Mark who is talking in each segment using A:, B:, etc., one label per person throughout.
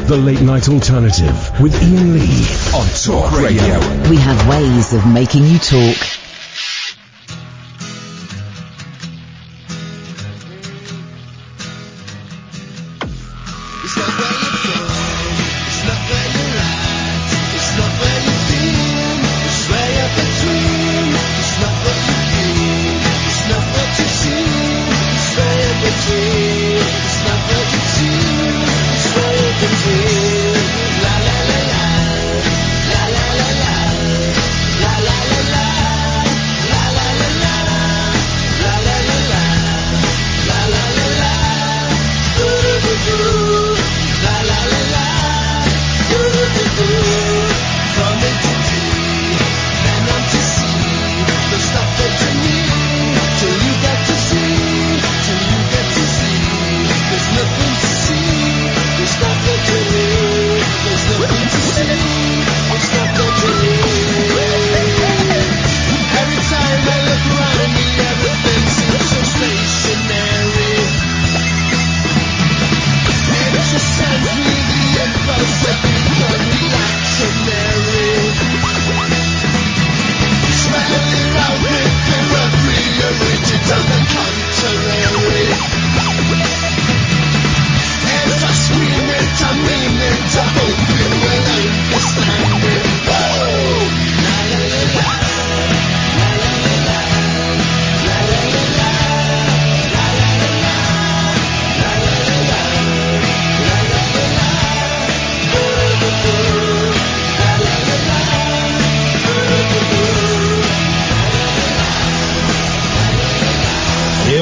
A: The Late Night Alternative with Iain Lee on Talk Radio.
B: We have ways of making you talk.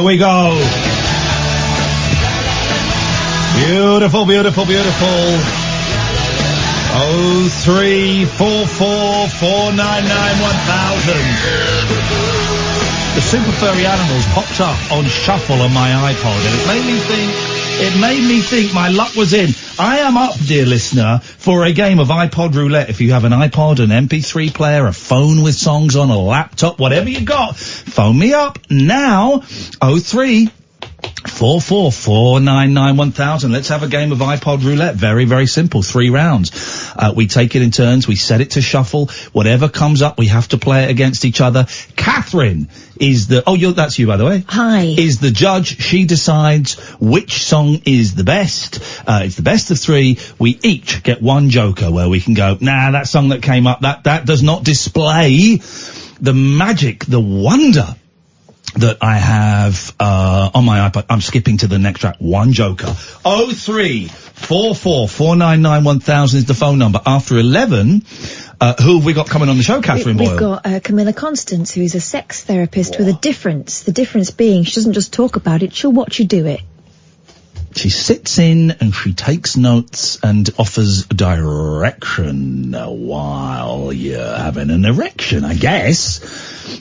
C: We go. Beautiful, beautiful, beautiful. 034991000. The Super Furry Animals popped up on shuffle on my iPod, and it made me think my luck was in. I am up, dear listener, for a game of iPod roulette. If you have an iPod, an MP3 player, a phone with songs on, a laptop, whatever you got, phone me up now. 03444991000. Let's have a game of iPod roulette. Very, very simple. 3 rounds. We take it in turns. We set it to shuffle. Whatever comes up, we have to play it against each other. Catherine is the... Oh, that's you, by the way.
D: Hi.
C: Is the judge. She decides which song is the best. It's the best of 3. We each get 1 joker where we can go, nah, that song that came up, that does not display the magic, the wonder that I have on my iPod. I'm skipping to the next track. 1 joker. 03444991000 is the phone number. After 11, who have we got coming on the show, Catherine Boyle?
D: We've got Camilla Constance, who is a sex therapist with a difference. The difference being she doesn't just talk about it, she'll watch you do it.
C: She sits in and she takes notes and offers direction while you're having an erection, I guess.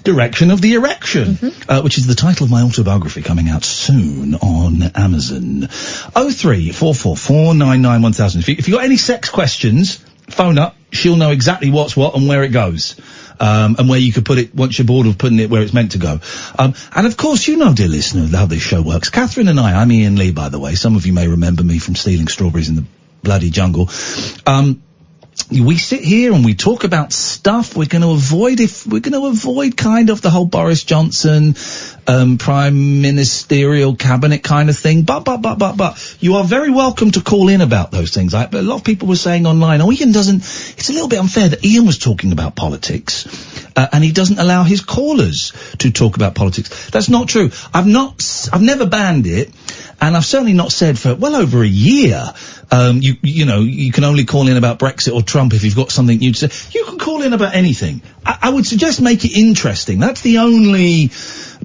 C: Direction of the erection, which is the title of my autobiography coming out soon on Amazon. 03444991000. If you got any sex questions, phone up. She'll know exactly what's what and where it goes. And where you could put it once you're bored of putting it where it's meant to go. And of course, you know, dear listener, how this show works. Catherine and I'm Iain Lee, by the way. Some of you may remember me from stealing strawberries in the bloody jungle. We sit here and we talk about stuff. We're going to avoid kind of the whole Boris Johnson, prime ministerial cabinet kind of thing. But you are very welcome to call in about those things. A lot of people were saying online, it's a little bit unfair that Iain was talking about politics, and he doesn't allow his callers to talk about politics. That's not true. I've never banned it. And I've certainly not said for well over a year, you can only call in about Brexit or Trump if you've got something new to say. You can call in about anything. I would suggest make it interesting. That's the only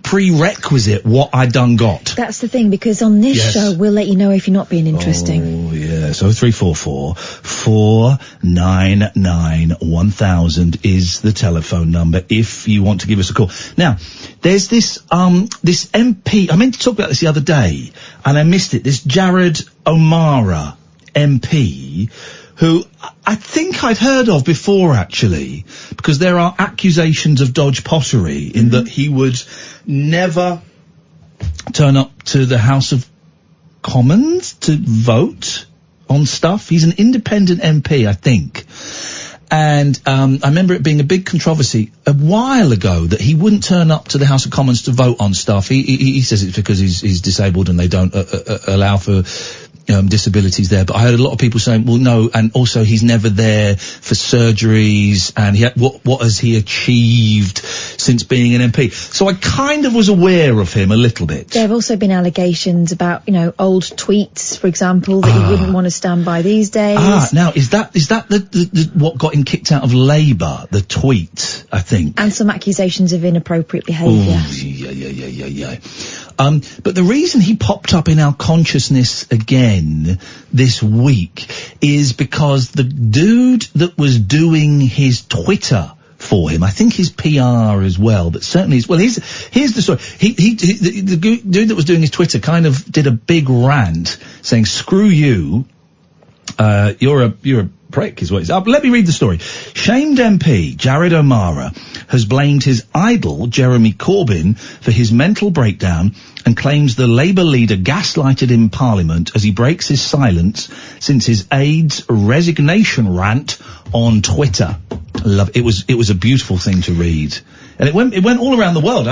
C: prerequisite what I done got.
D: That's the thing, because on this show we'll let you know if you're not being interesting.
C: Oh, yes. 03444991000 is the telephone number if you want to give us a call. Now, there's this MP, I meant to talk about this the other day, and I missed it, this Jared O'Mara MP, who I think I've heard of before, actually, because there are accusations of dodge pottery in that he would never turn up to the House of Commons to vote on stuff. He's an independent MP, I think. And I remember it being a big controversy a while ago that he wouldn't turn up to the House of Commons to vote on stuff. He says it's because he's disabled and they don't allow for disabilities there. But I heard a lot of people saying, well, no, and also he's never there for surgeries, and what has he achieved since being an MP? So I kind of was aware of him a little bit.
D: There have also been allegations about, old tweets, for example, that he wouldn't want to stand by these days.
C: Now, is that the what got him kicked out of Labour? The tweet, I think.
D: And some accusations of inappropriate behaviour.
C: Yeah. But the reason he popped up in our consciousness again this week is because the dude that was doing his Twitter for him, I think his PR as well, but certainly here's the story. The dude that was doing his Twitter kind of did a big rant saying, screw you, you're a prick is what it's up. Let me read the story. Shamed MP Jared O'Mara has blamed his idol Jeremy Corbyn for his mental breakdown and claims the Labour leader gaslighted in Parliament as he breaks his silence since his aide's resignation rant on Twitter. It was a beautiful thing to read, and it went all around the world.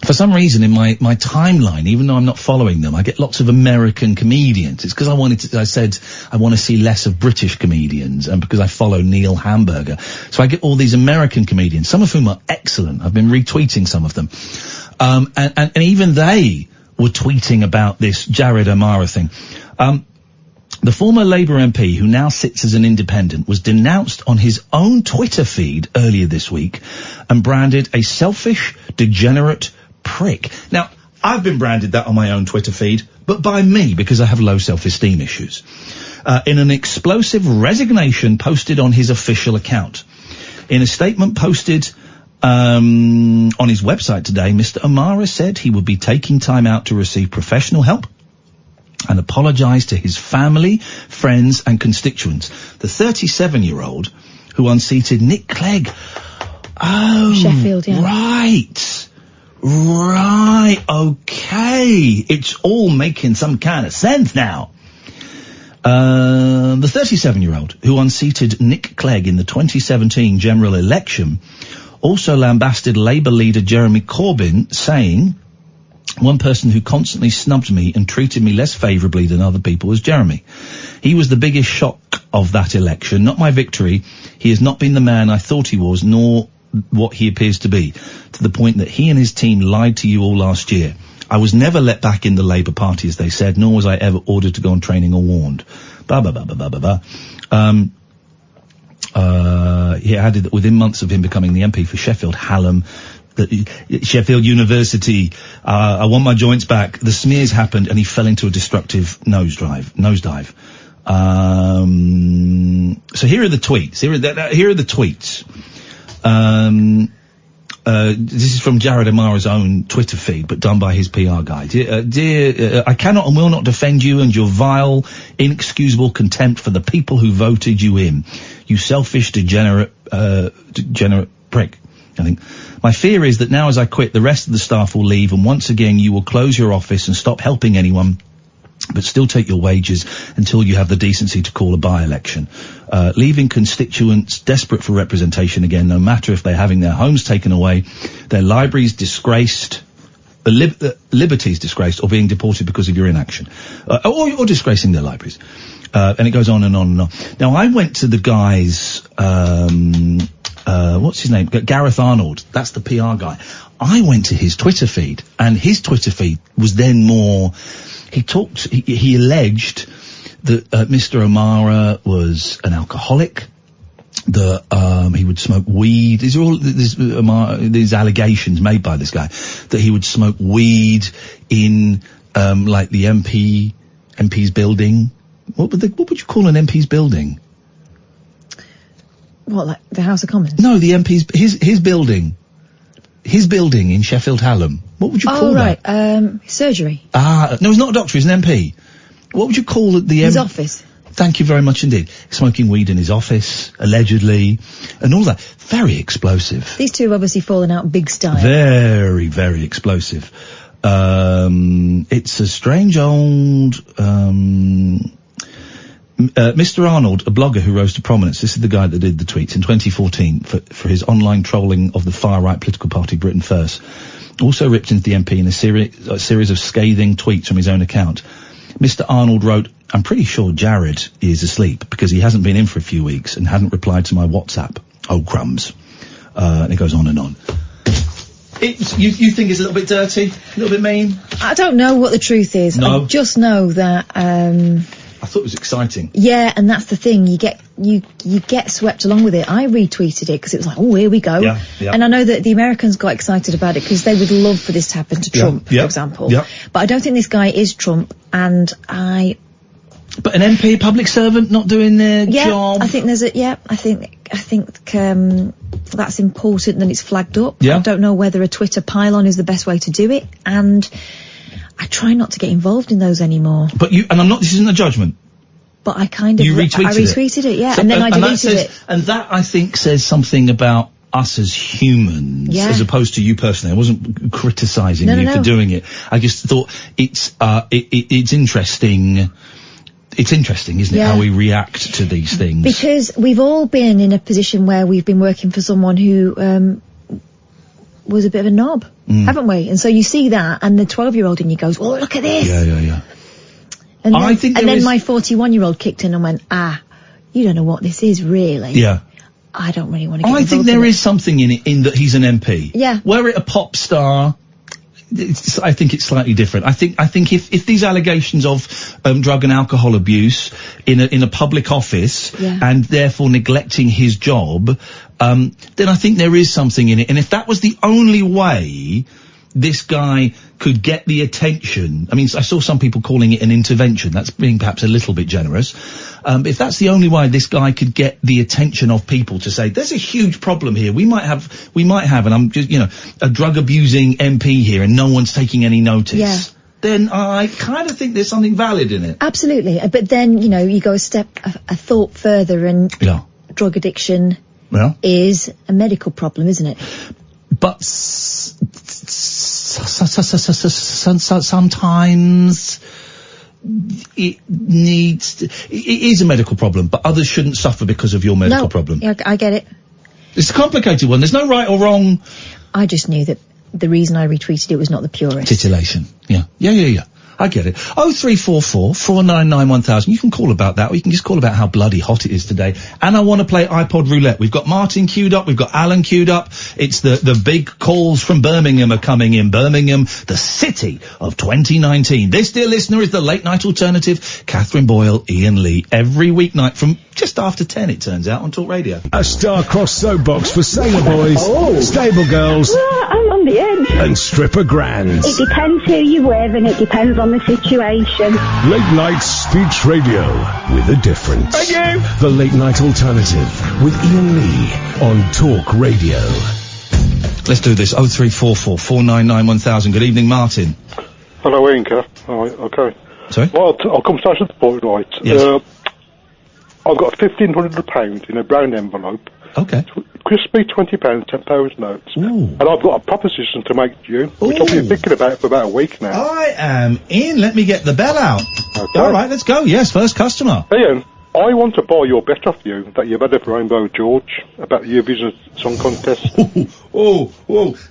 C: For some reason in my timeline, even though I'm not following them, I get lots of American comedians. It's because I said I want to see less of British comedians, and because I follow Neil Hamburger. So I get all these American comedians, some of whom are excellent. I've been retweeting some of them. And even they were tweeting about this Jared O'Mara thing. The former Labour MP, who now sits as an independent, was denounced on his own Twitter feed earlier this week and branded a selfish, degenerate prick. Now, I've been branded that on my own Twitter feed, but by me, because I have low self-esteem issues. In an explosive resignation posted on his official account. In a statement posted on his website today, Mr. O'Mara said he would be taking time out to receive professional help and apologise to his family, friends and constituents. The 37-year-old who unseated Nick Clegg. Oh,
D: Sheffield, yeah.
C: Right, okay. It's all making some kind of sense now. The 37-year-old who unseated Nick Clegg in the 2017 general election also lambasted Labour leader Jeremy Corbyn, saying, one person who constantly snubbed me and treated me less favourably than other people was Jeremy. He was the biggest shock of that election, not my victory. He has not been the man I thought he was, nor what he appears to be, to the point that he and his team lied to you all last year. I was never let back in the Labour Party, as they said, nor was I ever ordered to go on training or warned. He added that within months of him becoming the MP for Sheffield Hallam, Sheffield University, I want my joints back. The smears happened and he fell into a destructive nosedive. So here are the tweets. Here are the tweets. This is from Jared O'Mara's own Twitter feed, but done by his PR guy. Dear, I cannot and will not defend you and your vile, inexcusable contempt for the people who voted you in. You selfish, degenerate prick. I think. My fear is that now as I quit, the rest of the staff will leave, and once again you will close your office and stop helping anyone, but still take your wages until you have the decency to call a by-election. Leaving constituents desperate for representation again, no matter if they're having their homes taken away, their libraries disgraced, liberties disgraced, or being deported because of your inaction. Or disgracing their libraries. And it goes on and on and on. Now, I went to the guy's, what's his name? Gareth Arnold. That's the PR guy. I went to his Twitter feed, and his Twitter feed was then more, he alleged that Mr. O'Mara was an alcoholic, that he would smoke weed. These are all these allegations made by this guy, that he would smoke weed in like the MP's building. What would you call an MP's building?
D: What, like the House of Commons?
C: No, the MP's his building. His building in Sheffield Hallam. What would you call that?
D: Oh, right. Surgery.
C: No, he's not a doctor, he's an MP. What would you call it?
D: His office.
C: Thank you very much indeed. Smoking weed in his office, allegedly, and all that. Very explosive.
D: These two have obviously fallen out big style.
C: Very, very explosive. It's a strange old, Mr. Arnold, a blogger who rose to prominence. This is the guy that did the tweets in 2014 for his online trolling of the far-right political party Britain First. Also ripped into the MP in a series of scathing tweets from his own account. Mr. Arnold wrote, "I'm pretty sure Jared is asleep because he hasn't been in for a few weeks and hadn't replied to my WhatsApp. Oh, crumbs." And it goes on and on. You think it's a little bit dirty? A little bit mean?
D: I don't know what the truth is.
C: No.
D: I just know that,
C: I thought it was exciting.
D: yeah, and that's the thing. You get swept along with it. I retweeted it because it was like, oh, here we go.
C: Yeah, yeah.
D: And I know that the Americans got excited about it because they would love for this to happen to Trump,
C: yeah,
D: for example.
C: yeah.
D: But I don't think this guy is Trump, and
C: But an MP, a public servant, not doing their job.
D: I think there's I think that's important that it's flagged up.
C: Yeah.
D: I don't know whether a Twitter pylon is the best way to do it, and I try not to get involved in those anymore.
C: But this isn't a judgment.
D: But I kind of
C: You retweeted
D: I retweeted it, yeah,
C: So-
D: and then I deleted it.
C: And that, I think, says something about us as humans,
D: Yeah.
C: as opposed to you personally. I wasn't criticising you
D: No.
C: for doing it. I just thought it's interesting. It's interesting, isn't it,
D: Yeah.
C: how we react to these things?
D: Because we've all been in a position where we've been working for someone who was a bit of a knob, haven't we? And so you see that, and the 12-year-old in you goes, "Oh, look at this!"
C: Yeah.
D: And then,
C: I think there is-
D: my 41-year-old kicked in and went, "You don't know what this is, really."
C: Yeah.
D: I don't really want to get
C: I think
D: involved
C: there
D: in
C: is something in it, in that he's an MP.
D: Yeah.
C: Were it a pop star, I think it's slightly different. I think if these allegations of drug and alcohol abuse in a public office,
D: Yeah.
C: and therefore neglecting his job, then I think there is something in it. And if that was the only way this guy could get the attention, I mean, I saw some people calling it an intervention. That's being perhaps a little bit generous. But if that's the only way this guy could get the attention of people to say, there's a huge problem here. We might have, and I'm just, a drug abusing MP here and no one's taking any notice.
D: Yeah.
C: Then I kind of think there's something valid in it.
D: Absolutely. But then, you go a thought further, and
C: Yeah.
D: drug addiction
C: Yeah.
D: is a medical problem, isn't it?
C: But sometimes it is a medical problem, but others shouldn't suffer because of your medical problem.
D: Yeah, I get it.
C: It's a complicated one. There's no right or wrong.
D: I just knew that the reason I retweeted it was not the purest.
C: Titillation. Yeah. I get it. 0344 499 1000. You can call about that, or you can just call about how bloody hot it is today. And I want to play iPod roulette. We've got Martin queued up. We've got Alan queued up. It's the big calls from Birmingham are coming in. Birmingham, the city of 2019. This, dear listener, is the late night alternative. Catherine Boyle, Iain Lee, every weeknight from just after 10, it turns out, on Talk Radio.
A: A star-crossed soapbox for sailor boys, stable girls,
E: I'm on the edge.
A: and stripper grands.
E: It depends who you're with, and it depends on the situation.
A: Late night speech radio with a difference.
E: Thank you.
A: The late night alternative with Iain Lee on Talk Radio.
C: Let's do this. 0344 499 1000. Good evening, Martin.
F: Hello, Ian. All right, okay.
C: Sorry?
F: Well, I'll come straight to the point, right?
C: Yes.
F: I've got £1,500 in a brown envelope.
C: Okay.
F: Crispy £20, £10 notes.
C: Ooh.
F: And I've got a proposition to make to you, which I've been thinking about for about a week now.
C: I am in. Let me get the bell out.
F: Okay.
C: All right, let's go. Yes, first customer.
F: Ian, I want to buy your bet off you that you've had at Rainbow George about the Eurovision Song Contest.
C: Oh.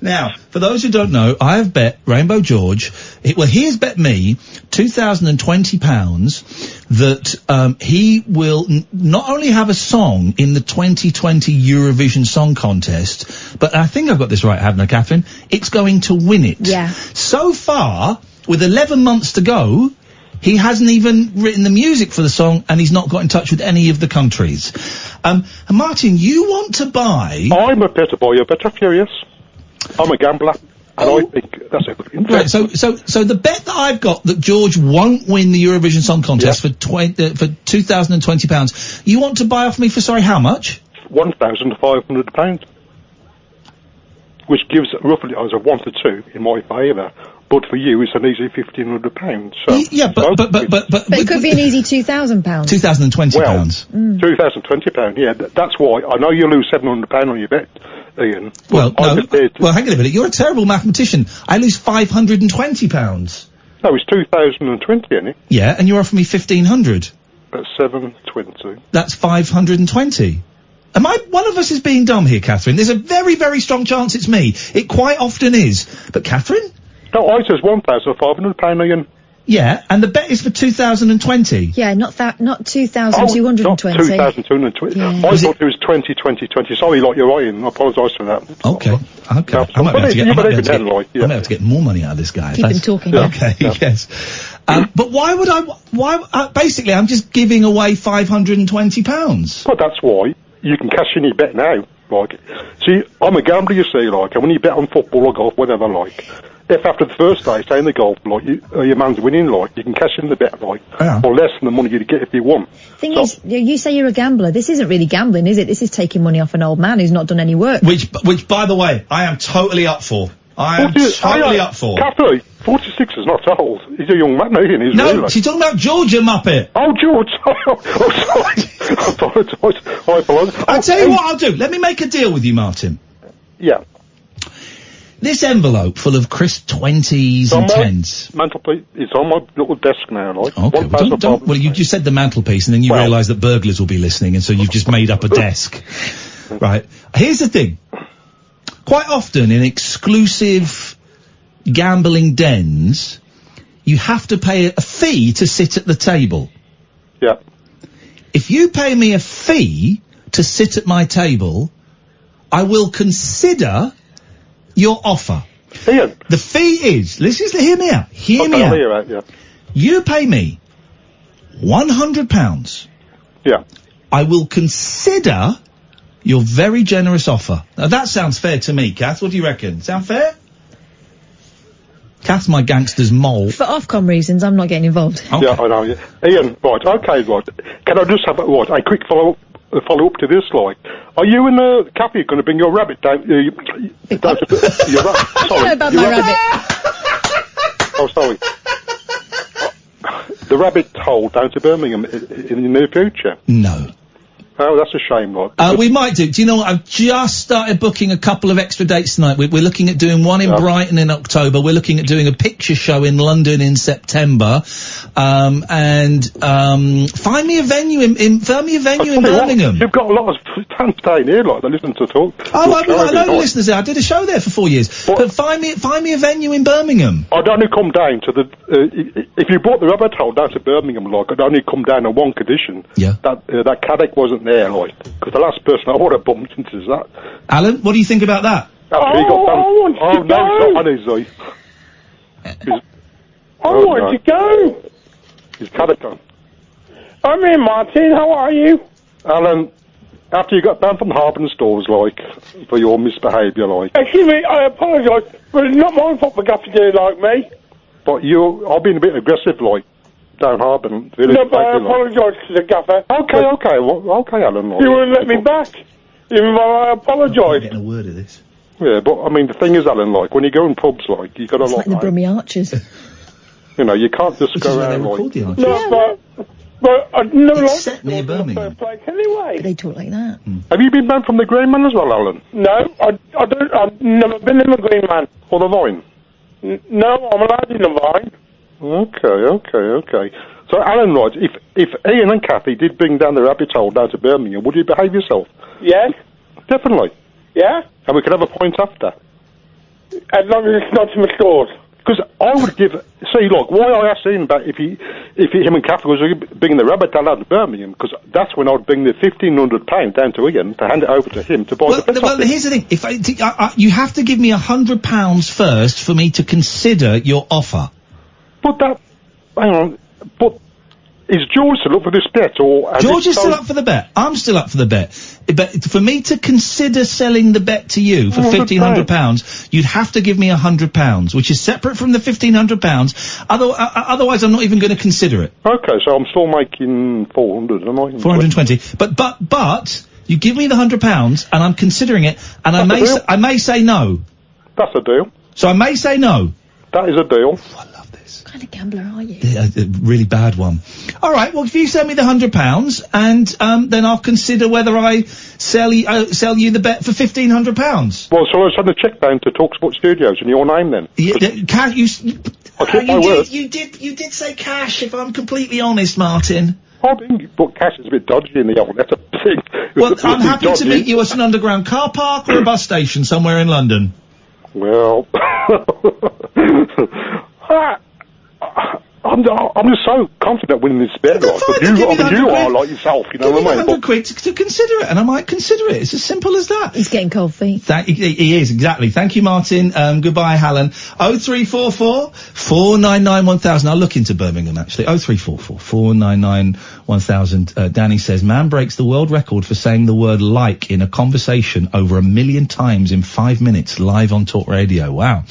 C: Now, for those who don't know, I have bet Rainbow George, he has bet me £2,020 that he will not only have a song in the 2020 Eurovision Song Contest, but I think I've got this right, haven't I, Catherine? It's going to win it.
D: Yeah.
C: So far, with 11 months to go, he hasn't even written the music for the song, and he's not got in touch with any of the countries. And Martin, you want to buy...
F: I'm prepared to buy your bet off you, yes. I'm a gambler, and I think that's it.
C: Right, so the bet that I've got that George won't win the Eurovision Song Contest for £2,020, you want to buy off me for, sorry, how much?
F: £1,500, which gives roughly as a 1 to 2 in my favour. But for you, it's an easy £1,500. So,
C: Yeah, but
D: it could be an easy £2,000.
C: £2,020.
F: £2,020, yeah. That's why I know you lose £700 on your bet. Ian.
C: Well,
F: I
C: no.
F: just did.
C: Well, hang on a minute. You're a terrible mathematician. I lose £520.
F: No, it's 2020, isn't it?
C: Yeah, and you're offering me 1,500.
F: At 720.
C: That's 520. Am I? One of us is being dumb here, Catherine. There's a very, very strong chance it's me. It quite often is. But Catherine?
F: No, I says £1,500, Ian.
C: Yeah, and the bet is for 2020.
D: Yeah, not 2,220.
F: Not 2,220.
D: Yeah.
F: I thought it was 2020. Sorry, like you're right, Ian. I apologise for that.
C: Okay.
F: No,
C: I might be able to get more money out of this guy.
D: Keep him talking.
C: Okay, yes. But why would basically, I'm just giving away £520.
F: Well, that's why. You can cash in your bet now. Like, see, I'm a gambler, you see, like, and when you bet on football or golf, whatever, like, if after the first day, say in the golf, like, your man's winning, like, you can cash in the bet, like, or less than the money you'd get if you won.
D: Thing is, you say you're a gambler. This isn't really gambling, is it? This is taking money off an old man who's not done any work.
C: Which, by the way, I am totally up for. I am totally up for.
F: Catherine, 46 is not old. He's a young man, isn't he?
C: No, she's talking about George, you muppet.
F: Oh, George. Oh, sorry. I apologise.
C: I'll tell you what I'll do. Let me make a deal with you, Martin.
F: Yeah.
C: This envelope full of crisp 20s and 10s.
F: Mantelpiece. It's on my little desk now, like.
C: Okay, well, you just said the mantelpiece and then you realise that burglars will be listening and so you've just made up a desk. Right. Here's the thing. Quite often in exclusive gambling dens, you have to pay a fee to sit at the table.
F: Yeah.
C: If you pay me a fee to sit at my table, I will consider your offer.
F: Ian.
C: The fee is, hear me out. Hear me out.
F: Yeah.
C: You pay me £100.
F: Yeah.
C: I will consider your very generous offer. Now that sounds fair to me, Kath. What do you reckon? Sound fair? Kath's my gangster's mole.
D: For Ofcom reasons, I'm not getting involved.
F: Okay. Yeah, I know. Yeah. Ian, right, okay, right. Can I just have a quick follow up to this, like? Are you and Kathy going to bring your rabbit down? Your rabbit. Sorry.
D: I don't know about my rabbit.
F: Oh, sorry. The rabbit hole down to Birmingham in the near future?
C: No.
F: Oh, that's a shame, like.
C: We might do. Do you know what? I've just started booking a couple of extra dates tonight. We're looking at doing one in Brighton in October. We're looking at doing a picture show in London in September. Find me a venue in Birmingham.
F: You've got a lot of fans staying here, like, they listen to talk.
C: Oh, I know the listeners there. I did a show there for 4 years. But find me a venue in Birmingham.
F: I'd only come down to if you brought the rabbit hole down to Birmingham, like, I'd only come down on one condition.
C: Yeah.
F: That Caddick wasn't there, like, because the last person I would have bumped into is that.
C: Alan, what do you think about that?
F: I want to go. Is Caddick on?
G: I'm here, Martin. How are you?
F: Alan, after you got banned from Harpen stores, like, for your misbehaviour, like.
G: Excuse me, I apologise, but it's not my fault for Gatford doing like me.
F: But I've been a bit aggressive, like, down Harpen. Really,
G: no, but I apologise to the Gaffer.
F: Okay, Alan. Like,
G: you wouldn't let me back, even though I apologise.
C: I'm getting a word of this.
F: Yeah, but, I mean, the thing is, Alan, like, when you go in pubs, like, you got a lot
D: like the Brummie Archers.
F: You know, you can't just go around, like.
G: No, but I'd never
C: it's set near Birmingham.
G: Anyway.
D: They talk like that.
F: Have you been banned from the Green Man as well, Alan?
G: No, I don't. I've never been in the Green Man.
F: Or the Vine?
G: No, I'm allowed in the Vine.
F: Okay. So, Alan, right, if Ian and Kathy did bring down the rabbit hole down to Birmingham, would you behave yourself?
G: Yes.
F: Definitely.
G: Yeah?
F: And we could have a point after.
G: As long as it's not to my stores.
F: Because I would look, why I asked Ian about if him and Kathy was bringing the rabbit hole down to Birmingham, because that's when I would bring the £1,500 down to Ian to hand it over to him to buy the bit.
C: Well, here's the thing. If you have to give me £100 first for me to consider your offer.
F: But is George still up for this bet, or...
C: George is still up for the bet. I'm still up for the bet. But for me to consider selling the bet to you for £1,500, you'd have to give me £100, which is separate from the £1,500. Otherwise, I'm not even going to consider it.
F: Okay, so I'm still making 400, am I?
C: 420. But you give me the £100, and I'm considering it, and I may say no.
F: That's a deal.
C: So I may say no.
F: That is a deal.
C: Oh, I love this. this.
D: What kind of gambler are you?
C: A really bad one. All right, well, if you send me the £100 and then I'll consider whether I sell you the bet for £1,500.
F: Well, so I send a cheque down to TalkSport Studios in your name then.
C: You did say cash, if I'm completely honest, Martin.
F: I think but cash is a bit dodgy in the old letter thing.
C: Well, I'm happy to meet you at an underground car park or a bus station somewhere in London.
F: Well, I'm just so confident winning this bet, like, but you are like yourself, you know what I mean?
C: 100 quid to consider it, and I might consider it. It's as simple as that.
D: He's getting cold feet.
C: He is, exactly. Thank you, Martin. Goodbye, Helen. 0344 499 1000. I'll look into Birmingham, actually. 0344 499 1000. Danny says, man breaks the world record for saying the word like in a conversation over 1 million times in 5 minutes, live on Talk Radio. Wow.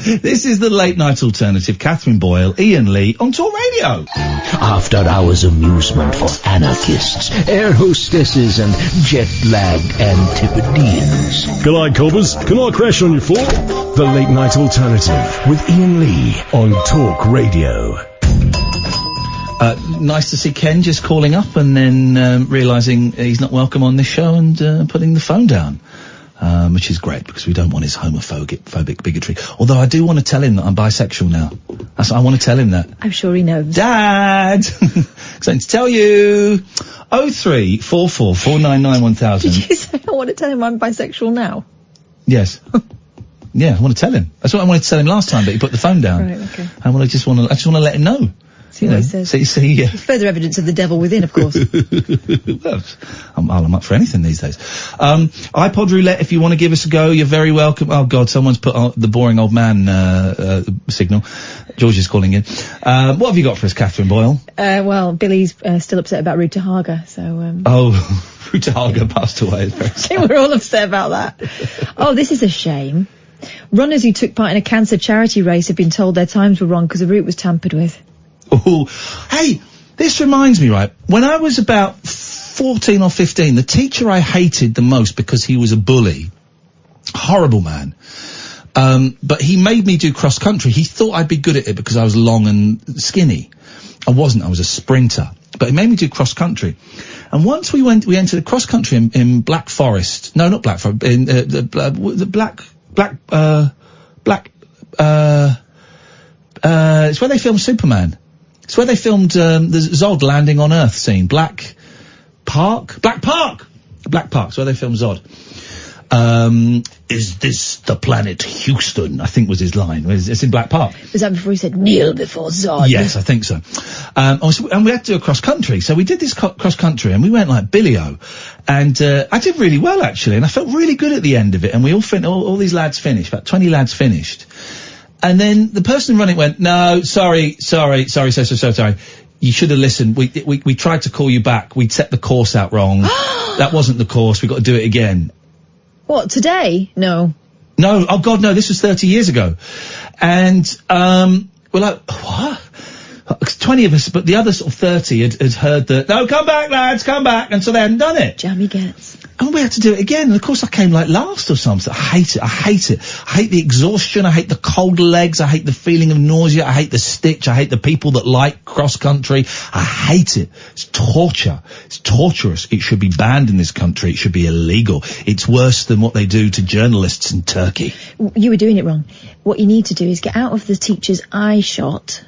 C: This is the late night alternative. Catherine Boyle, Iain Lee on Talk Radio.
A: After hours amusement for anarchists, air hostesses and jet-lagged Antipodeans.
H: G'day, coppers. Can I crash on your floor?
A: The late night alternative with Iain Lee on Talk Radio.
C: Nice to see Ken just calling up and then realising he's not welcome on this show and putting the phone down. Which is great because we don't want his homophobic bigotry. Although I do want to tell him that I'm bisexual now. I want to tell him that.
D: I'm sure he knows.
C: Dad! Something to tell you. 0344 499 1000.
D: Did you say I want to tell him I'm bisexual now?
C: Yes. Yeah, I want to tell him. That's what I wanted to tell him last time, but he put the phone down.
D: Right, okay.
C: I just want to let him know.
D: See what he says.
C: See,
D: further evidence of the devil within, of course.
C: Well, I'm up for anything these days. iPod roulette, if you want to give us a go, you're very welcome. Oh God, someone's put the boring old man signal. George is calling in. What have you got for us, Catherine Boyle?
D: Well, Billy's still upset about Ruta Haga, so...
C: Ruta Haga passed away.
D: I think we're all upset about that. Oh, this is a shame. Runners who took part in a cancer charity race have been told their times were wrong because the route was tampered with.
C: Oh, hey, this reminds me, right? When I was about 14 or 15, the teacher I hated the most because he was a bully, horrible man, but he made me do cross country. He thought I'd be good at it because I was long and skinny. I wasn't. I was a sprinter. But he made me do cross country. And once we entered cross country in Black Forest. No, not Black Forest. In it's where they filmed Superman. It's where they filmed the Zod landing on Earth scene. Black Park. It's where they filmed Zod. Is this the planet Houston? I think was his line. It's in Black Park.
D: Was that before he said kneel before Zod?
C: Yes, I think so. And we had to do a cross country. So we did this cross country and we went like Billy-O. And I did really well actually. And I felt really good at the end of it. And we all these lads finished. About 20 lads finished. And then the person running went, no, sorry. You should have listened. We tried to call you back. We'd set the course out wrong. That wasn't the course. We've got to do it again.
D: What, today? No.
C: No, oh God, no, this was 30 years ago. And, we're like, what? 20 of us, but the other sort of 30 had heard that, no, come back, lads, come back. And so they hadn't done it.
D: Jammy gets.
C: And we had to do it again. And of course I came like last or something. I hate it. I hate the exhaustion. I hate the cold legs. I hate the feeling of nausea. I hate the stitch. I hate the people that like cross country. I hate it. It's torture. It's torturous. It should be banned in this country. It should be illegal. It's worse than what they do to journalists in Turkey.
D: You were doing it wrong. What you need to do is get out of the teacher's eyesight.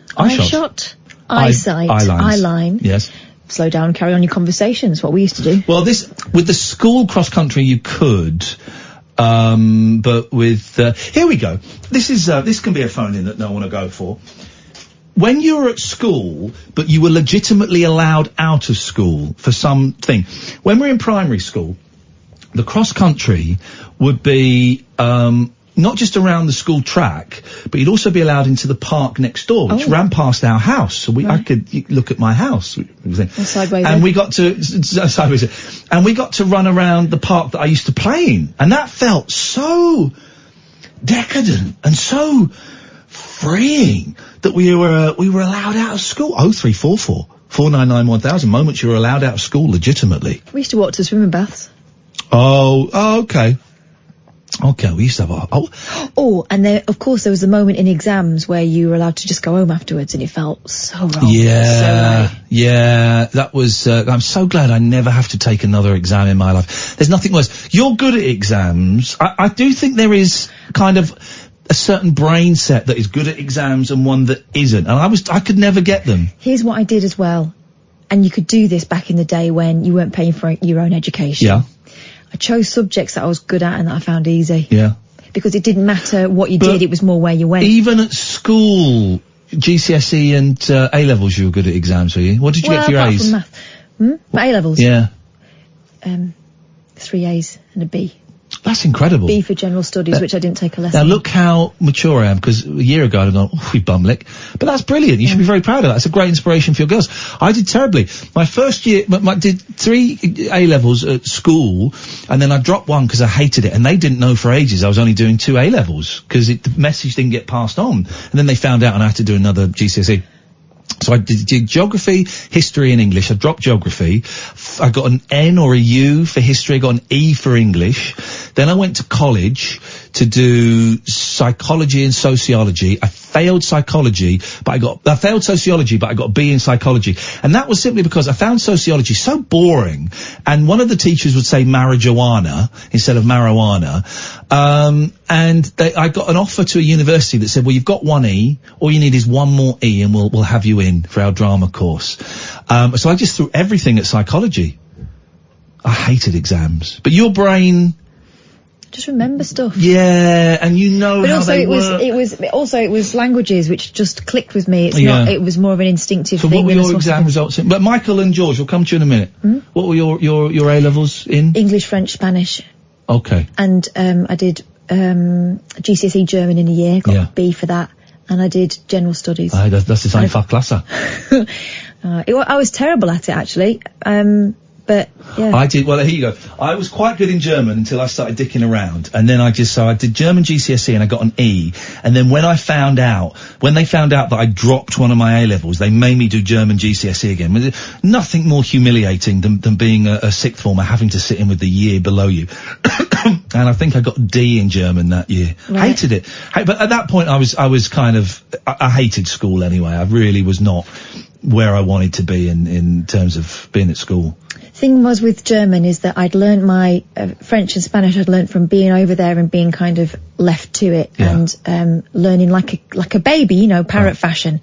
D: Eyeline.
C: Yes.
D: Slow down, carry on your conversations, what we used to do.
C: Well, with the school cross-country you could, but with, here we go. This can be a phone-in that no one will go for. When you were at school, but you were legitimately allowed out of school for something, when we're in primary school, the cross-country would be, not just around the school track, but you'd also be allowed into the park next door, which ran past our house. So I could look at my house.
D: Sideways.
C: And we got to, sideways. And we got to run around the park that I used to play in. And that felt so decadent and so freeing that we were allowed out of school. 0344 499 1000. Moments you were allowed out of school legitimately.
D: We used to walk to swimming baths.
C: Oh, okay. Okay, we used to have
D: and there, of course, there was a moment in exams where you were allowed to just go home afterwards, and it felt so wrong.
C: Yeah, that was, I'm so glad I never have to take another exam in my life. There's nothing worse. You're good at exams. I do think there is kind of a certain brain set that is good at exams and one that isn't, and I could never get them.
D: Here's what I did as well, and you could do this back in the day when you weren't paying for your own education.
C: Yeah.
D: I chose subjects that I was good at and that I found easy.
C: Yeah.
D: Because it didn't matter what you did, it was more where you went.
C: Even at school, GCSE and A-levels, you were good at exams, were you? What did you get for your A's?
D: Apart from math. For A-levels?
C: Yeah.
D: 3 A's and a B.
C: That's incredible.
D: B for general studies, which I didn't take a lesson.
C: Now look how mature I am, because a year ago I'd have gone, oh, you bumlick. But that's brilliant. You should be very proud of that. It's a great inspiration for your girls. I did terribly. My first year, did 3 A-levels at school, and then I dropped one because I hated it, and they didn't know for ages I was only doing 2 A-levels, because the message didn't get passed on. And then they found out and I had to do another GCSE. So I did geography, history and English. I dropped geography. I got an N or a U for history. I got an E for English. Then I went to college to do psychology and sociology. I failed psychology, but I failed sociology, but I got a B in psychology. And that was simply because I found sociology so boring. And one of the teachers would say marijuana instead of marijuana. And I got an offer to a university that said, well, you've got 1 E. All you need is 1 more E and we'll have you in for our drama course. So I just threw everything at psychology. I hated exams. But your brain...
D: Just remember stuff.
C: Yeah, and you know how they work.
D: It was languages which just clicked with me. It was more of an instinctive thing.
C: So what were your exam results in? But Michael and George, we'll come to you in a minute. What were your A-levels in?
D: English, French, Spanish.
C: Okay.
D: And I did GCSE German in a year, got a B for that. And I did general studies.
C: That's the same Fachklasse.
D: I was terrible at it, actually. But, yeah.
C: I did, well, here you go. I was quite good in German until I started dicking around. And then I did German GCSE and I got an E. And then when they found out that I dropped one of my A-levels, they made me do German GCSE again. Nothing more humiliating than being a sixth former, having to sit in with the year below you. And I think I got a D in German that year. Right. Hated it. But at that point I was kind of, I hated school anyway. I really was not where I wanted to be in terms of being at school.
D: Thing was with German is that I'd learned my French and Spanish I'd learned from being over there and being kind of left to it and learning like a baby, parrot fashion.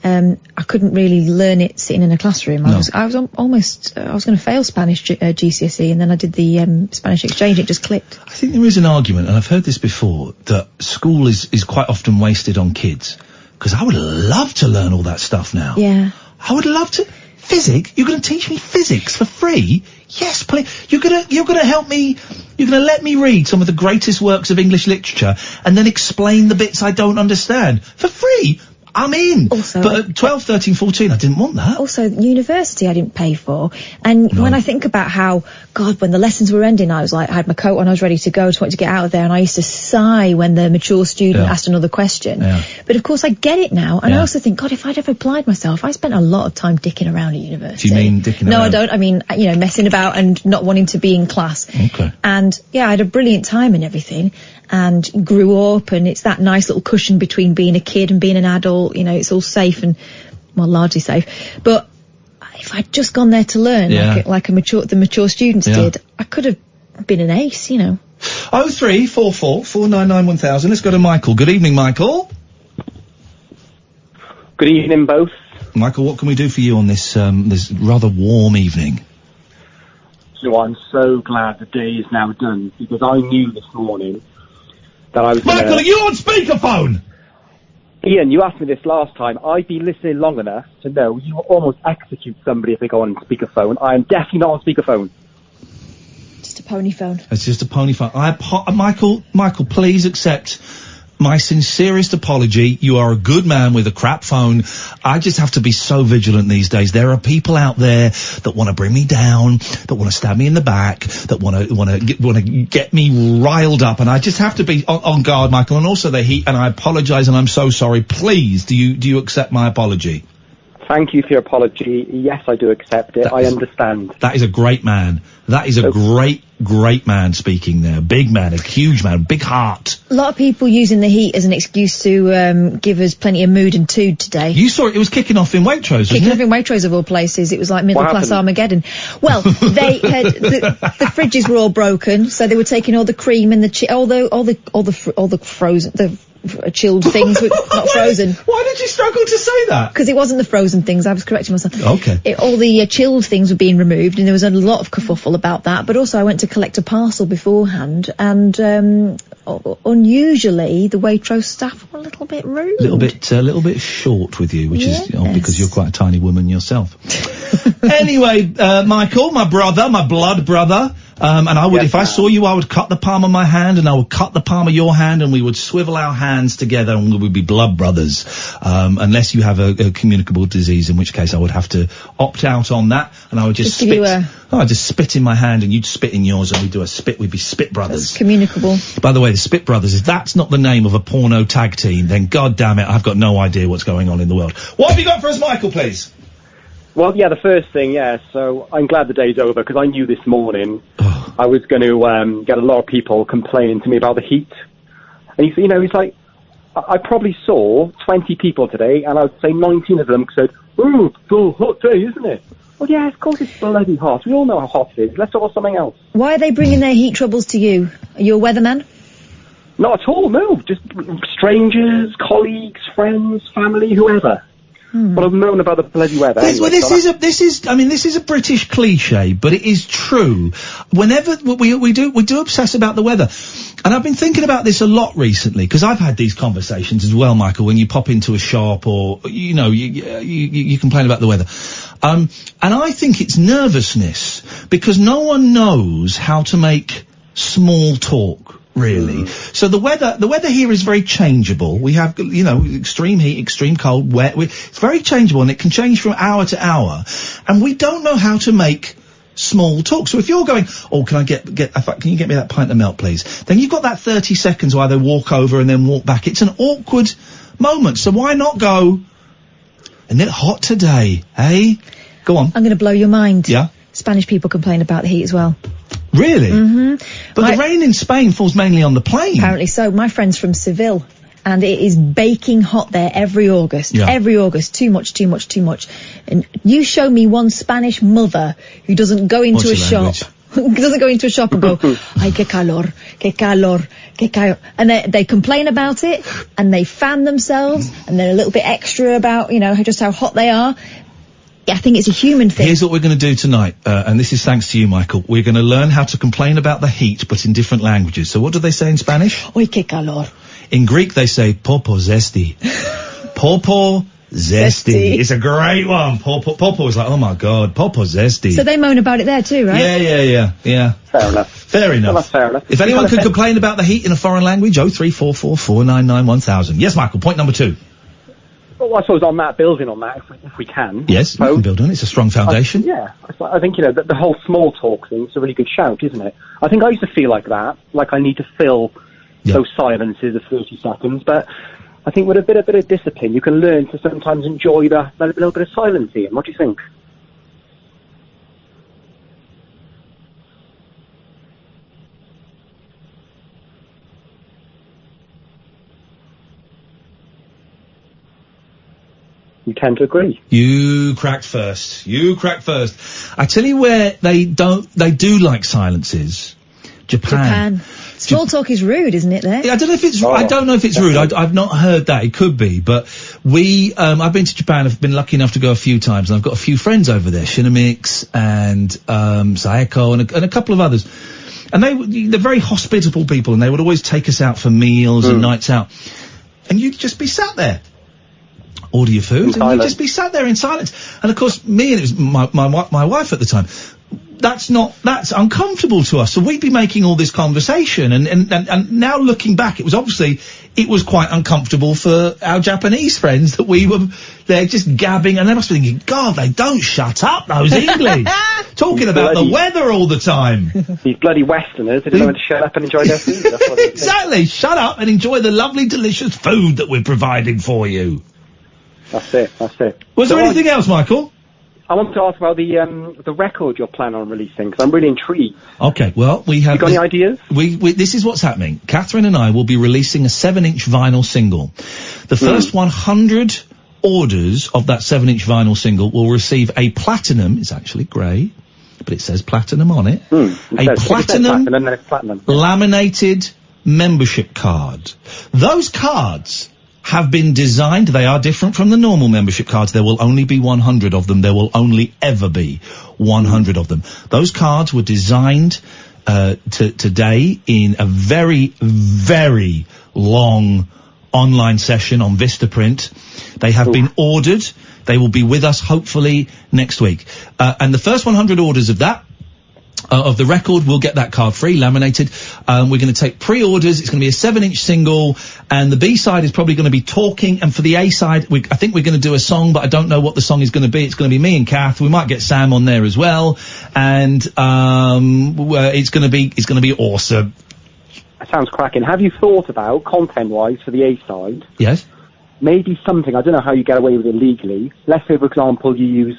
D: I couldn't really learn it sitting in a classroom. I was going to fail Spanish GCSE, and then I did the Spanish exchange. It just clicked. I
C: think there is an argument, and I've heard this before, that school is quite often wasted on kids. Because I would love to learn all that stuff now.
D: Yeah.
C: I would love to. Physics? You're going to teach me physics for free? Yes, please. You're going to help me. You're going to let me read some of the greatest works of English literature and then explain the bits I don't understand for free. I'm in.
D: Also,
C: but at 12, 13, 14, I didn't want that.
D: Also, university I didn't pay for. And when I think about how, God, when the lessons were ending, I was like, I had my coat on, I was ready to go, I just wanted to get out of there, and I used to sigh when the mature student asked another question. Yeah. But of course I get it now, and I also think, God, if I'd ever applied myself, I spent a lot of time dicking around at university.
C: Do you mean dicking around?
D: No, I don't. I mean, messing about and not wanting to be in class.
C: Okay.
D: And, I had a brilliant time and everything. And grew up, and it's that nice little cushion between being a kid and being an adult. It's all safe and, well, largely safe. But if I'd just gone there to learn, the mature students did, I could have been an ace,
C: 0344 499 1000. Let's go to Michael. Good evening, Michael.
I: Good evening, both.
C: Michael, what can we do for you on this this rather warm evening?
I: So I'm so glad the day is now done, because I knew this morning that I was
C: Michael, are you on speakerphone?
I: Ian, you asked me this last time. I've been listening long enough to know you will almost execute somebody if they go on speakerphone. I am definitely not on speakerphone.
D: Just a pony phone.
C: It's just a pony phone. Michael, please accept my sincerest apology. You are a good man with a crap phone. I just have to be so vigilant these days. There are people out there that want to bring me down, that want to stab me in the back, that want to get me riled up, and I just have to be on guard, Michael. And also the heat. And I apologise, and I'm so sorry. Please, do you accept my apology?
I: Thank you for your apology. Yes, I do accept it. I understand.
C: That is a great man. That is a great great man speaking there. Big man, a huge man, big heart.
D: A lot of people using the heat as an excuse to give us plenty of mood and tood today.
C: You saw it was kicking off in Waitrose,
D: Kicking off in Waitrose of all places. It was like middle class Armageddon. Well, they had the fridges were all broken, so they were taking all the cream and all the frozen, the chilled things, not frozen.
C: Why did you struggle to say that?
D: Because it wasn't the frozen things. I was correcting myself.
C: Okay.
D: All the chilled things were being removed, and there was a lot of kerfuffle about that. But also, I went to collect a parcel beforehand, and unusually, the Waitrose staff were a little bit rude.
C: A little bit short with you, which is because you're quite a tiny woman yourself. Anyway, Michael, my brother, my blood brother. And I would, if I saw you, I would cut the palm of my hand and I would cut the palm of your hand and we would swivel our hands together and we would be blood brothers. Unless you have a communicable disease, in which case I would have to opt out on that and I would just spit. I'd just spit in my hand and you'd spit in yours and we'd do a spit. We'd be Spit Brothers.
D: That's communicable.
C: By the way, the Spit Brothers, if that's not the name of a porno tag team, then god damn it, I've got no idea what's going on in the world. What have you got for us, Michael, please?
I: Well, yeah, the first thing, so I'm glad the day's over because I knew this morning I was going to get a lot of people complaining to me about the heat. And he's like, I probably saw 20 people today and I would say 19 of them said, "Oh, it's a hot day, isn't it?" Well, yeah, of course it's bloody hot. We all know how hot it is. Let's talk about something else.
D: Why are they bringing their heat troubles to you? Are you a weatherman?
I: Not at all, no. Just strangers, colleagues, friends, family, whoever. But I've known about the bloody weather.
C: This is a British cliche, but it is true. Whenever we do obsess about the weather, and I've been thinking about this a lot recently because I've had these conversations as well, Michael. When you pop into a shop or you complain about the weather, and I think it's nervousness because no one knows how to make small talk. Really. So the weather here is very changeable. We have, extreme heat, extreme cold, wet. It's very changeable and it can change from hour to hour. And we don't know how to make small talk. So if you're going, can you get me that pint of milk, please? Then you've got that 30 seconds while they walk over and then walk back. It's an awkward moment. So why not go, isn't it hot today, eh? Go on.
D: I'm going to blow your mind.
C: Yeah?
D: Spanish people complain about the heat as well.
C: Really? Mm-hmm. But the rain in Spain falls mainly on the plain.
D: Apparently so. My friend's from Seville, and it is baking hot there every August. Yeah. Every August. Too much. And you show me one Spanish mother who doesn't go into a shop. Doesn't go into a shop and go, ay, que calor. And they complain about it, and they fan themselves, and they're a little bit extra about, just how hot they are. I think it's a human thing.
C: Here's what we're going to do tonight, and this is thanks to you, Michael. We're going to learn how to complain about the heat, but in different languages. So what do they say in Spanish?
D: Oy, que calor.
C: In Greek, they say popo zesti. Popo zesti. It's a great one. Popo is like, oh my God, popo zesti.
D: So they moan about it there too, right?
C: Yeah.
I: Fair enough.
C: Fair enough.
I: Well, that's fair enough.
C: If anyone could complain about the heat in a foreign language, 03444991000. Yes, Michael, point number 2.
I: Well, I suppose building on that, if we can.
C: Yes, we can build on it. It's a strong foundation.
I: I think, the whole small talk thing's a really good shout, isn't it? I think I used to feel like that, like I need to fill those silences of 30 seconds, but I think with a bit of discipline, you can learn to sometimes enjoy that little bit of silence, Ian. What do you think? You tend to agree.
C: You cracked first. I tell you where they do like silences. Japan.
D: Small talk is rude, isn't it, there?
C: I don't know if it's, I don't know if it's rude. I've not heard that. It could be, but I've been to Japan. I've been lucky enough to go a few times, and I've got a few friends over there, Shinamix and, Sayako and a couple of others. And they're very hospitable people, and they would always take us out for meals and nights out. And you'd just be sat there. Order your food, and you'd just be sat there in silence. And of course, me and it was my wife at the time. That's uncomfortable to us. So we'd be making all this conversation, and now looking back, it was quite uncomfortable for our Japanese friends that we were there just gabbing, and they must be thinking, God, they don't shut up, those English. Talking about the weather all the time.
I: These bloody Westerners, they don't know when to shut up and enjoy their food. That's what
C: exactly. Shut up and enjoy the lovely, delicious food that we're providing for you.
I: That's it.
C: Was there anything else, Michael?
I: I want to ask about the record you're planning on releasing, because I'm really intrigued.
C: Okay, well, we have...
I: You got any ideas?
C: This is what's happening. Catherine and I will be releasing a 7-inch vinyl single. The first 100 orders of that 7-inch vinyl single will receive a platinum, it's actually grey, but it says platinum on it, a platinum laminated membership card. Those cards have been designed, they are different from the normal membership cards. There will only be 100 of them. There will only ever be 100 of them. Those cards were designed today in a very, very long online session on Vistaprint. They have been ordered. They will be with us hopefully next week. And the first 100 orders of that, of the record, we'll get that card free, laminated. We're going to take pre-orders. It's going to be a 7-inch single, and the B-side is probably going to be Talking, and for the A-side, I think we're going to do a song, but I don't know what the song is going to be. It's going to be me and Kath. We might get Sam on there as well, and it's going to be awesome.
I: That sounds cracking. Have you thought about, content-wise, for the A-side?
C: Yes.
I: Maybe something, I don't know how you get away with it legally. Let's say, for example, you use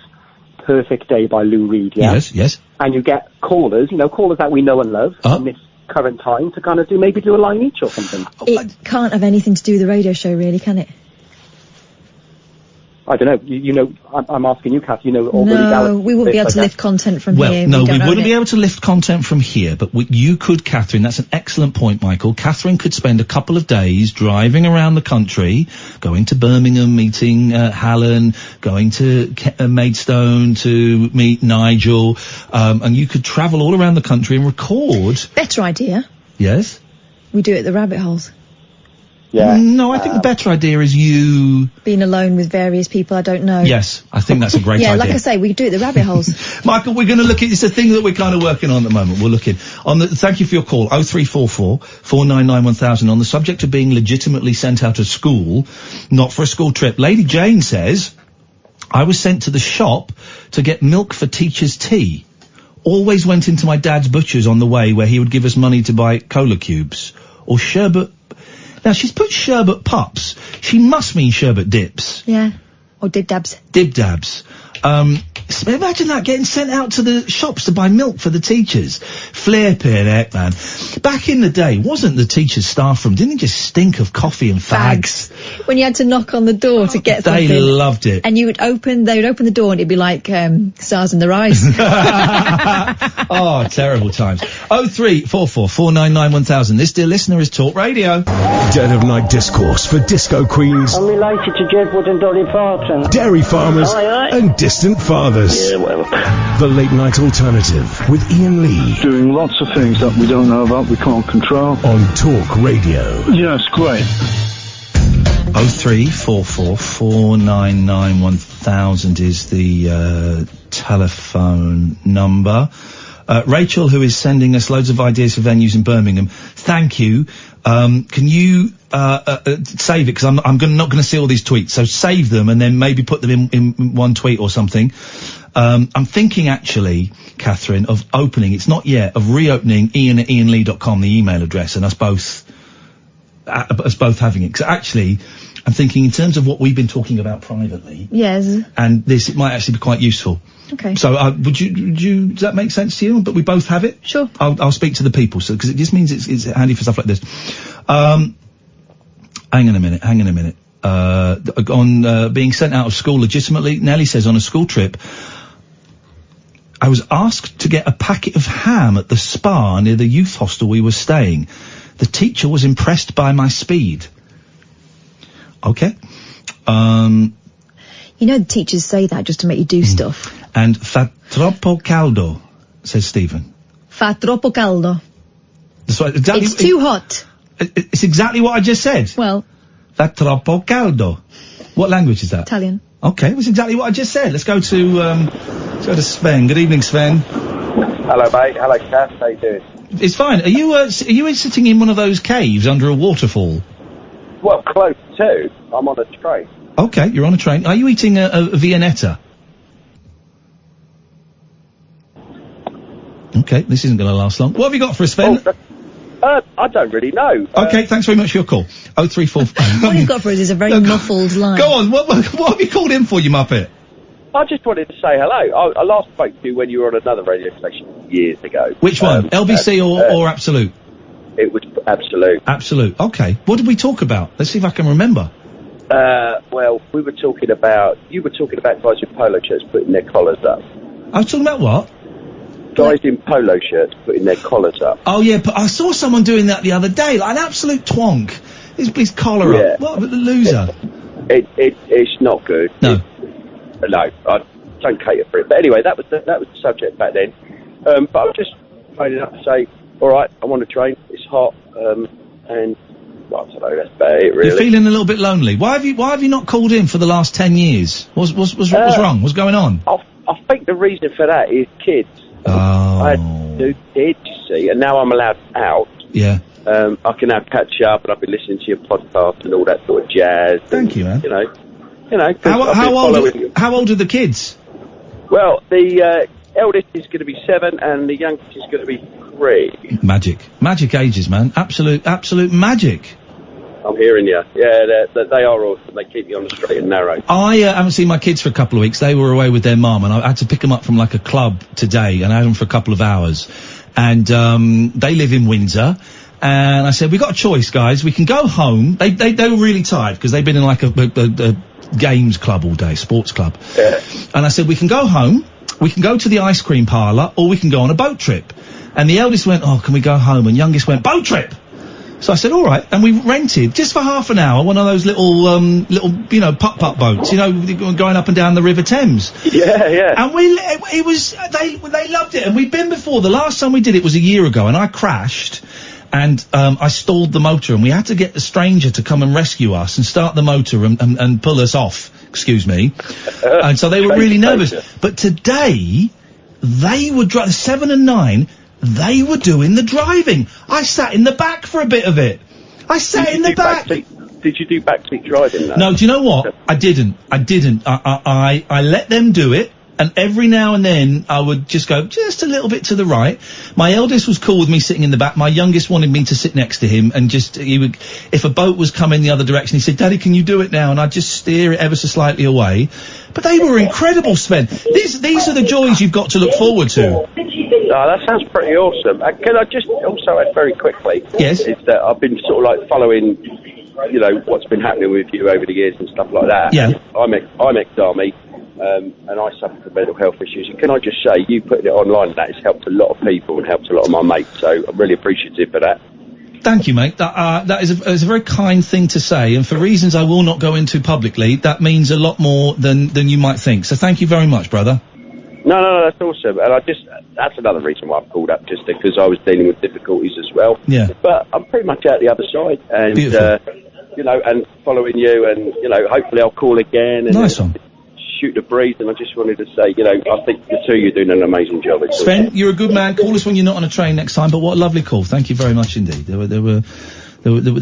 I: Perfect Day by Lou Reed, yeah?
C: Yes.
I: And you get callers, callers that we know and love in this current time to kind of do a line each or something.
D: It can't have anything to do with the radio show, really, can it?
I: I don't know. I'm asking you, Kath. All the
D: No, we wouldn't be able to lift content from here.
C: Well, no, we wouldn't be able to lift content from here, but you could, Catherine. That's an excellent point, Michael. Catherine could spend a couple of days driving around the country, going to Birmingham, meeting Hallen, going to Maidstone to meet Nigel, and you could travel all around the country and record.
D: Better idea.
C: Yes?
D: We do it at the rabbit holes.
I: Yeah.
C: No, I think the better idea is you...
D: being alone with various people I don't know.
C: Yes, I think that's a great idea.
D: Yeah, like I say, we do it at the rabbit holes.
C: Michael, we're going to look at... It's a thing that we're kind of working on at the moment. We're looking... Thank you for your call. 0344 499 1000. On the subject of being legitimately sent out of school, not for a school trip. Lady Jane says, I was sent to the shop to get milk for teacher's tea. Always went into my dad's butcher's on the way where he would give us money to buy cola cubes. Or sherbet... Now, she's put sherbet pups. She must mean sherbet dips.
D: Yeah. Or dib-dabs.
C: Dib-dabs. Imagine that, getting sent out to the shops to buy milk for the teachers. Flippin' heck, man. Back in the day, wasn't the teachers' staff room, didn't it just stink of coffee and fags?
D: When you had to knock on the door to get something.
C: They loved it.
D: And they would open the door and it'd be like, stars in their eyes.
C: Oh, terrible times. 0344 499 1000. This, dear listener, is Talk Radio.
A: Dead of Night Discourse for disco queens.
E: I'm related to Jedwood and Dolly Parton.
A: Dairy farmers and distant fathers.
J: Yeah, well.
A: The Late Night Alternative with Iain Lee.
J: Doing lots of things that we don't know about, we can't control.
A: On Talk Radio.
J: Yes, great.
C: 0344 499 1000 is the telephone number. Rachel, who is sending us loads of ideas for venues in Birmingham, thank you. Can you save it, because I'm not going to see all these tweets, so save them and then maybe put them in one tweet or something. I'm thinking, actually, Catherine, of opening, it's not yet, of reopening Iain@iainlee.com, the email address, and us both having it. Because actually, I'm thinking in terms of what we've been talking about privately.
D: Yes.
C: And this, it might actually be quite useful.
D: Okay.
C: So, would you, does that make sense to you? But we both have it?
D: Sure.
C: I'll speak to the people, so, because it just means it's handy for stuff like this. Hang on a minute. On being sent out of school legitimately, Nellie says, on a school trip, I was asked to get a packet of ham at the spa near the youth hostel we were staying. The teacher was impressed by my speed. Okay.
D: The teachers say that just to make you do stuff.
C: And fa troppo caldo, says Stephen.
D: Fa troppo caldo.
C: That's right, exactly.
D: It's too hot.
C: It's exactly what I just said.
D: Well.
C: Fa troppo caldo. What language is that?
D: Italian.
C: Okay, that's exactly what I just said. Let's go to Sven. Good evening, Sven.
K: Hello, mate. Hello, Kath. How you doing?
C: It's fine. Are you sitting in one of those caves under a waterfall?
K: Well, close to. I'm on a train.
C: Okay, you're on a train. Are you eating a Viennetta? Okay, this isn't going to last long. What have you got for us, Sven?
K: I don't really know.
C: Okay, thanks very much for your call. 0344.
D: What you've got for us is a very muffled line.
C: Go on, what have you called in for, you muppet?
K: I just wanted to say hello. I last spoke to you when you were on another radio station years ago.
C: Which one? LBC or Absolute?
K: It was Absolute.
C: Absolute. Okay. What did we talk about? Let's see if I can remember.
K: Well, you were talking about guys in polo shirts putting their collars up.
C: I was talking about what?
K: Guys in polo shirts putting their collars up.
C: Oh yeah, but I saw someone doing that the other day, like an absolute twonk. His collar up. What a loser.
K: It's not good.
C: No.
K: No, I don't cater for it. But anyway, that was the subject back then. But I'm just phoning up to say, all right, I'm on a train. It's hot, and well, I don't know. That's about it, really.
C: You're feeling a little bit lonely. Why have you not called in for the last 10 years? What's wrong? What's going on?
K: I think the reason for that is kids.
C: Oh.
K: I had 2 kids, you see, and now I'm allowed out.
C: Yeah.
K: I can now catch up, and I've been listening to your podcast and all that sort of jazz.
C: Thank you, man.
K: You know.
C: How old are the kids?
K: Well, the eldest is going to be 7, and the youngest is going to be 3.
C: Magic ages, man. Absolute magic.
K: I'm hearing you. Yeah, they are awesome. They keep you on the straight and narrow.
C: I haven't seen my kids for a couple of weeks. They were away with their mum, and I had to pick them up from like a club today, and I had them for a couple of hours. And they live in Windsor. And I said, we got a choice, guys. We can go home. They were really tired because they've been in like a games club all day, sports club.
K: Yeah.
C: And I said, we can go home, we can go to the ice cream parlour, or we can go on a boat trip. And the eldest went, oh, can we go home? And youngest went, boat trip! So I said, all right. And we rented, just for half an hour, one of those little, putt-putt boats, going up and down the River Thames.
K: Yeah, yeah.
C: And they loved it. And we'd been before. The last time we did it was a year ago, and I crashed. And I stalled the motor, and we had to get the stranger to come and rescue us and start the motor and pull us off. Excuse me. And so they were really nervous. But today, they were 7 and 9. They were doing the driving. I sat in the back for a bit of it. I sat in the back.
K: Did you do backseat driving though?
C: No, do you know what? I didn't. I let them do it. And every now and then, I would just go just a little bit to the right. My eldest was cool with me sitting in the back. My youngest wanted me to sit next to him, and if a boat was coming the other direction, he said, Daddy, can you do it now? And I'd just steer it ever so slightly away. But they were incredible, Sven. These are the joys you've got to look forward to.
K: Oh, that sounds pretty awesome. Can I just also add very quickly?
C: Yes.
K: Is that I've been sort of like following, what's been happening with you over the years and stuff like that.
C: Yeah.
K: I'm ex-army. And I suffer from mental health issues. And can I just say, you putting it online, that has helped a lot of people and helped a lot of my mates. So I'm really appreciative for that.
C: Thank you, mate. That is a very kind thing to say. And for reasons I will not go into publicly, that means a lot more than you might think. So thank you very much, brother.
K: No, that's awesome. And that's another reason why I've called up, just because I was dealing with difficulties as well.
C: Yeah.
K: But I'm pretty much out the other side. And, and following you, and, hopefully I'll call again. And
C: nice one.
K: Shoot the breeze, and I just wanted to say, I think the two of you are doing an amazing job.
C: Sven, you're a good man. Call us when you're not on a train next time. But what a lovely call. Thank you very much indeed. There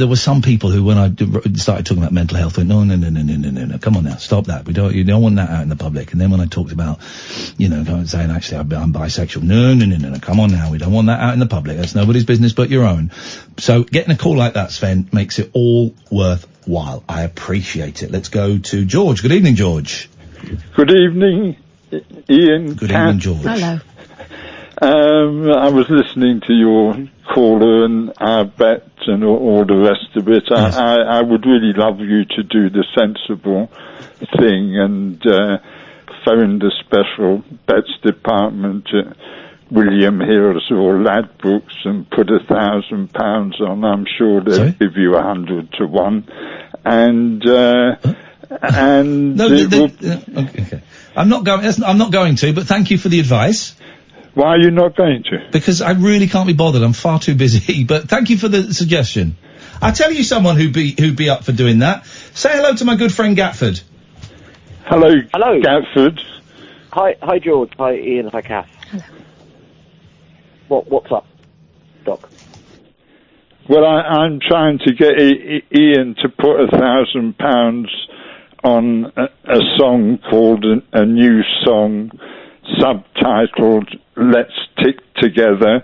C: were some people who, when I started talking about mental health, went, no, come on now, stop that. You don't want that out in the public. And then when I talked about, saying actually I'm bisexual, no, come on now, we don't want that out in the public. That's nobody's business but your own. So getting a call like that, Sven, makes it all worthwhile. I appreciate it. Let's go to George. Good evening, George.
L: Good evening, Iain.
C: Good evening, George.
D: Hello.
L: I was listening to your caller and our bet and all the rest of it. Yes. I would really love you to do the sensible thing and phone the special bets department at William Hill's or Ladbrokes and put £1,000 on. I'm sure they'll give you 100 to 1. And
C: okay. I'm not going to, but thank you for the advice.
L: Why are you not going to?
C: Because I really can't be bothered. I'm far too busy. But thank you for the suggestion. I'll tell you someone who'd be up for doing that. Say hello to my good friend Gatford.
L: Hello. Gatford.
M: Hi George. Hi Iain. Hi Kath.
D: Hello.
M: What's up, Doc?
L: Well, I'm trying to get Iain to put £1,000 on a song called a new song, subtitled "Let's Tick Together,"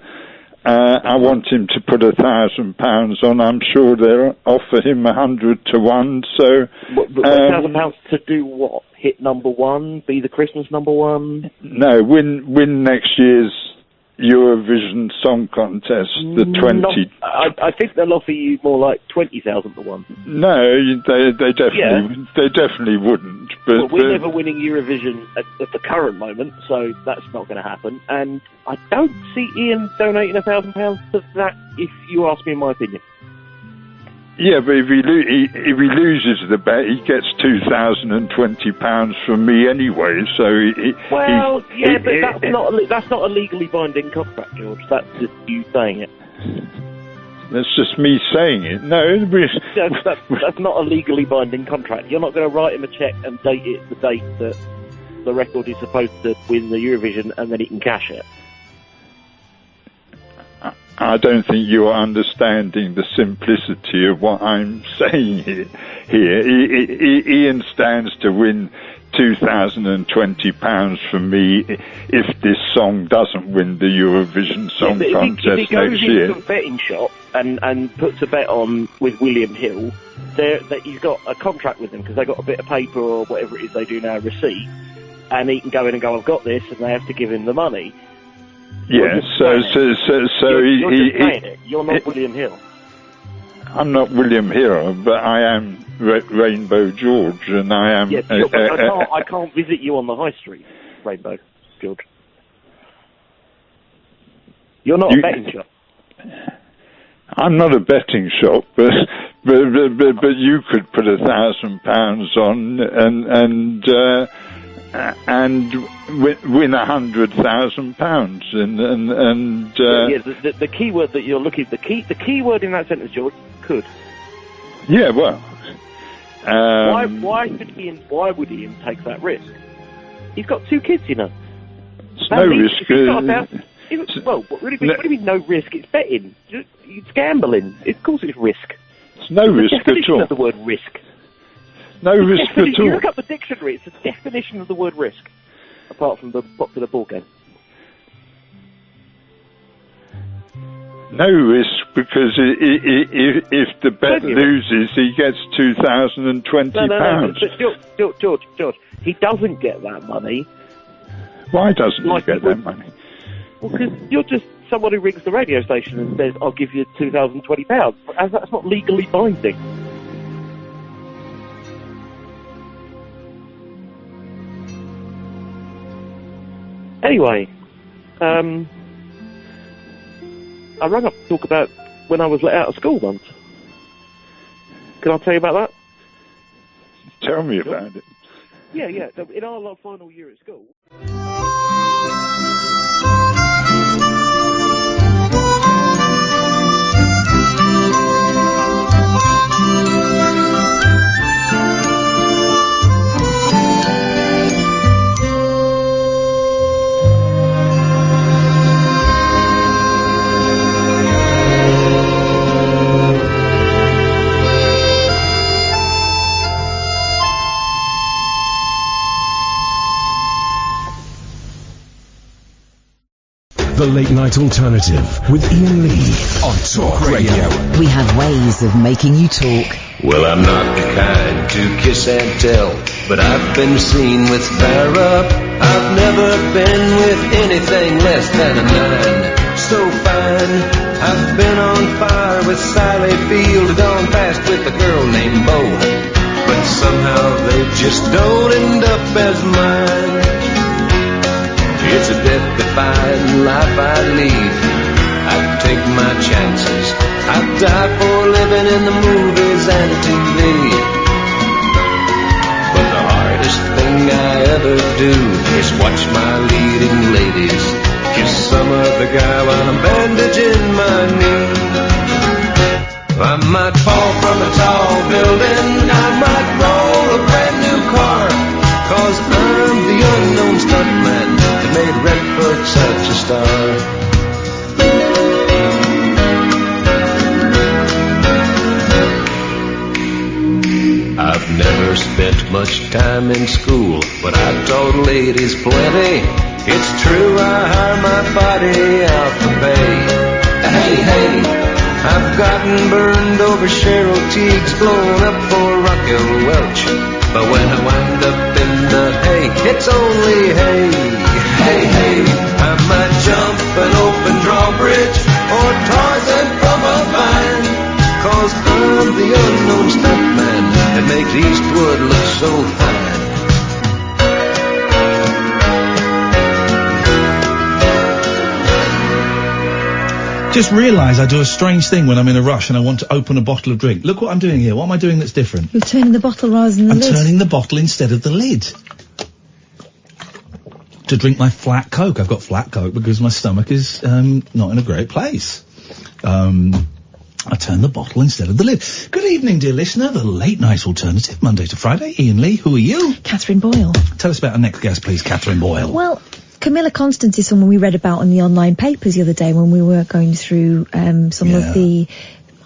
L: I want him to put £1,000 on. I'm sure they'll offer him 100 to 1. So,
M: £1,000 to do what? Hit number one? Be the Christmas number one?
L: No, win next year's Eurovision Song Contest, the 20.
M: I think they'll offer you more like 20,000 to 1.
L: No, they definitely wouldn't. But
M: we're never winning Eurovision at the current moment, so that's not going to happen. And I don't see Iain donating £1,000 to that, if you ask me my opinion.
L: Yeah, but if he loses the bet, he gets £2,020 from me anyway. So
M: that's not a legally binding contract, George. That's just you saying it.
L: That's just me saying it. No,
M: that's not a legally binding contract. You're not going to write him a cheque and date it the date that the record is supposed to win the Eurovision, and then he can cash it.
L: I don't think you are understanding the simplicity of what I'm saying here. Iain stands to win £2,020 from me if this song doesn't win the Eurovision Song Contest
M: if he goes
L: next year.
M: Into a betting shop and puts a bet on with William Hill, he's got a contract with them because they got a bit of paper or whatever it is they do now, receipt, and he can go in and go, I've got this, and they have to give him the money.
L: Yeah, so
M: you're not William Hill.
L: I'm not William Hill, but I am Rainbow George, and I am.
M: Yeah, I can't visit you on the high street, Rainbow George. You're not a betting shop.
L: I'm not a betting shop, but you could put £1,000 on and win £100,000,
M: the key word that you're looking, the key word in that sentence, George, could.
L: Yeah, well.
M: Why would Iain take that risk? He's got 2 kids, you know.
L: It's no risk.
M: What do you mean no risk? It's betting. It's gambling. Of course, it's risk.
L: It's no risk at all.
M: Of the word risk.
L: No risk at all.
M: You look up the dictionary, it's the definition of the word risk, apart from the popular board game.
L: No risk, because if the bet loses, he gets £2,020.
M: No, George, he doesn't get that money.
L: Why doesn't he get that money?
M: Well, because you're just someone who rings the radio station and says, I'll give you £2,020, as that's not legally binding. Anyway, I rang up to talk about when I was let out of school once. Can I tell you about that?
L: Tell me about it.
M: Yeah. In our final year at school...
A: The Late Night Alternative with Iain Lee on Talk Radio.
B: We have ways of making you talk.
N: Well, I'm not the kind to kiss and tell, but I've been seen with fire up. I've never been with anything less than a 9. So fine, I've been on fire with Sally Field, gone past with a girl named Bo, but somehow they just don't end up as mine. It's a death-defying life I lead. I take my chances. I die for living in the movies and TV. But the hardest thing I ever do is watch my leading ladies kiss some other guy while I'm bandaging my knee. I might fall from a tall building, I might roll a brand new car, 'cause I'm the unknown stuntman that made Redford such a star. I've never spent much time in school, but I taught ladies plenty. It's true I hire my body out for pay. cotton burned over Cheryl Teague's blown up for Raquel Welch. But when I wind up in the hay, it's only hay. Hey, hey, I might jump an open drawbridge or Tarzan from a vine. 'Cause I'm the unknown stuntman that makes Eastwood look so fine.
C: Just realise I do a strange thing when I'm in a rush and I want to open a bottle of drink. Look what I'm doing here. What am I doing that's different?
D: You're turning the bottle rather than the lid.
C: I'm turning the bottle instead of the lid. To drink my flat Coke. I've got flat Coke because my stomach is not in a great place. I turn the bottle instead of the lid. Good evening, dear listener. The late night alternative, Monday to Friday. Iain Lee, who are you?
D: Catherine Boyle.
C: Tell us about our next guest, please, Catherine Boyle.
D: Well, Camilla Constance is someone we read about on the online papers the other day when we were going through some of the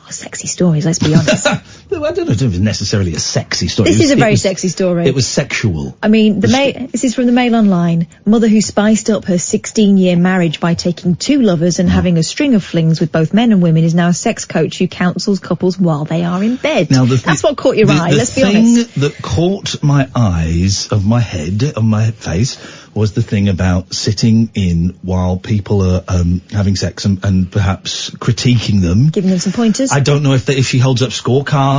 D: sexy stories, let's be honest.
C: I don't know if it was necessarily a sexy story.
D: This is a very sexy story.
C: It was sexual.
D: I mean, this is from the Mail Online. Mother who spiced up her 16-year marriage by taking 2 lovers and having a string of flings with both men and women is now a sex coach who counsels couples while they are in bed. Now, that's what caught your eye, let's be honest.
C: The thing that caught my eyes of my head, of my face, was the thing about sitting in while people are having sex and perhaps critiquing them.
D: Giving them some pointers.
C: I don't know if she holds up scorecards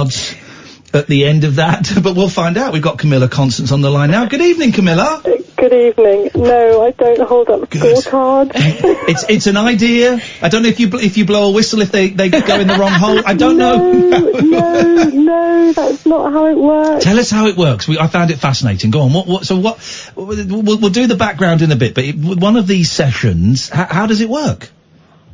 C: at the end of that, but we'll find out. We've got Camilla Constance on the line now. Good evening, Camilla.
O: Good evening. No, I don't hold up scorecards.
C: It's an idea. I don't know if you blow a whistle if they go in the wrong hole. I don't know.
O: No, that's not how it works.
C: Tell us how it works. I found it fascinating. Go on. We'll do the background in a bit, but one of these sessions, how does it work?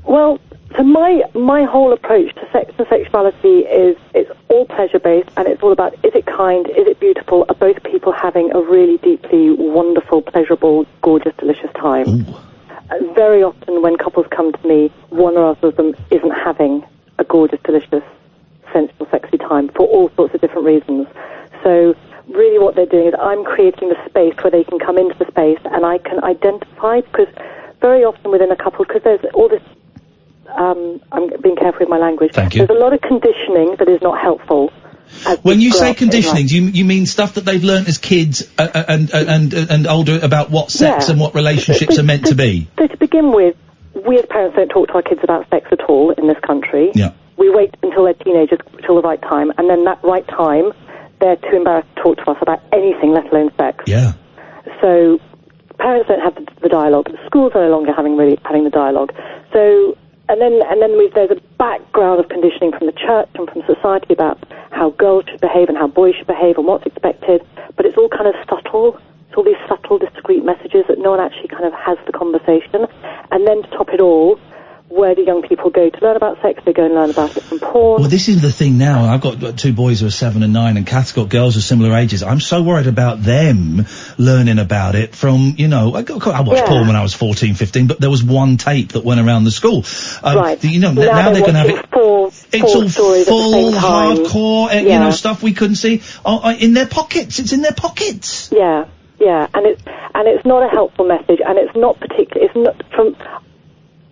O: Well, so my whole approach to sex and sexuality is it's all pleasure-based, and it's all about, is it kind, is it beautiful, are both people having a really deeply wonderful, pleasurable, gorgeous, delicious time? Very often when couples come to me, one or other of them isn't having a gorgeous, delicious, sensual, sexy time for all sorts of different reasons. So really what they're doing is I'm creating the space where they can come into the space and I can identify, because very often within a couple, because there's all this, I'm being careful with my language.
C: Thank you.
O: There's a lot of conditioning that is not helpful.
C: When you say conditioning, do you mean stuff that they've learnt as kids and older about what sex and what relationships are meant to be?
O: So to begin with, we as parents don't talk to our kids about sex at all in this country.
C: Yeah.
O: We wait until they're teenagers, till the right time, and then that right time, they're too embarrassed to talk to us about anything, let alone sex.
C: Yeah.
O: So parents don't have the dialogue. Schools are no longer having the dialogue. So and then there's a background of conditioning from the church and from society about how girls should behave and how boys should behave and what's expected. But it's all kind of subtle. It's all these subtle, discreet messages that no one actually kind of has the conversation. And then to top it all, where do young people go to learn about sex? They go and learn about it from porn.
C: Well, this is the thing now. I've got 2 boys who are 7 and 9, and Kath's got girls of similar ages. I'm so worried about them learning about it from, I watched porn when I was 14, 15, but there was one tape that went around the school.
O: Right.
C: Now they're going to have it. It's all full, hardcore, stuff we couldn't see in their pockets. It's in their pockets.
O: Yeah, and it's not a helpful message, and it's not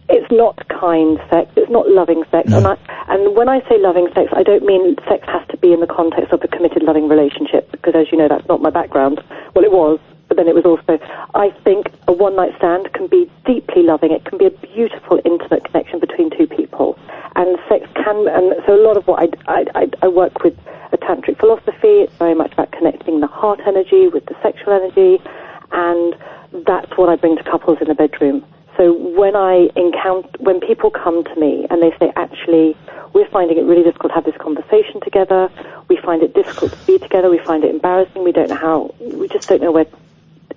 O: It's not kind sex. It's not loving sex.
C: No.
O: And when I say loving sex, I don't mean sex has to be in the context of a committed, loving relationship, because as you know, that's not my background. Well, it was, but then it was also, I think a one-night stand can be deeply loving. It can be a beautiful, intimate connection between 2 people. And sex can, and so a lot of what I work with a tantric philosophy. It's very much about connecting the heart energy with the sexual energy, and that's what I bring to couples in the bedroom. So when people come to me and they say, actually, we're finding it really difficult to have this conversation together, we find it difficult to be together, we find it embarrassing, we just don't know where,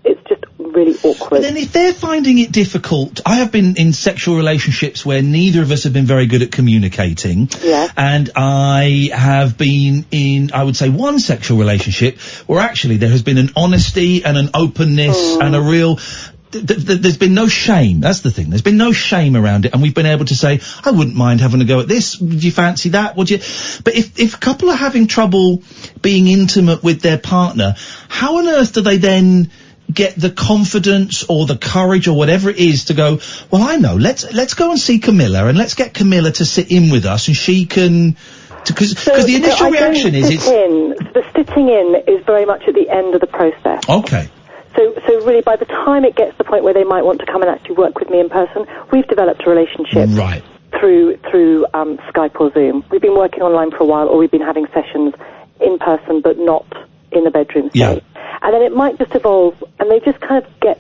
O: it's just really awkward.
C: But then if they're finding it difficult, I have been in sexual relationships where neither of us have been very good at communicating.
O: Yeah.
C: And I have been in, I would say, one sexual relationship where actually there has been an honesty and an openness and a real... There's been no shame. That's the thing. There's been no shame around it, and we've been able to say, I wouldn't mind having a go at this. Would you fancy that? Would you? But if a couple are having trouble being intimate with their partner, how on earth do they then get the confidence or the courage or whatever it is to go, well, I know, let's go and see Camilla and let's get Camilla to sit in with us and she can, because the initial reaction is
O: the sitting in is very much at the end of the process.
C: Okay.
O: So really, by the time it gets to the point where they might want to come and actually work with me in person, we've developed a relationship.
C: Right.
O: Through Skype or Zoom. We've been working online for a while, or we've been having sessions in person, but not in the bedroom. Say.
C: Yeah.
O: And then it might just evolve, and they just kind of get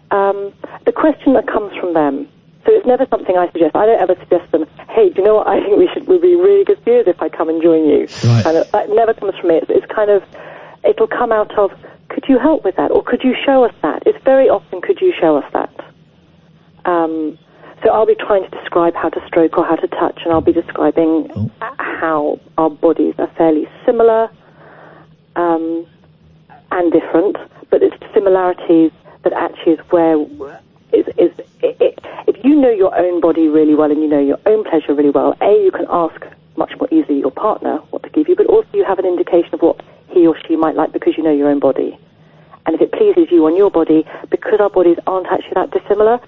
O: the question that comes from them. So it's never something I suggest. I don't ever suggest them, hey, do you know what I think we'd be really good viewers if I come and join you.
C: Right.
O: And that never comes from me. It's kind of, it'll come out of, could you help with that? Or could you show us that? It's very often, could you show us that? So I'll be trying to describe how to stroke or how to touch, and I'll be describing how our bodies are fairly similar and different, but it's similarities that actually is where if you know your own body really well and you know your own pleasure really well, you can ask much more easily your partner what to give you, but also you have an indication of what he or she might like because you know your own body. And if it pleases you on your body, because our bodies aren't actually that dissimilar,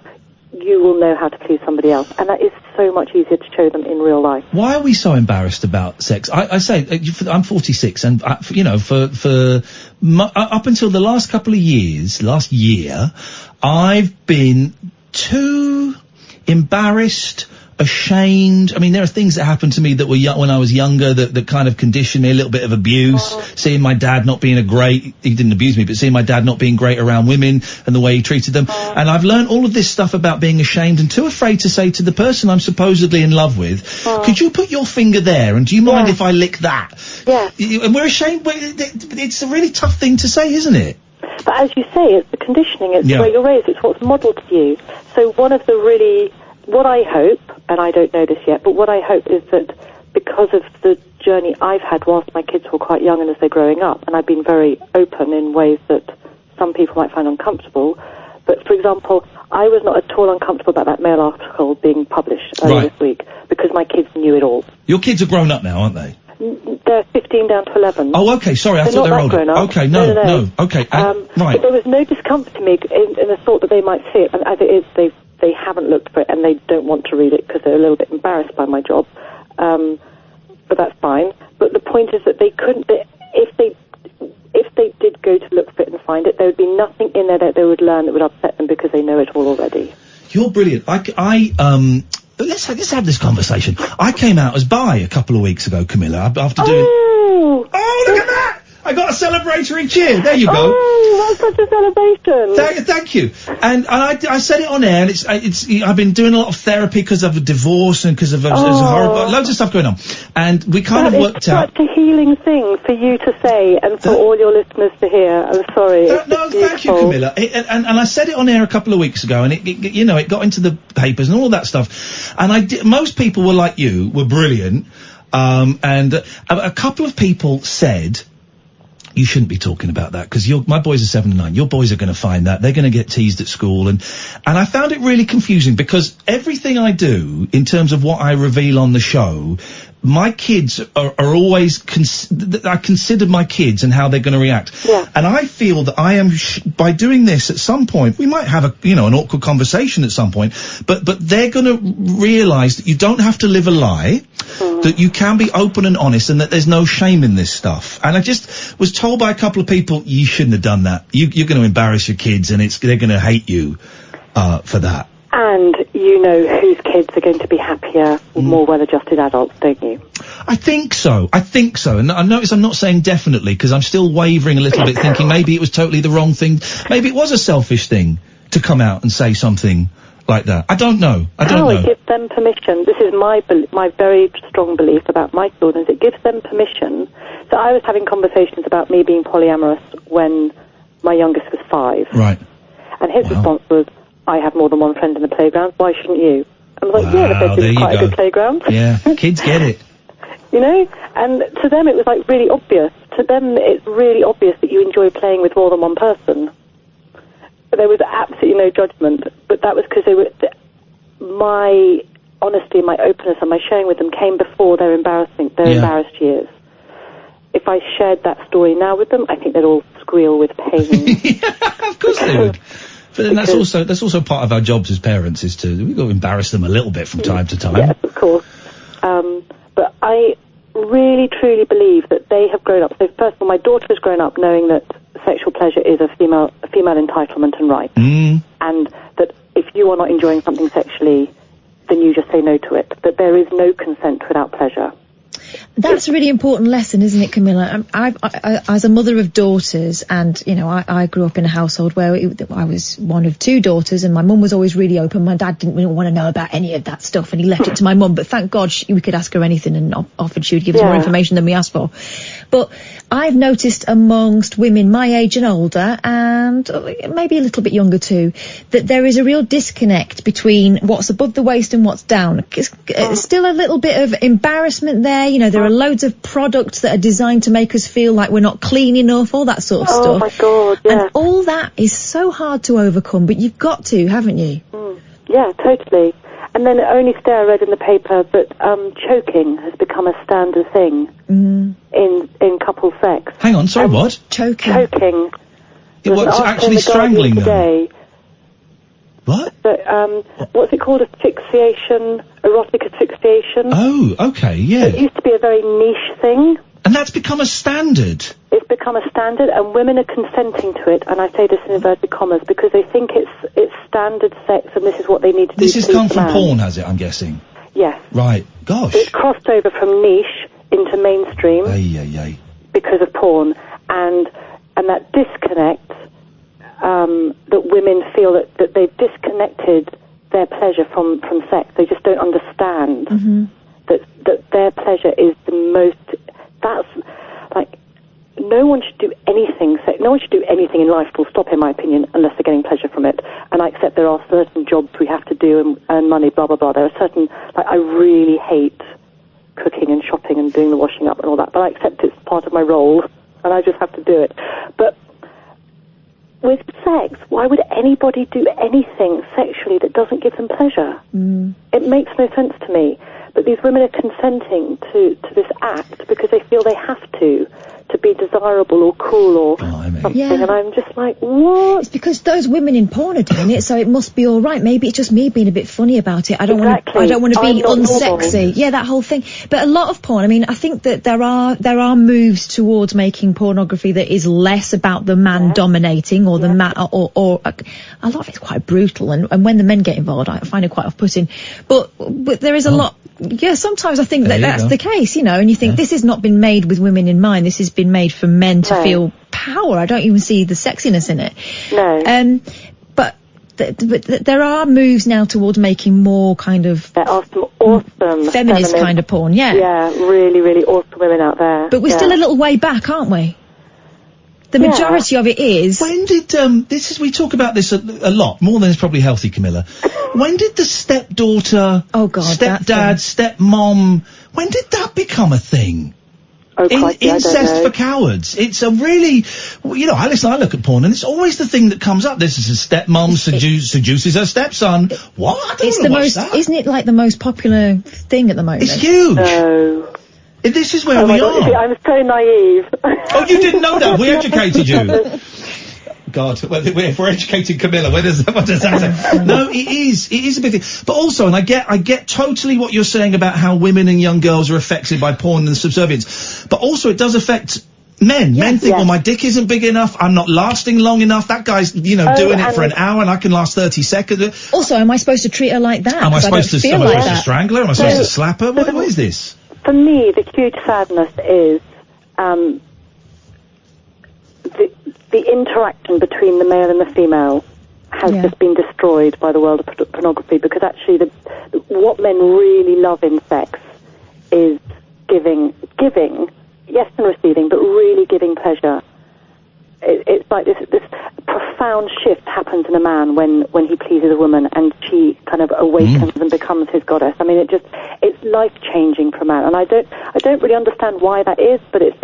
O: you will know how to please somebody else, and that is so much easier to show them in real life.
C: Why are we so embarrassed about sex? I say, I'm 46, and up until the last last year, I've been too embarrassed, ashamed. I mean, there are things that happened to me that were when I was younger that kind of conditioned me, a little bit of abuse, seeing my dad not being he didn't abuse me, but seeing my dad not being great around women and the way he treated them. And I've learned all of this stuff about being ashamed and too afraid to say to the person I'm supposedly in love with, could you put your finger there and do you mind if I lick that?
O: Yeah.
C: And we're ashamed. It's a really tough thing to say, isn't it?
O: But as you say, it's the conditioning, it's the way you're raised, it's what's modelled to you. So one of the what I hope, and I don't know this yet, but what I hope is that because of the journey I've had whilst my kids were quite young and as they're growing up, and I've been very open in ways that some people might find uncomfortable, but for example, I was not at all uncomfortable about that Mail article being published earlier this week, because my kids knew it all.
C: Your kids are grown up now, aren't they?
O: They're 15 down to 11.
C: Oh, okay, sorry, I thought they were older. Okay, no, okay, right.
O: But there was no discomfort to me in the thought that they might see it, and as it is, they haven't looked for it and they don't want to read it because they're a little bit embarrassed by my job. But that's fine. But the point is that they couldn't, if they did go to look for it and find it, there would be nothing in there that they would learn that would upset them because they know it all already.
C: You're brilliant. Let's have this conversation. I came out as bi a couple of weeks ago, Camilla, after doing... Oh, look at that! I got a celebratory cheer. There you go.
O: Oh, that's such a celebration.
C: Thank you. And I said it on air, and I've been doing a lot of therapy because of a divorce and because of loads of stuff going on. And we kind of worked out...
O: It's such a healing thing for you to say and for all your listeners to hear. I'm sorry.
C: Thank you, Camilla. And I said it on air a couple of weeks ago, and it got into the papers and all of that stuff. And most people were like you, were brilliant. And a couple of people said... You shouldn't be talking about that because my boys are 7 and 9. Your boys are going to find that. They're going to get teased at school. And I found it really confusing because everything I do in terms of what I reveal on the show, my kids are always, I consider my kids and how they're going to react.
O: Yeah.
C: And I feel that I am, by doing this at some point, we might have an awkward conversation at some point, but they're going to realise that you don't have to live a lie, that you can be open and honest and that there's no shame in this stuff. And I just was told by a couple of people, you shouldn't have done that. You're going to embarrass your kids and they're going to hate you, for that.
O: And you know whose kids are going to be happier, more well-adjusted adults, don't you?
C: I think so. And I notice I'm not saying definitely, because I'm still wavering a little bit, thinking maybe it was totally the wrong thing. Maybe it was a selfish thing to come out and say something like that. I don't know.
O: It gives them permission. This is my very strong belief about my children, is it gives them permission. So I was having conversations about me being polyamorous when my youngest was 5.
C: Right.
O: And his response was, I have more than one friend in the playground, why shouldn't you? I was like, the bedroom's quite a good playground.
C: Yeah, kids get it.
O: And to them it was like really obvious. To them it's really obvious that you enjoy playing with more than one person. But there was absolutely no judgment, but that was because my honesty, my openness and my sharing with them came before their embarrassed years. if I shared that story now with them, I think they'd all squeal with pain.
C: Of course they would. But then that's also part of our jobs as parents, is we've got to embarrass them a little bit from time to time.
O: Yes, of course. But I really, truly believe that they have grown up. So first of all, my daughter has grown up knowing that sexual pleasure is a female entitlement and right. And that if you are not enjoying something sexually, then you just say no to it. That there is no consent without pleasure.
D: That's a really important lesson, isn't it, Camilla? I as a mother of daughters, and, you know, I grew up in a household where I was one of two daughters, and my mum was always really open. My dad didn't really want to know about any of that stuff, and he left it to my mum, but thank God we could ask her anything, and offered she would give us more information than we asked for. But I've noticed amongst women my age and older, and maybe a little bit younger too, that there is a real disconnect between what's above the waist and what's down. It's still a little bit of embarrassment there. You know, there are loads of products that are designed to make us feel like we're not clean enough, all that sort of stuff.
O: Oh my God, yeah.
D: And all that is so hard to overcome, but you've got to, haven't you?
O: Yeah, totally. And then only today I read in the paper that choking has become a standard thing in couple sex.
C: Hang on, sorry, what?
D: Choking.
C: What's actually strangling them? What?
O: So, what's it called? Asphyxiation, erotic asphyxiation.
C: Oh, okay, yeah.
O: It used to be a very niche thing.
C: And that's become a standard.
O: It's become a standard, and women are consenting to it, and I say this in inverted commas, because they think it's standard sex, and this is what they need to do.
C: This has come from porn, has it, I'm guessing?
O: Yes.
C: Right, gosh.
O: It's crossed over from niche into mainstream because of porn, and that disconnect, that women feel that they've disconnected their pleasure from sex. They just don't understand that their pleasure is the most. That's like, no one should do anything. No one should do anything in life, full stop, in my opinion, unless they're getting pleasure from it. And I accept there are certain jobs we have to do and earn money, blah blah blah. There are certain, like, I really hate cooking and shopping and doing the washing up and all that, but I accept it's part of my role, and I just have to do it. But with sex, why would anybody do anything sexually that doesn't give them pleasure? It makes no sense to me. But these women are consenting to this act because they feel they have to be desirable or cool or something.
D: Yeah.
O: And I'm just like, what?
D: It's because those women in porn are doing it, so it must be all right. Maybe it's just me being a bit funny about it. I don't want to be unsexy.
O: Normal.
D: Yeah, that whole thing. But a lot of porn, I mean, I think that there are moves towards making pornography that is less about the man dominating or the man, or a lot of it's quite brutal, and when the men get involved, I find it quite off-putting. But there is a lot. Yeah, sometimes I think that's the case, you know, and you think this has not been made with women in mind. This has been made for men to feel power. I don't even see the sexiness in it.
O: No.
D: But there are moves now towards making more kind of...
O: There are some awesome
D: feminist kind of porn,
O: Yeah, really, really awesome women out there.
D: But we're still a little way back, aren't we? The majority of it is...
C: When did, we talk about this a lot, more than is probably healthy, Camilla. When did the stepdaughter, stepdad, stepmom, when did that become a thing? Incest for cowards. It's a really, you know, I look at porn and it's always the thing that comes up. This is a stepmom seduces her stepson. What? I don't want to watch that.
D: Isn't it like the most popular thing at the moment?
C: It's huge.
O: No.
C: This is where we are.
O: I'm so naive.
C: Oh, you didn't know that? We educated you. God, if we're educating Camilla, what does that say? No, it is a big thing. But also, and I get totally what you're saying about how women and young girls are affected by porn and subservience. But also, it does affect men. Men think, well, my dick isn't big enough, I'm not lasting long enough, that guy's, doing it for an hour and I can last 30 seconds.
D: Also, am I supposed to treat her like that?
C: Am I supposed to strangle her? Am I supposed to slap her? What is this?
O: For me, the huge sadness is the interaction between the male and the female has just been destroyed by the world of pornography, because actually what men really love in sex is giving, yes, and receiving, but really giving pleasure. It's like this profound shift happens in a man when he pleases a woman and she kind of awakens and becomes his goddess. I mean, it's life-changing for a man, and I don't really understand why that is, but it's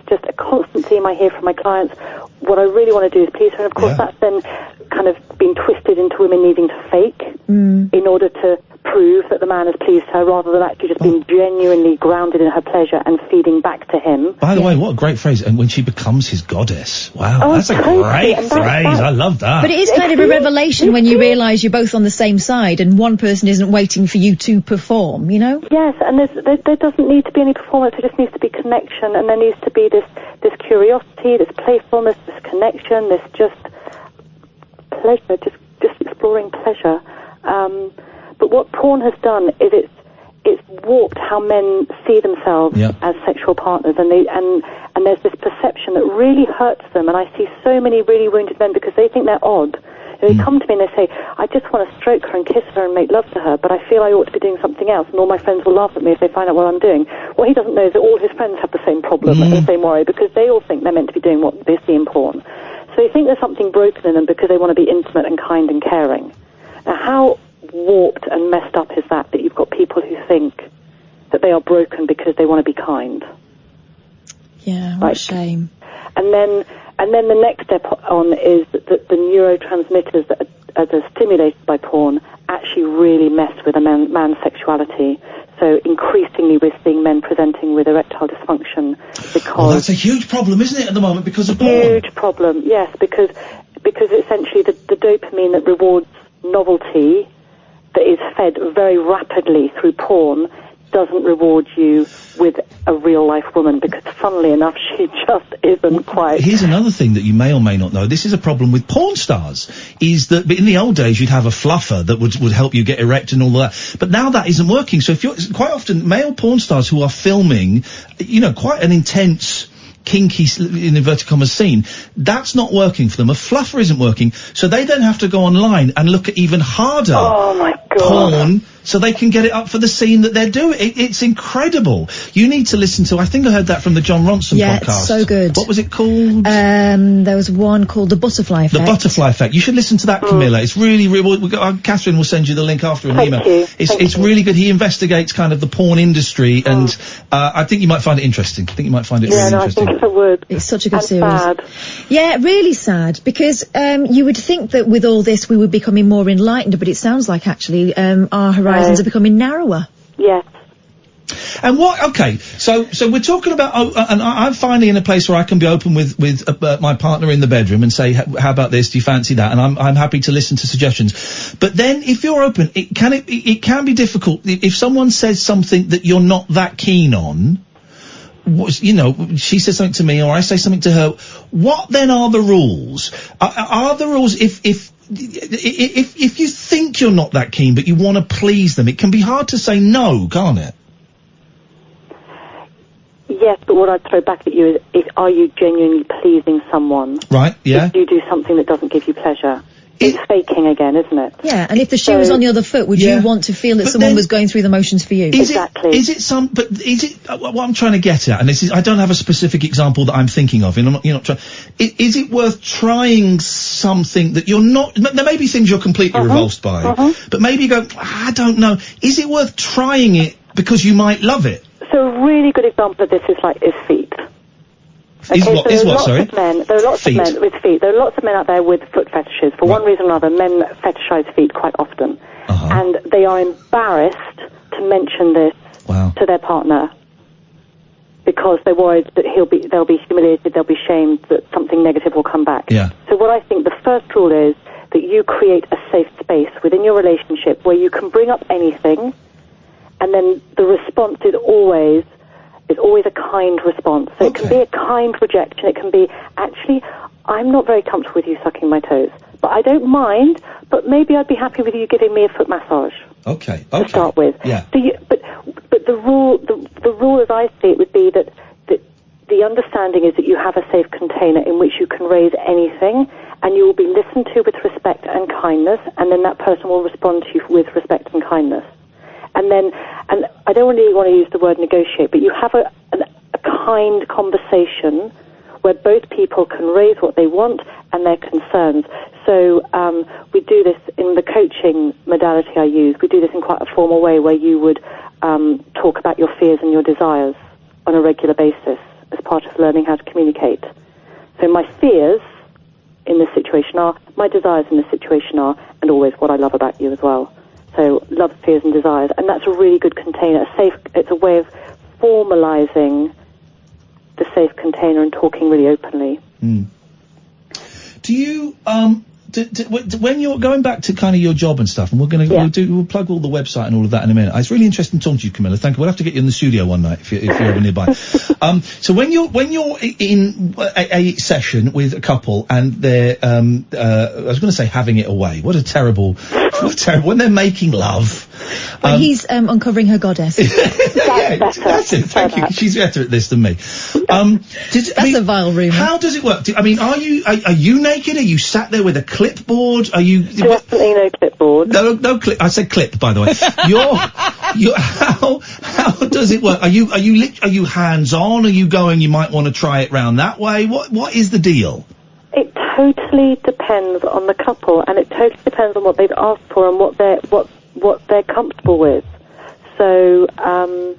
O: just a constant theme I hear from my clients. What I really want to do is please her, and of course that's then kind of been twisted into women needing to fake in order to prove that the man has pleased her rather than actually just being genuinely grounded in her pleasure and feeding back to him.
C: By the way, what a great phrase. And when she becomes his goddess. Wow,
O: Oh,
C: that's a
O: totally,
C: great
O: and
C: phrase. I love that.
D: But it is kind of a revelation when you realise you're both on the same side and one person isn't waiting for you to perform, you know?
O: Yes, and there doesn't need to be any performance, there just needs to be connection, and there needs to be this curiosity, this playfulness, this connection, this just pleasure, just exploring pleasure. But what porn has done is it's warped how men see themselves as sexual partners, and there's this perception that really hurts them. And I see so many really wounded men because they think they're odd. And they come to me and they say, I just want to stroke her and kiss her and make love to her, but I feel I ought to be doing something else, and all my friends will laugh at me if they find out what I'm doing. What he doesn't know is that all his friends have the same problem and the same worry, because they all think they're meant to be doing what they see in porn. So they think there's something broken in them because they want to be intimate and kind and caring. Now, how warped and messed up is that you've got people who think that they are broken because they want to be kind?
D: Yeah, what a shame.
O: And then the next step on is that the neurotransmitters that are stimulated by porn actually really mess with a man's sexuality. So increasingly we're seeing men presenting with erectile dysfunction because...
C: Well, that's a huge problem, isn't it, at the moment, because of porn?
O: Huge problem, yes, because essentially the dopamine that rewards novelty that is fed very rapidly through porn doesn't reward you with a real-life woman, because funnily enough, she just isn't quite...
C: Here's another thing that you may or may not know. This is a problem with porn stars, is that in the old days you'd have a fluffer that would help you get erect and all that. But now that isn't working. So if you're... Quite often, male porn stars who are filming, you know, quite an intense... kinky, in inverted commas, scene, that's not working for them. A fluffer isn't working, so they then have to go online and look at even harder porn so they can get it up for the scene that they're doing. It's incredible. You need to listen to, I think I heard that from the John Ronson podcast.
D: Yeah, it's so good.
C: What was it called?
D: There was one called The Butterfly Effect.
C: The Butterfly Effect. You should listen to that, Camilla. It's really, really... Catherine will send you the link after an email. It's really good. He investigates kind of the porn industry, and I think you might find it interesting. I think you might find it really interesting.
O: I think it would.
D: It's such a good series.
O: Sad.
D: Yeah, really sad, because you would think that with all this we would be becoming more enlightened, but it sounds like actually our horizons are becoming narrower.
O: Yes.
C: And okay, so we're talking about, and I'm finally in a place where I can be open with my partner in the bedroom and say, how about this, do you fancy that? And I'm happy to listen to suggestions. But then if you're open, it can be difficult if someone says something that you're not that keen on. You know, she says something to me or I say something to her. What then are the rules? Are the rules if you think you're not that keen but you want to please them, it can be hard to say no, can't it?
O: Yes, but what I'd throw back at you is are you genuinely pleasing someone?
C: Right, yeah.
O: If you do something that doesn't give you pleasure. It's faking again, isn't it?
D: Yeah, and if the shoe was on the other foot, would you want to feel that someone was going through the motions for you?
O: Exactly.
C: Is it what I'm trying to get at, and this is, I don't have a specific example that I'm thinking of, and you're not trying, is it worth trying something that you're not, there may be things you're completely revulsed by, but maybe you go, I don't know, is it worth trying it because you might love it?
O: So a really good example of this is feet. Okay,
C: There are lots
O: of men with feet. There are lots of men out there with foot fetishes. For one reason or another, men fetishize feet quite often. And they are embarrassed to mention this to their partner because they're worried that they'll be humiliated, they'll be shamed, that something negative will come back.
C: Yeah.
O: So what I think the first rule is that you create a safe space within your relationship where you can bring up anything, and then the response is always a kind response. So it can be a kind rejection. It can be, actually, I'm not very comfortable with you sucking my toes, but I don't mind, but maybe I'd be happy with you giving me a foot massage.
C: Okay.
O: To start with.
C: Yeah.
O: But the rule as I see it would be that the understanding is that you have a safe container in which you can raise anything, and you will be listened to with respect and kindness, and then that person will respond to you with respect and kindness. And I don't really want to use the word negotiate, but you have a kind conversation where both people can raise what they want and their concerns. So we do this in the coaching modality I use. We do this in quite a formal way where you would talk about your fears and your desires on a regular basis as part of learning how to communicate. So my fears in this situation are, my desires in this situation are, and always what I love about you as well. So loves, fears and desires. And that's a really good container. It's a way of formalising the safe container and talking really openly.
C: Do you, when you're going back to kind of your job and stuff, and we'll plug all the website and all of that in a minute. It's really interesting talking to you, Camilla. Thank you. We'll have to get you in the studio one night if you're ever nearby. So when you're in a session with a couple and they're, I was going to say having it away. What a terrible, when they're making love.
D: When he's uncovering her goddess.
C: That's it. Thank you. She's better at this than me.
D: That's a vile rumour.
C: How does it work? Are you naked? Are you sat there with a clipboard? Are you
O: definitely no clipboard?
C: No clip. I said clip, by the way. How does it work? Are you hands on? Are you going? You might want to try it round that way. What is the deal?
O: It totally depends on the couple, and it totally depends on what they've asked for and what they're comfortable with. So, I'm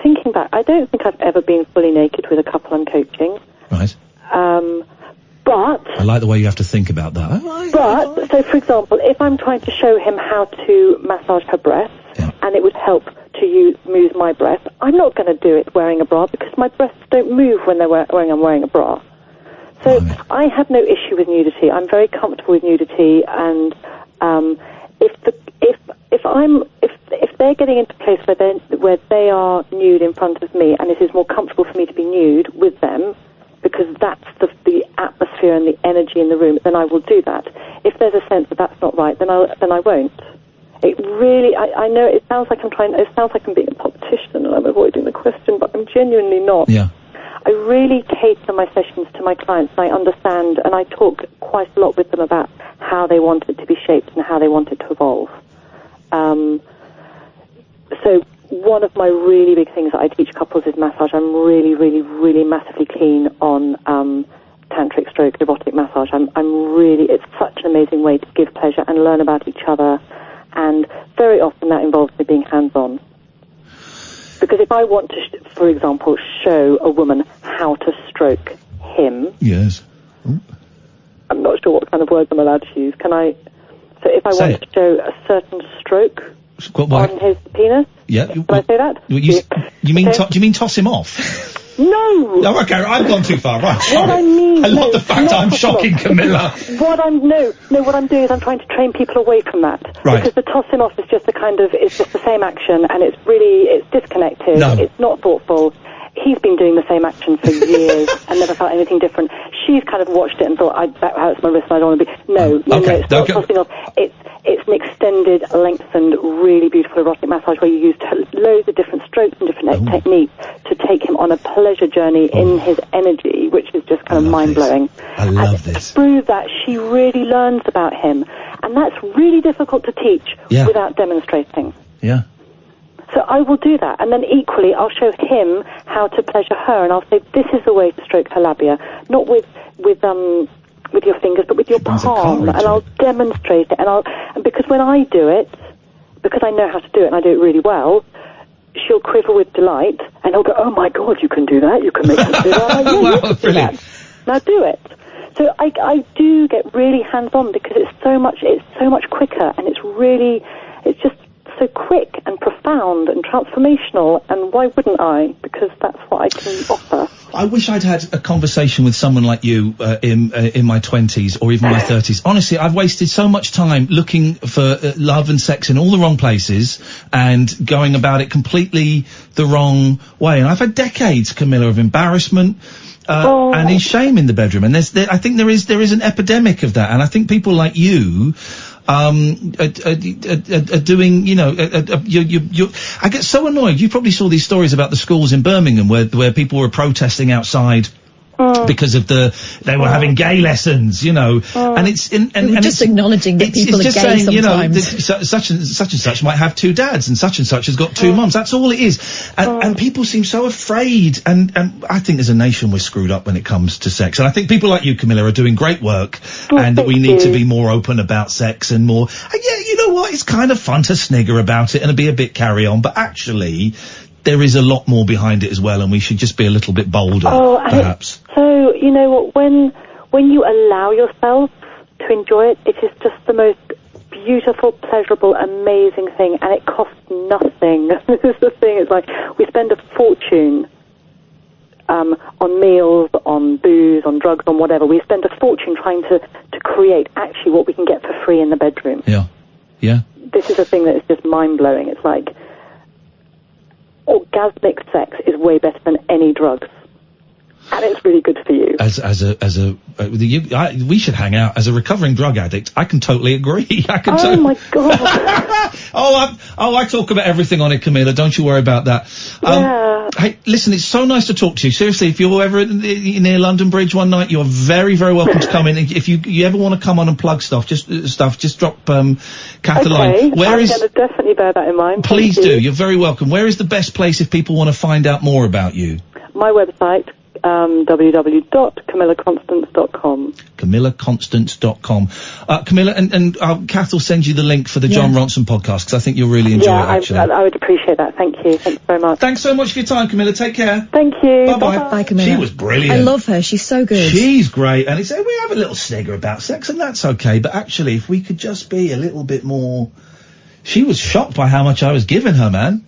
O: thinking back. I don't think I've ever been fully naked with a couple I'm coaching.
C: Right.
O: But
C: I like the way you have to think about that.
O: But, so for example, if I'm trying to show him how to massage her breasts, and it would help to move my breasts, I'm not going to do it wearing a bra because my breasts don't move when I'm wearing a bra. So I have no issue with nudity. I'm very comfortable with nudity, and if they're getting into a place where they are nude in front of me, and it is more comfortable for me to be nude with them, because that's the atmosphere and the energy in the room, then I will do that. If there's a sense that that's not right, then I won't. It really, I know it sounds like I'm being a politician and I'm avoiding the question, but I'm genuinely not.
C: Yeah.
O: I really cater my sessions to my clients, and I understand, and I talk quite a lot with them about how they want it to be shaped and how they want it to evolve. So one of my really big things that I teach couples is massage. I'm really, really, really massively keen on tantric stroke erotic massage. It's such an amazing way to give pleasure and learn about each other, and very often that involves me being hands-on. Because if I want to, for example, show a woman how to stroke him...
C: Yes.
O: I'm not sure what kind of words I'm allowed to use. Can I... So if I want to show a certain stroke on his penis...
C: Yeah.
O: Can I say that?
C: You mean toss him off?
O: No!
C: Oh, okay, I've gone too far, right.
O: What I mean...
C: I love the fact I'm shocking Camilla.
O: What I'm doing is I'm trying to train people away from that.
C: Right.
O: Because the tossing off is just it's just the same action, and it's disconnected, it's not thoughtful. He's been doing the same action for years and never felt anything different. She's kind of watched it and thought, that hurts my wrist and I don't want to be... No, it's not tossing off. It's an extended, lengthened, really beautiful erotic massage where you use loads of different strokes and different techniques to take him on a pleasure journey in his energy, which is just kind of mind-blowing.
C: I love this.
O: To prove that, she really learns about him. And that's really difficult to teach without demonstrating.
C: Yeah.
O: So I will do that, and then equally I'll show him how to pleasure her, and I'll say, this is the way to stroke her labia, not with your fingers, but with your palm, and I'll demonstrate it, and because when I do it, because I know how to do it and I do it really well, she'll quiver with delight, and he'll go, oh my God, you can do that, you can make us do that. Like, yeah, you can do that. Now do it. So I do get really hands-on because it's so much quicker, and it's just so quick and profound and transformational, and why wouldn't I? Because that's what I can offer.
C: I wish I'd had a conversation with someone like you in my 20s or even my 30s. Honestly, I've wasted so much time looking for love and sex in all the wrong places and going about it completely the wrong way. And I've had decades, Camilla, of embarrassment and in shame in the bedroom. And I think there is an epidemic of that. And I think people like you are doing, I get so annoyed. You probably saw these stories about the schools in Birmingham where people were protesting outside because of they were having gay lessons, and it's and
D: just acknowledging that people are gay
C: saying,
D: sometimes.
C: Such and such might have two dads, and such has got two mums. That's all it is. And people seem so afraid, and I think as a nation we're screwed up when it comes to sex. And I think people like you, Camilla, are doing great work, and that we need to be more open about sex and more. And yeah, you know what? It's kind of fun to snigger about it and be a bit carry on, but actually there is a lot more behind it as well, and we should just be a little bit bolder, perhaps.
O: So, you know what, when you allow yourself to enjoy it, it is just the most beautiful, pleasurable, amazing thing, and it costs nothing. This is the thing. It's like we spend a fortune on meals, on booze, on drugs, on whatever. We spend a fortune trying to create actually what we can get for free in the bedroom.
C: Yeah. Yeah.
O: This is a thing that is just mind-blowing. It's like orgasmic sex is way better than any drugs. And it's really good for you. We should hang out. As a recovering drug addict, I can totally agree. My God.
C: I talk about everything on it, Camilla. Don't you worry about that. Hey, listen, it's so nice to talk to you. Seriously, if you're ever near London Bridge one night, you're very, very welcome to come in. If you ever want to come on and plug stuff, just drop Kath a line.
O: I'm going to definitely bear that in mind.
C: Please do. You're very welcome. Where is the best place if people want to find out more about you?
O: My website, www.camillaconstance.com.
C: CamillaConstance.com. Camilla, and Kath will send you the link for the John Ronson podcast, because I think you'll really enjoy it, actually.
O: I would appreciate that. Thank you. Thanks very much.
C: Thanks so much for your time, Camilla. Take care.
O: Thank you.
C: Bye-bye.
D: Bye, Camilla.
C: She was brilliant.
D: I love her. She's so good.
C: She's great. And we have a little snigger about sex, and that's okay. But actually, if we could just be a little bit more... She was shocked by how much I was giving her, man.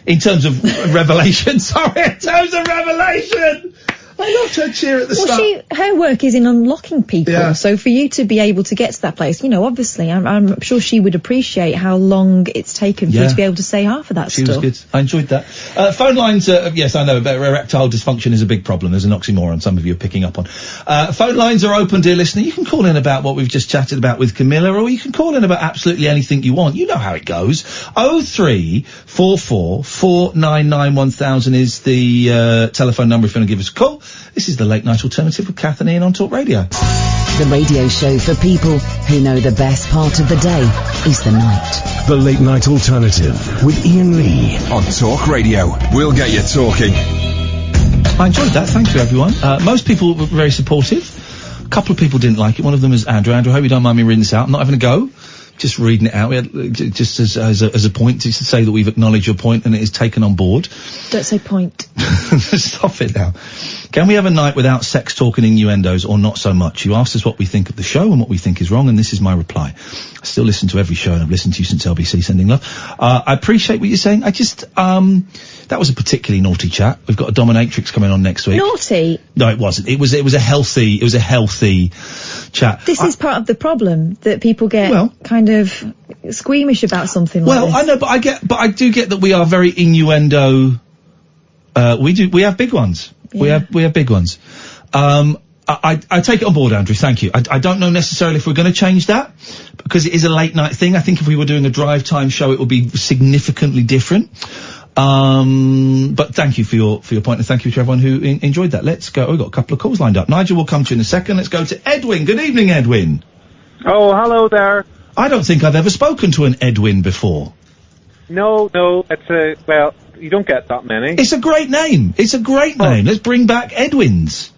C: In terms of revelation. Sorry, in terms of revelation. I loved her cheer at the start.
D: Her work is in unlocking people. Yeah. So for you to be able to get to that place, obviously, I'm sure she would appreciate how long it's taken for you to be able to say half of that stuff.
C: She was good. I enjoyed that. Phone lines, yes, I know, but erectile dysfunction is a big problem. There's an oxymoron some of you are picking up on. Phone lines are open, dear listener. You can call in about what we've just chatted about with Camilla, or you can call in about absolutely anything you want. You know how it goes. 0344 499 1000 is the telephone number if you want to give us a call. This is the Late Night Alternative with Kath and Iain on Talk Radio.
B: The radio show for people who know the best part of the day is the night.
A: The Late Night Alternative with Iain Lee
P: on Talk Radio. We'll get you talking.
C: I enjoyed that. Thank you, everyone. Most people were very supportive. A couple of people didn't like it. One of them is Andrew. Andrew, I hope you don't mind me reading this out. I'm not having a go. Just reading it out. We had, just as a point, just to say that we've acknowledged your point and it is taken on board.
D: Don't say point.
C: Stop it now. Can we have a night without sex talk and innuendos, or not so much? You asked us what we think of the show and what we think is wrong, and this is my reply. I still listen to every show, and I've listened to you since LBC Sending Love. I appreciate what you're saying. I just, that was a particularly naughty chat. We've got a dominatrix coming on next week.
D: Naughty?
C: No, it wasn't. It was a healthy chat.
D: This is part of the problem, that people get kind of squeamish about something like this.
C: Well, I know, but I do get that we are very innuendo. We have big ones. Yeah. We have big ones. I take it on board, Andrew. Thank you. I don't know necessarily if we're going to change that, because it is a late night thing. I think if we were doing a drive time show, it would be significantly different. But thank you for your point, and thank you to everyone who enjoyed that. Let's go. We've got a couple of calls lined up. Nigel will come to you in a second. Let's go to Edwin. Good evening, Edwin.
Q: Oh, hello there.
C: I don't think I've ever spoken to an Edwin before.
Q: No, it's you don't get that many.
C: It's a great name. It's a great name. Let's bring back Edwins.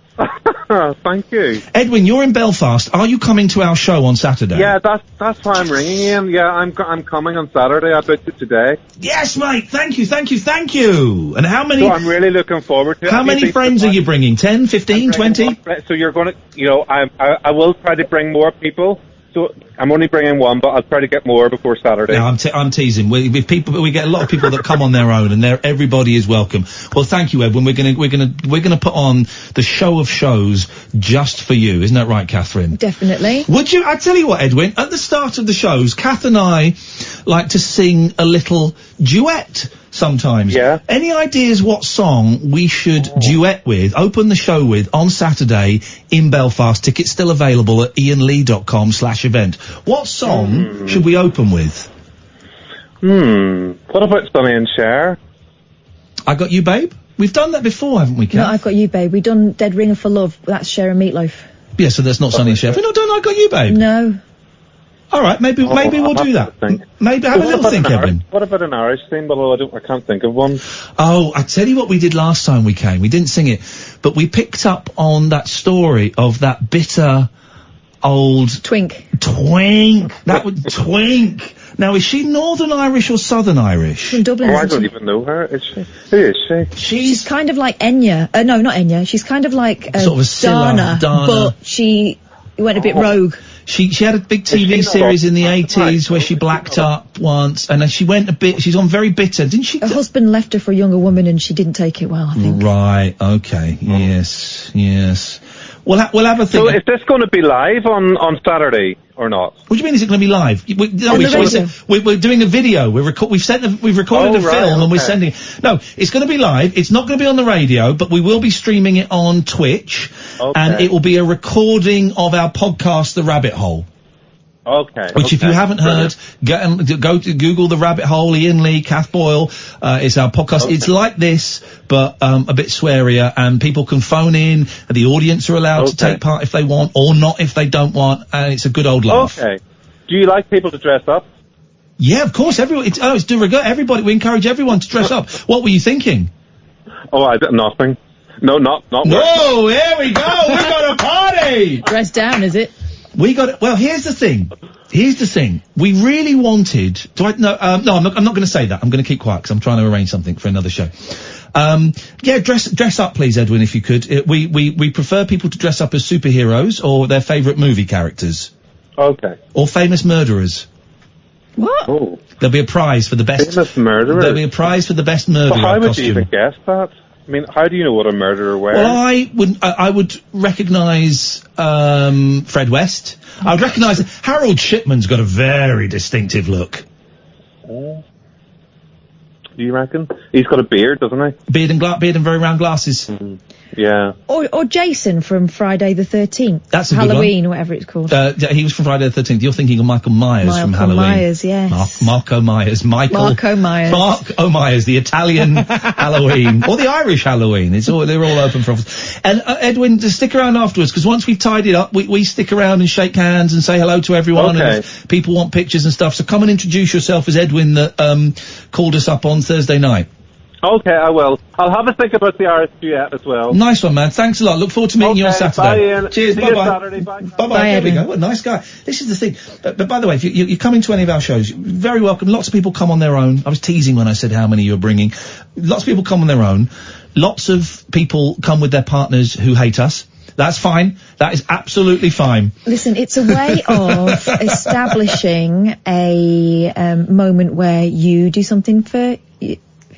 Q: Thank you.
C: Edwin, you're in Belfast. Are you coming to our show on Saturday?
Q: Yeah, that's why I'm ringing in. Yeah, I'm coming on Saturday. I booked it today.
C: Yes, mate. Thank you. And how many...
Q: So I'm really looking forward to it.
C: How many friends are you bringing? 10, 15, 20?
Q: So you're going to, I will try to bring more people. So I'm only bringing one, but I'll try to get more before Saturday.
C: No, I'm teasing. We get a lot of people that come on their own, and everybody is welcome. Well, thank you, Edwin. We're gonna put on the show of shows just for you. Isn't that right, Catherine?
D: Definitely.
C: Would you? I tell you what, Edwin. At the start of the shows, Kath and I like to sing a little duet. Sometimes. Yeah. Any ideas what song we should duet with, open the show with, on Saturday in Belfast? Tickets still available at iainlee.com/event. What song should we open with?
Q: What about Sonny and Cher?
C: I Got You, Babe? We've done that before, haven't we, Kath?
D: No, I've Got You, Babe. We've done Dead Ringer for Love. That's Cher and Meatloaf.
C: Yeah, so that's not Sonny and Cher. Have we not done I Got You, Babe?
D: No.
C: All right, maybe we'll do that. Maybe have a little think, Edwin.
Q: What about an Irish theme? Although I can't think of one.
C: Oh, I tell you what we did last time we came. We didn't sing it, but we picked up on that story of that bitter old...
D: Twink.
C: That would... Twink. Now, is she Northern Irish or Southern Irish?
D: From Dublin.
Q: Oh, I don't even know her. Is she? Who is she?
C: She's
D: kind of like Enya. No, not Enya. She's kind of like
C: sort of a
D: Dana, but she went a bit rogue.
C: She had a big TV series in the 80s where she blacked up once, and then she went a bit. She's on very bitter, didn't she?
D: Her husband left her for a younger woman, and she didn't take it well, I think.
C: Right. Okay. Yes. We'll have a think.
Q: So is this going to be live on Saturday or not?
C: What do you mean? Is it going to be live? We're doing a video. We've recorded a film and we're sending it. No, it's going to be live. It's not going to be on the radio, but we will be streaming it on Twitch, and it will be a recording of our podcast, The Rabbit Hole.
Q: Okay.
C: Which, if you haven't heard, go to Google The Rabbit Hole, Iain Lee, Kath Boyle. It's our podcast. It's like this, but a bit swearier, and people can phone in. The audience are allowed to take part if they want, or not if they don't want, and it's a good old laugh.
Q: Okay. Do you like people to dress up?
C: Yeah, of course. Everyone. It's de rigueur. Everybody. We encourage everyone to dress up. What were you thinking?
Q: Oh, nothing. No, not.
C: Whoa! Here we go. We got a party.
D: Dressed down, is it?
C: We got it. Well, here's the thing. We really wanted. No, I'm not going to say that. I'm going to keep quiet because I'm trying to arrange something for another show. Yeah, dress up, please, Edwin, if you could. We prefer people to dress up as superheroes or their favourite movie characters.
Q: Okay.
C: Or famous murderers.
D: What?
Q: Oh.
C: There'll be a prize for the best.
Q: Famous murderers.
C: There'll be a prize for the best murderer
Q: But how would
C: costume.
Q: you even guess that? I mean, how do you know what a murderer wears?
C: Well, I would recognise Fred West. I would recognise Harold Shipman's got a very distinctive look.
Q: Do you reckon? He's got a beard, doesn't he?
C: Beard and very round glasses.
Q: Yeah.
D: Or Jason from Friday the 13th.
C: That's a good
D: Halloween, or whatever it's called.
C: He was from Friday the 13th. You're thinking of Michael Myers from Halloween.
D: Myers, yes.
C: Marco Myers.
D: Marco Myers.
C: Marco Myers, the Italian Halloween. Or the Irish Halloween. They're all open for offers. And, Edwin, just stick around afterwards, because once we've tied it up, we stick around and shake hands and say hello to everyone.
Q: Okay.
C: And if people want pictures and stuff, so come and introduce yourself as Edwin that, called us up on Thursday night.
Q: Okay, I will. I'll have a think about the Irish duet as well.
C: Nice one, man. Thanks a lot. Look forward to meeting you on Saturday.
Q: Bye, Ian.
C: Cheers.
Q: See you
C: Bye-bye.
Q: Saturday. Bye.
C: Bye-bye. There we go. What a nice guy. This is the thing. But by the way, if you're coming to any of our shows, you're very welcome. Lots of people come on their own. I was teasing when I said how many you're bringing. Lots of people come on their own. Lots of people come with their partners who hate us. That's fine. That is absolutely fine.
D: Listen, it's a way of establishing a moment where you do something for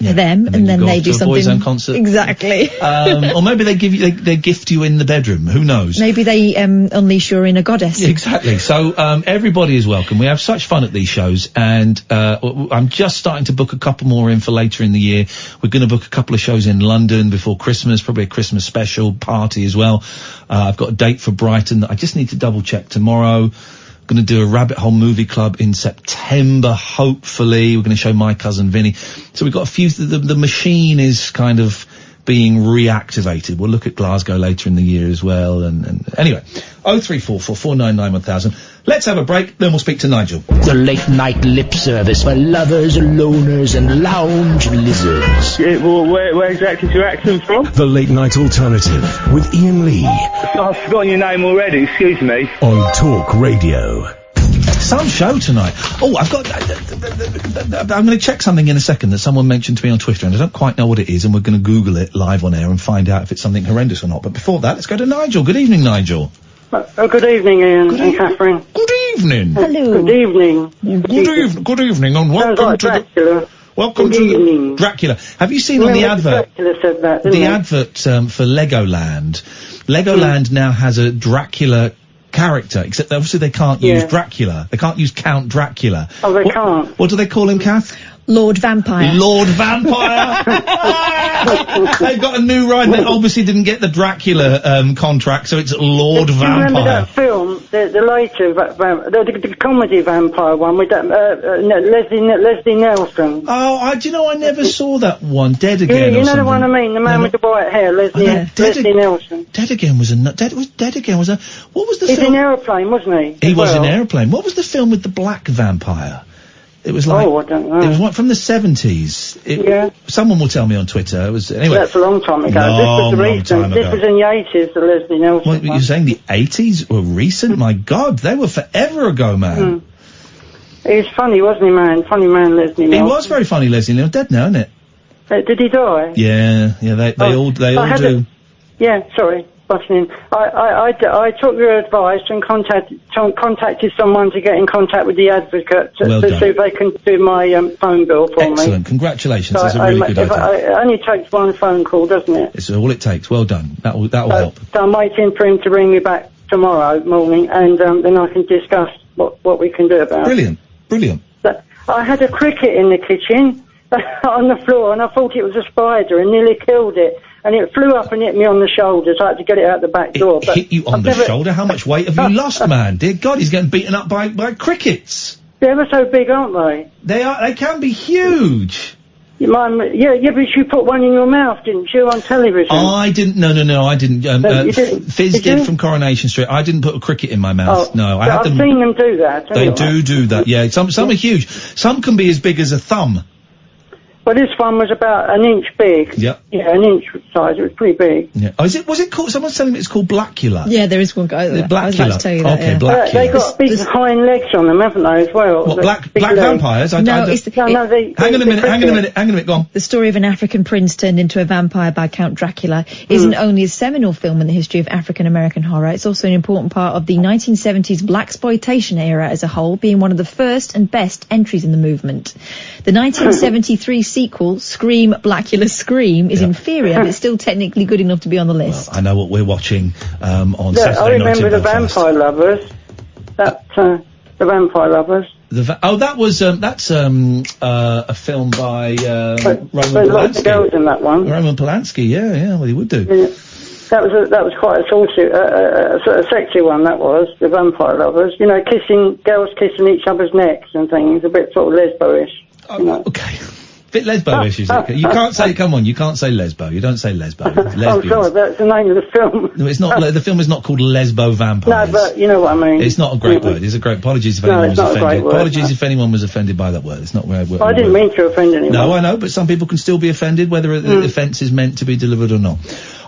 D: them, and then they do something.
C: Boys' own concert.
D: Exactly.
C: Or maybe they gift you in the bedroom. Who knows?
D: Maybe they unleash your inner goddess.
C: Exactly. So everybody is welcome. We have such fun at these shows, and I'm just starting to book a couple more in for later in the year. We're going to book a couple of shows in London before Christmas, probably a Christmas special party as well. I've got a date for Brighton that I just need to double check tomorrow. Going to do a Rabbit Hole movie club in September, hopefully. We're going to show My Cousin Vinny. So we've got a few, the machine is kind of being reactivated. We'll look at Glasgow later in the year as well. And anyway, 0344 499 1000. Let's have a break, then we'll speak to Nigel.
R: The late night lip service for lovers, loners and lounge lizards.
G: Yeah, well, where exactly is your accent from?
A: The Late Night Alternative with Iain Lee
G: I've forgotten your name already, excuse me.
A: on Talk Radio.
C: Some show tonight. Oh, I've got... I'm going to check something in a second that someone mentioned to me on Twitter, and I don't quite know what it is, and we're going to Google it live on air and find out if it's something horrendous or not. But before that, let's go to Nigel. Good evening, Nigel.
E: Good evening, Ian and Catherine.
C: Good evening.
D: Hello.
E: Good evening.
C: Good evening, and welcome to
E: Dracula.
C: Welcome
E: Good
C: to
E: evening.
C: Dracula. Have you seen on the advert?
E: Dracula said that, didn't
C: The
E: he?
C: advert for Legoland. Legoland now has a Dracula character, except obviously they can't use Dracula. They can't use Count Dracula.
E: Oh, they can't.
C: What do they call him, Kath?
D: Lord Vampire.
C: Lord Vampire! They've got a new ride. They obviously didn't get the Dracula contract, so it's Lord
E: Do you
C: Vampire.
E: remember that film, the later, the comedy vampire one with that, Leslie Nelson?
C: Oh, do you know, I never saw that one. Dead Again.
E: Yeah, you
C: or
E: know the one I
C: something.
E: mean, the man with the white hair, Leslie Nelson.
C: Dead Again was Dead Again was a... What was the
E: He's
C: film?
E: in Aeroplane, wasn't he?
C: He was in Aeroplane. What was the film with the black vampire? It was like...
E: Oh, I don't know.
C: It was one from the 70s. Someone will tell me on Twitter. It was... Anyway.
E: That's a long time ago.
C: Long
E: This
C: time
E: was
C: ago.
E: in the 80s, the Leslie Nelson
C: What,
E: one.
C: you're saying the 80s were recent? My God, they were forever ago, man.
E: He was funny, wasn't he, man? Funny man, Leslie Nelson.
C: He was very funny, Leslie Neal. Dead now, isn't it?
E: Did he die?
C: Yeah, they all do.
E: Yeah, sorry. butting in. I took your advice and contacted someone to get in contact with the advocate to see if they can do my phone bill for me.
C: Excellent. Congratulations. That's a really good idea.
E: It only takes one phone call, doesn't it?
C: It's all it takes. Well done. That will help.
E: So I'm waiting for him to ring me back tomorrow morning, and then I can discuss what we can do about it.
C: Brilliant.
E: But I had a cricket in the kitchen on the floor, and I thought it was a spider and nearly killed it. And it flew up and hit me on the shoulder, so I had to get it out the back door.
C: It hit you on the shoulder? How much weight have you lost, man? Dear God, he's getting beaten up by crickets.
E: They're ever so big, aren't they?
C: They can be huge.
E: But you put one in your mouth, didn't you, on television?
C: I didn't. No, I didn't.
E: You didn't?
C: Fizz did from Coronation Street. I didn't put a cricket in my mouth.
E: Oh,
C: no,
E: I've seen them do that.
C: They
E: anyway.
C: do that. Yeah, some are huge. Some can be as big as a thumb.
E: Well, this one was about an inch big.
C: Yep.
E: Yeah, an inch size. It was pretty big.
C: Yeah. Oh, was it called? Someone's telling me it's called Blackula.
D: Yeah, there is one guy. I was about to tell you that.
C: Okay, Blackula.
E: They've got big hind legs on them, haven't they, as well?
C: What, black vampires?
D: Hang on
C: a minute, go on.
D: The story of an African prince turned into a vampire by Count Dracula isn't only a seminal film in the history of African American horror, it's also an important part of the 1970s blaxploitation era as a whole, being one of the first and best entries in the movement. The 1973 sequel, Scream, Blackula Scream, is inferior, but still technically good enough to be on the list.
C: Well, I know what we're watching on Saturday night.
E: I remember The Vampire Lovers. The Vampire Lovers.
C: That's a film by Roman Polanski.
E: Lots of girls in that one.
C: Roman Polanski, yeah, well, he would do.
E: Yeah. That was quite a saucy, sort of sexy one. That was The Vampire Lovers. You know, girls kissing each other's necks and things. A bit sort of lesbo-ish.
C: Okay. Bit lesbo-ish, is it? You can't say, come on, you can't say lesbo. You don't say lesbo.
E: Oh, sorry, that's the name of the film.
C: No, it's not. The film is not called Lesbo Vampires.
E: No, but you know what I mean.
C: It's not a great word. It's a great. Apologies if anyone was offended. Apologies if anyone was offended by that word. It's not where.
E: I didn't mean to offend anyone.
C: No, I know, but some people can still be offended, whether the offence is meant to be delivered or not.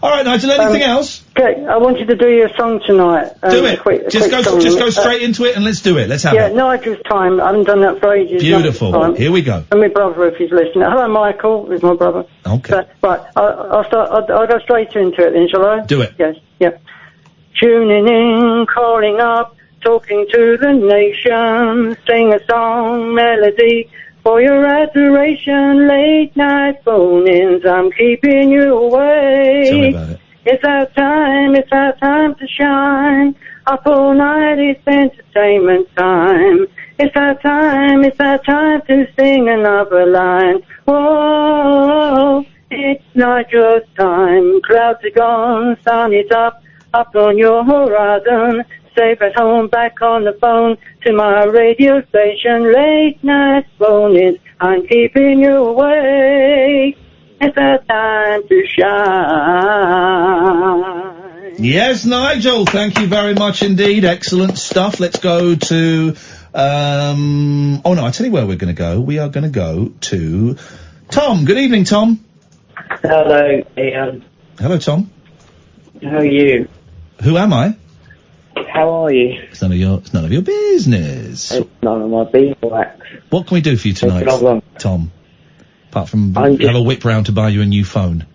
C: All right, Nigel. Anything else?
E: Okay, I wanted to do your song tonight.
C: Do it. Just go straight into it and let's do it. Let's have it.
E: Yeah, Nigel's Time. I haven't done that for ages.
C: Beautiful. Here we go.
E: And my brother, if he's listening. Hello, Michael. Is my brother.
C: Okay.
E: Right. I'll go straight into it then, shall I?
C: Do it.
E: Yes. Yeah. Tuning in, calling up, talking to the nation, sing a song, melody. For your adoration, late night phone-ins, I'm keeping you away.
C: Tell me about it.
E: It's our time to shine. Up all night, it's entertainment time. It's our time to sing another line. Whoa, it's not your time. Clouds are gone, sun is up on your horizon. Safe at home, back on the phone to my radio station. Late night phone-ins, I'm keeping you awake. It's our time to shine.
C: Yes, Nigel, thank you very much indeed. Excellent stuff. Let's go to, oh no, I tell you where we're going to go. We are going to go to Tom. Good evening, Tom.
S: Hello, Ian.
C: Hello, Tom.
S: How are you?
C: Who am I?
S: How are you?
C: It's none of your business.
S: It's none of my beeswax.
C: What can we do for you tonight, Tom? Apart from have a whip round to buy you a new phone.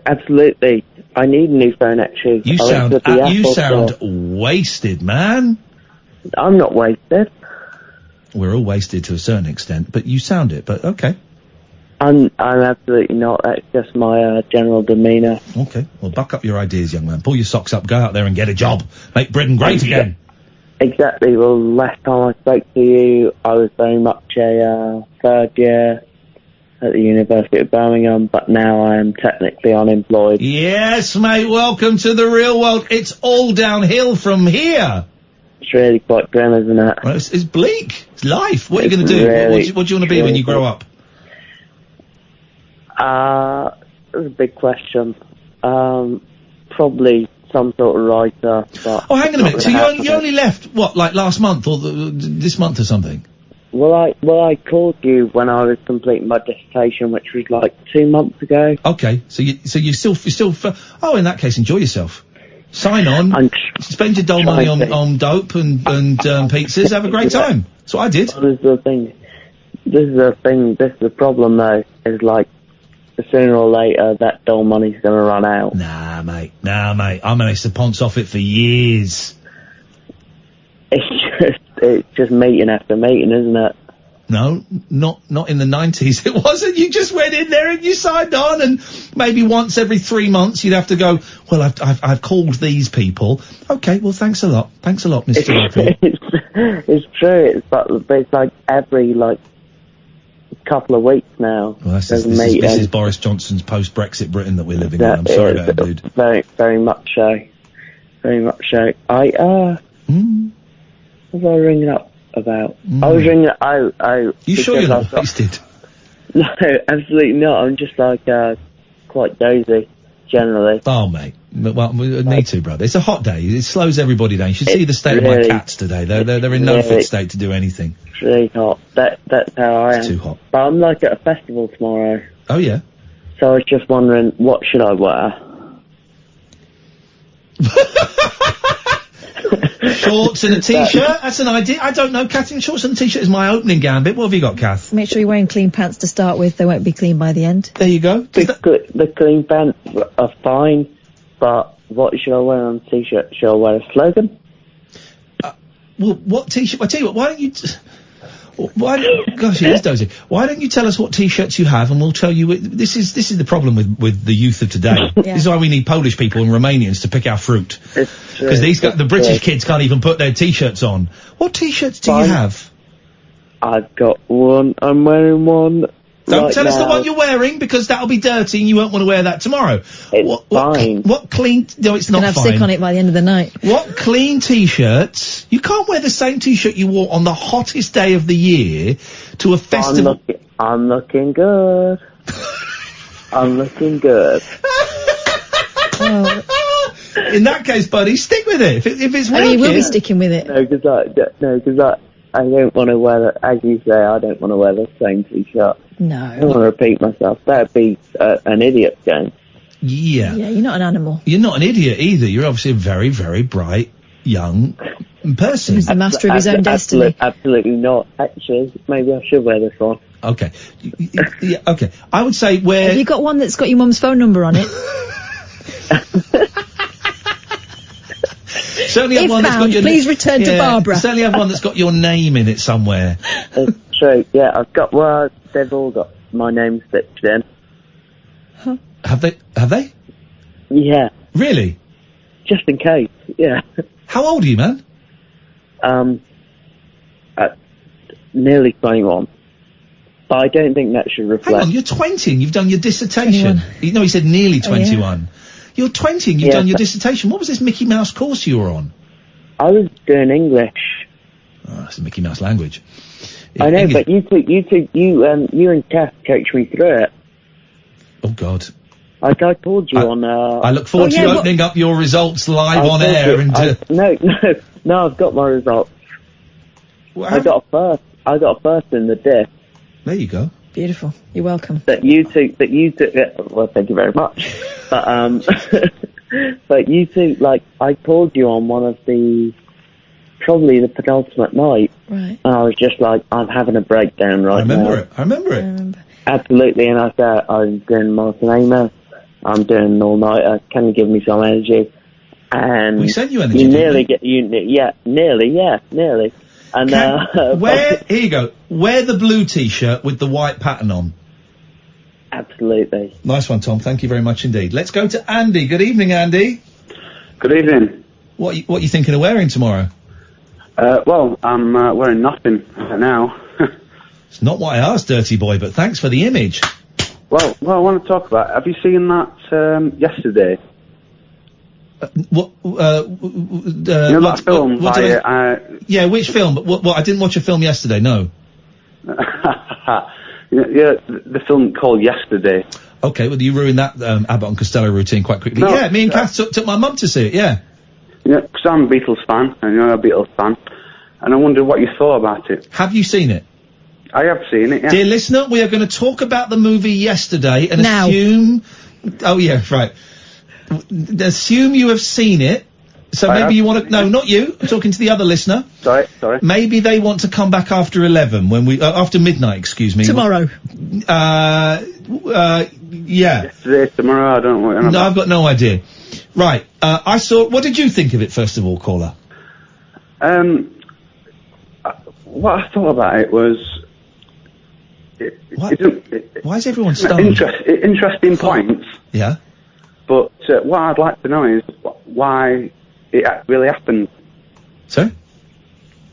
S: Absolutely. I need a new phone, actually.
C: You sound wasted, man.
S: I'm not wasted.
C: We're all wasted to a certain extent, but you sound it, but okay.
S: I'm absolutely not. That's just my general demeanour.
C: Okay. Well, buck up your ideas, young man. Pull your socks up, go out there and get a job. Make Britain great again.
S: Exactly. Well, last time I spoke to you, I was very much a third year at the University of Birmingham, but now I am technically unemployed.
C: Yes, mate. Welcome to the real world. It's all downhill from here.
S: It's really quite grim, isn't it?
C: Well, it's bleak. It's life. What are you going to do?
S: Really,
C: what do you want to be when you grow up?
S: That's a big question. Probably some sort of writer. But
C: oh, hang on a minute. So you only left, what, like last month or this month or something?
S: Well, I called you when I was completing my dissertation, which was like 2 months ago.
C: Okay, so you still. Oh, in that case, enjoy yourself. Sign on. Spend your dull money on dope and pizzas. Have a great time. That's what I did.
S: Well, this is the thing. This is the problem, though. Is like sooner or later that dole money's going to run out.
C: Nah, mate. I managed to ponce off it for years.
S: It's just meeting after meeting, isn't it?
C: No, not in the 90s. It wasn't. You just went in there and you signed on, and maybe once every 3 months you'd have to go, well, I've called these people. Okay, well, thanks a lot, Mr. Apple.
S: It's true. It's like every couple of weeks now.
C: Well, this is Boris Johnson's post-Brexit Britain that we're living in. I'm sorry about it, dude.
S: Very, very much so. Very much so. What was I ringing up about? I was ringing out.
C: You sure you're not wasted?
S: No, absolutely not. I'm just quite dozy, generally.
C: Oh, mate. Well, we need to, brother. It's a hot day. It slows everybody down. You should see the state of my cats today. They're in no fit state to do anything.
S: It's really hot. That's how I am.
C: It's too hot.
S: But I'm at a festival tomorrow.
C: Oh, yeah?
S: So I was just wondering, what should I wear?
C: Shorts and a t-shirt? That's an idea. I don't know, Kath, shorts and a t-shirt is my opening gambit. What have you got, Kath?
D: Make sure you're wearing clean pants to start with. They won't be clean by the end.
C: There you go.
S: The clean pants are fine, but what should I wear on a t-shirt? Should I wear a slogan?
C: Well, what t-shirt? I tell you what, why don't you... Gosh, it is dozy. Why don't you tell us what t-shirts you have, and we'll tell you... This is the problem with the youth of today.
D: Yeah.
C: This is why we need Polish people and Romanians to pick our fruit. Because the British kids can't even put their t-shirts on. What t-shirts do you have?
S: I've got one. I'm wearing one.
C: Don't tell us the one you're wearing, because that'll be dirty and you won't want to wear that tomorrow.
S: It's fine.
C: What clean... No, it's not fine.
D: You're going to have sick on it by the end of the night.
C: What clean t-shirts... You can't wear the same t-shirt you wore on the hottest day of the year to a festival...
S: I'm looking good. I'm looking good.
C: In that case, buddy, stick with it. If it's working...
D: you will be sticking with it.
S: No, because I don't want to wear the... As you say, I don't want to wear the same t-shirt.
D: No.
S: I don't want to repeat myself. That'd be an idiot game.
C: Yeah.
D: Yeah, you're not an animal.
C: You're not an idiot either. You're obviously a very, very bright, young person.
D: Who's the master of his own destiny.
S: Absolutely not. Actually, maybe I should wear this one.
C: Okay. Yeah, okay. I would say wear...
D: Have you got one that's got your mum's phone number on it?
C: Certainly have
D: if
C: one
D: found,
C: that's got your...
D: please return to Barbara.
C: Certainly have one that's got your name in it somewhere.
S: It's true, yeah. I've got... Well, they've all got my name stitched in.
D: Huh?
C: Have they?
S: Yeah.
C: Really?
S: Just in case, yeah.
C: How old are you, man?
S: Nearly 21. But I don't think that should reflect...
C: Hang on, you're 20 and you've done your dissertation. No, he said nearly 21. Yeah. You're 20 and you've done your dissertation. What was this Mickey Mouse course you were on?
S: I was doing English.
C: Oh, that's the Mickey Mouse language.
S: I know, but you and Kath coached me through it.
C: Oh, God.
S: I told you on...
C: I look forward to you opening up your results live on air.
S: No, I've got my results.
C: Well,
S: I got a first in the diff.
C: There you go.
D: Beautiful. You're welcome.
S: That you took, well, thank you very much. But, but you two, I called you on one of probably the penultimate night.
D: Right.
S: And I was just I'm having a breakdown now.
C: I remember it.
S: Absolutely, and I said, I'm doing Martin Amos. I'm doing an all-nighter. Can you give me some energy? And
C: we sent you energy.
S: You nearly nearly. And
C: here you go. Wear the blue t-shirt with the white pattern on.
S: Absolutely.
C: Nice one, Tom. Thank you very much indeed. Let's go to Andy. Good evening, Andy.
T: Good evening.
C: What you thinking of wearing tomorrow?
T: Well, I'm wearing nothing now.
C: It's not what I asked, dirty boy, but thanks for the image.
T: Well, I want to talk about. Have you seen that yesterday?
C: What?
T: That film by...
C: yeah, which film? What? I didn't watch a film yesterday. No.
T: Yeah, the film called Yesterday.
C: Okay, well, you ruined that Abbott and Costello routine quite quickly.
T: No,
C: yeah, me and Kath took my mum to see it. Yeah.
T: Yeah, because I'm a Beatles fan, and you're a Beatles fan, and I wondered what you thought about it.
C: Have you seen it?
T: I have seen it, yeah.
C: Dear listener, we are going to talk about the movie Yesterday and assume... Oh, yeah, right. Assume you have seen it. So maybe you want to... No, not you. I'm talking to the other listener.
T: Sorry.
C: Maybe they want to come back after 11, after midnight, excuse me.
D: Tomorrow.
C: Yeah.
T: Yesterday, tomorrow, I don't know what.
C: No, I've got no idea. Right. I saw. What did you think of it, first of all, caller?
T: What I thought about it was.
C: Why is everyone stoned?
T: Interesting points.
C: Yeah.
T: But what I'd like to know is why it really happened.
C: Sorry?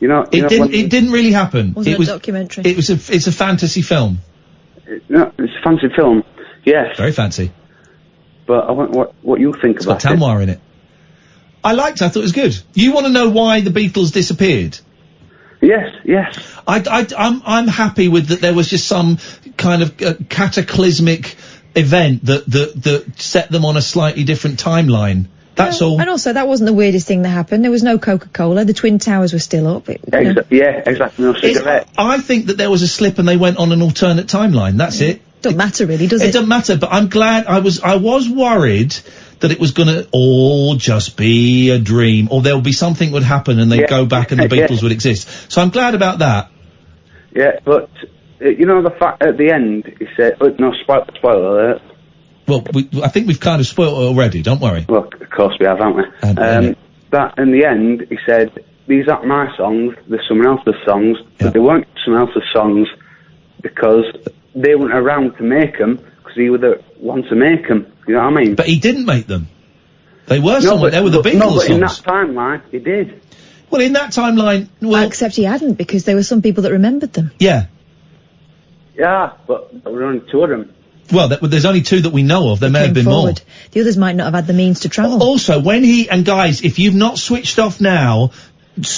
T: It
C: didn't really happen.
D: Wasn't a documentary.
C: It's a fantasy film.
T: No, it's a fancy film. Yes.
C: Very fancy.
T: But I want what you think about it.
C: It's got Tamar in it. I liked it. I thought it was good. You want to know why the Beatles disappeared?
T: Yes.
C: I'm happy with that. There was just some kind of cataclysmic event that set them on a slightly different timeline. That's all.
D: And also, that wasn't the weirdest thing that happened. There was no Coca-Cola. The Twin Towers were still up.
T: Yeah, exactly. No cigarette.
C: I think that there was a slip and they went on an alternate timeline. That's it.
D: Doesn't matter really, does it?
C: It doesn't matter, but I'm glad. I was worried that it was going to all just be a dream, or there would be something would happen and they'd go back and the Beatles would exist. So I'm glad about that.
T: Yeah, but the fact at the end he said, no, spoiler alert.
C: Well, I think we've kind of spoiled it already. Don't worry.
T: Well, of course we have, haven't we? That in the end he said, these aren't my songs. They're someone else's songs, but they weren't someone else's songs because they weren't around to make them. He was the one to make them, you know what I mean?
C: But he didn't make them. They were they were the Beatles
T: No, but
C: songs.
T: in that timeline, he did.
C: Well, in that timeline,
D: except he hadn't, because there were some people that remembered them.
C: Yeah.
T: Yeah, but there were only two of them.
C: Well, there's only two that we know of. There may have been more.
D: The others might not have had the means to travel.
C: Also, and guys, if you've not switched off now,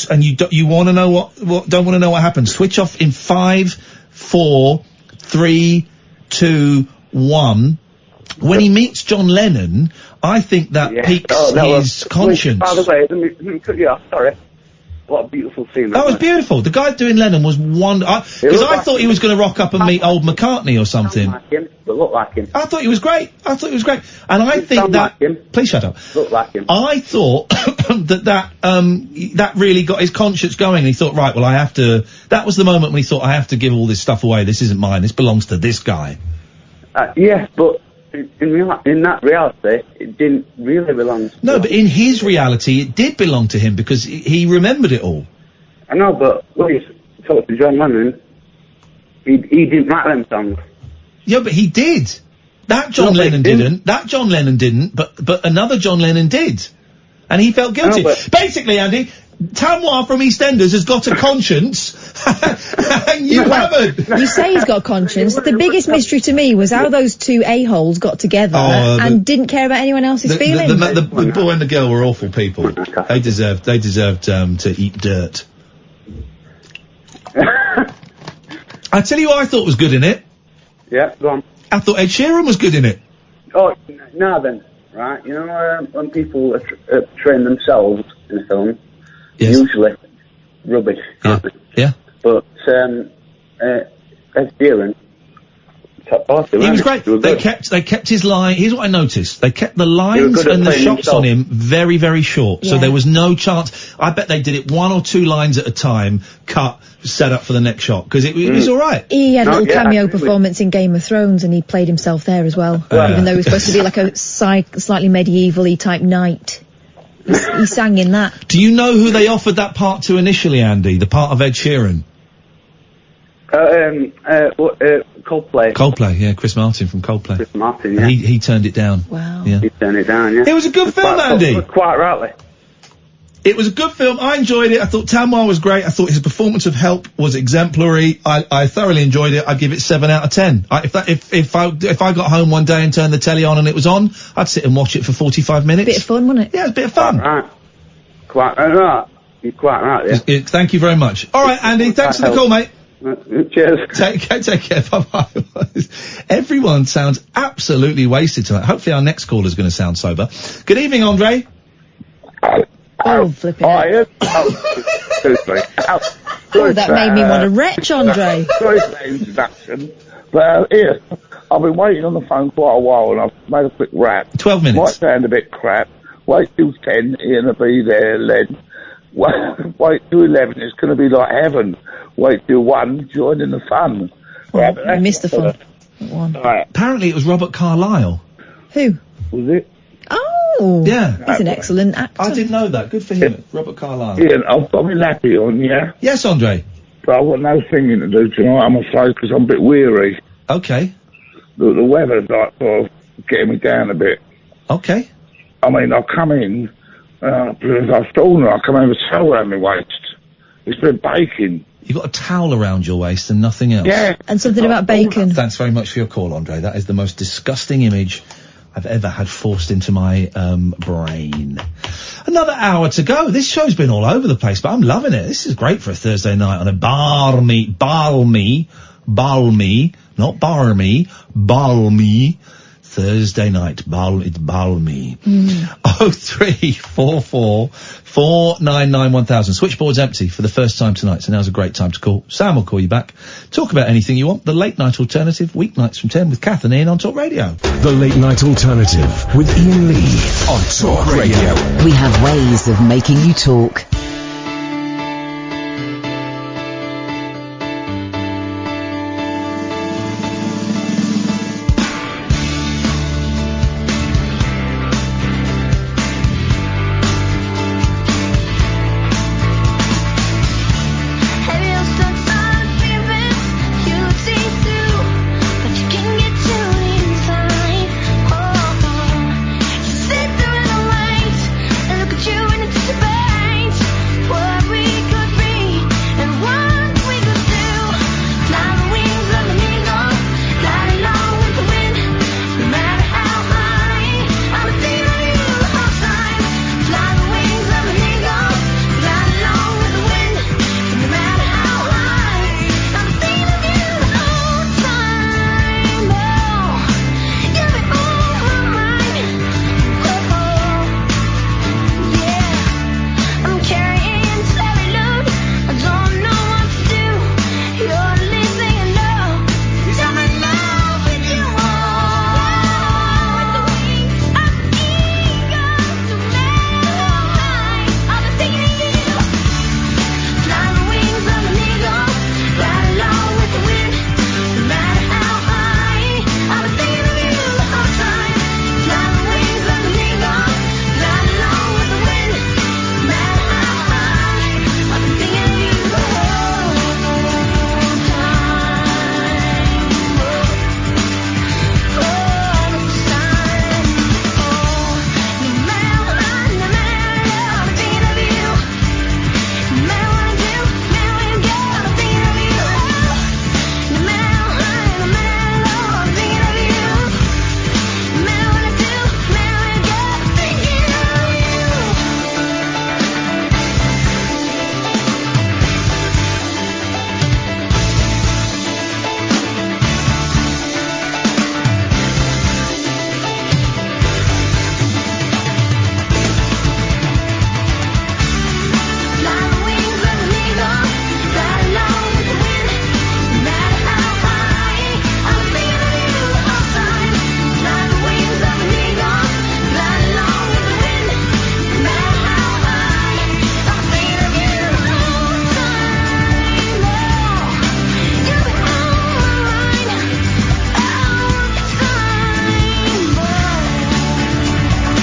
C: and you want to know don't want to know what happened, switch off in 5, 4, 3, 2, 1. When he meets John Lennon, I think that piques his conscience.
T: By the way, let me cut you off, sorry. What a beautiful scene.
C: That was beautiful. The guy doing Lennon was wonderful. Because I thought he was going to rock up and meet old McCartney or something.
T: Like him, but look like him.
C: I thought he was great. And I think that...
T: Like him.
C: Please shut up.
T: Look like him.
C: I thought that really got his conscience going. And he thought, right, well, I have to... That was the moment when he thought, I have to give all this stuff away. This isn't mine. This belongs to this guy.
T: Yes, but in that reality, it didn't really belong to
C: No, but in his reality, it did belong to him because he remembered it all.
T: I know, but when you talk to John Lennon, he didn't write them songs.
C: Yeah, but he did. That John Lennon didn't. That John Lennon didn't, but another John Lennon did. And he felt guilty. Basically, Andy, Tamwa from EastEnders has got a conscience, and you haven't.
D: You say he's got a conscience. The biggest mystery to me was how those two a-holes got together and didn't care about anyone else's feelings.
C: The boy and the girl were awful people. They deserved to eat dirt. I tell you what I thought was good in it.
T: Yeah, go on.
C: I thought Ed Sheeran was good in it.
T: Oh, now then, right? You know when people train themselves in a film.
C: Yes.
T: Usually rubbish, aren't they?
C: Yeah.
T: But Ed Sheeran,
C: he was great. They kept his line. Here's what I noticed: they kept the lines and the shots on him very, very short. Yeah. So there was no chance. I bet they did it 1 or 2 lines at a time, cut, set up for the next shot because it was all right.
D: He had a little cameo performance in Game of Thrones, and he played himself there as well. Even though he was supposed to be like a slightly medieval-y type knight. He sang in that.
C: Do you know who they offered that part to initially, Andy? The part of Ed Sheeran?
T: Coldplay.
C: Coldplay, yeah, Chris Martin from Coldplay.
T: Chris Martin, yeah.
C: He turned it down.
D: Wow.
C: Yeah.
T: He turned it down, yeah.
C: It was a good film, Andy.
T: Quite rightly.
C: It was a good film. I enjoyed it. I thought Tamwa was great. I thought his performance of Help was exemplary. I thoroughly enjoyed it. I'd give it 7 out of 10. If I got home one day and turned the telly on and it was on, I'd sit and watch it for 45 minutes.
D: Bit of fun, wasn't it?
C: Yeah, it was a bit of fun.
T: Quite right. You're quite right, yeah.
C: Thank you very much. All right, Andy. Thanks for the call, mate.
T: Cheers.
C: Take care. Bye-bye. Everyone sounds absolutely wasted tonight. Hopefully our next caller's going to sound sober. Good evening, Andre.
D: Oh, flipping
G: Ian.
D: that made me want to retch, Andre.
G: Sorry for the introduction. But here, I've been waiting on the phone quite a while and I've made a quick rap.
C: 12 minutes.
G: Might sound a bit crap. Wait till 10, Ian will be there, Len. Wait till 11, it's going to be like heaven. Wait till 1, join in the fun.
D: I missed the fun. What one?
C: Apparently it was Robert Carlyle.
D: Who?
G: Was it?
D: Oh.
C: Yeah.
D: He's an excellent actor.
C: I didn't know that. Good for him. Robert Carlyle.
G: Ian, I've got my lappy on, yeah?
C: Yes, Andre.
G: But I've got no singing to do tonight, I'm afraid, because I'm a bit weary.
C: Okay.
G: The weather's like sort of getting me down a bit.
C: Okay.
G: I mean, I come in, because I've stolen, I come in with a towel around my waist. It's been baking.
C: You've got a towel around your waist and nothing else.
G: Yeah.
D: And something about bacon.
C: Thanks very much for your call, Andre. That is the most disgusting image I've ever had forced into my brain. Another hour to go. This show's been all over the place, but I'm loving it. This is great for a Thursday night on a balmy, not barmy, balmy Thursday night. It's balmy. 0344 499 1000. Switchboard's empty for the first time tonight, so now's a great time to call. Sam will call you back. Talk about anything you want. The Late Night Alternative, weeknights from 10 with Kath and Ian on Talk Radio.
A: The Late Night Alternative with Iain Lee on Talk Radio.
B: We have ways of making you talk.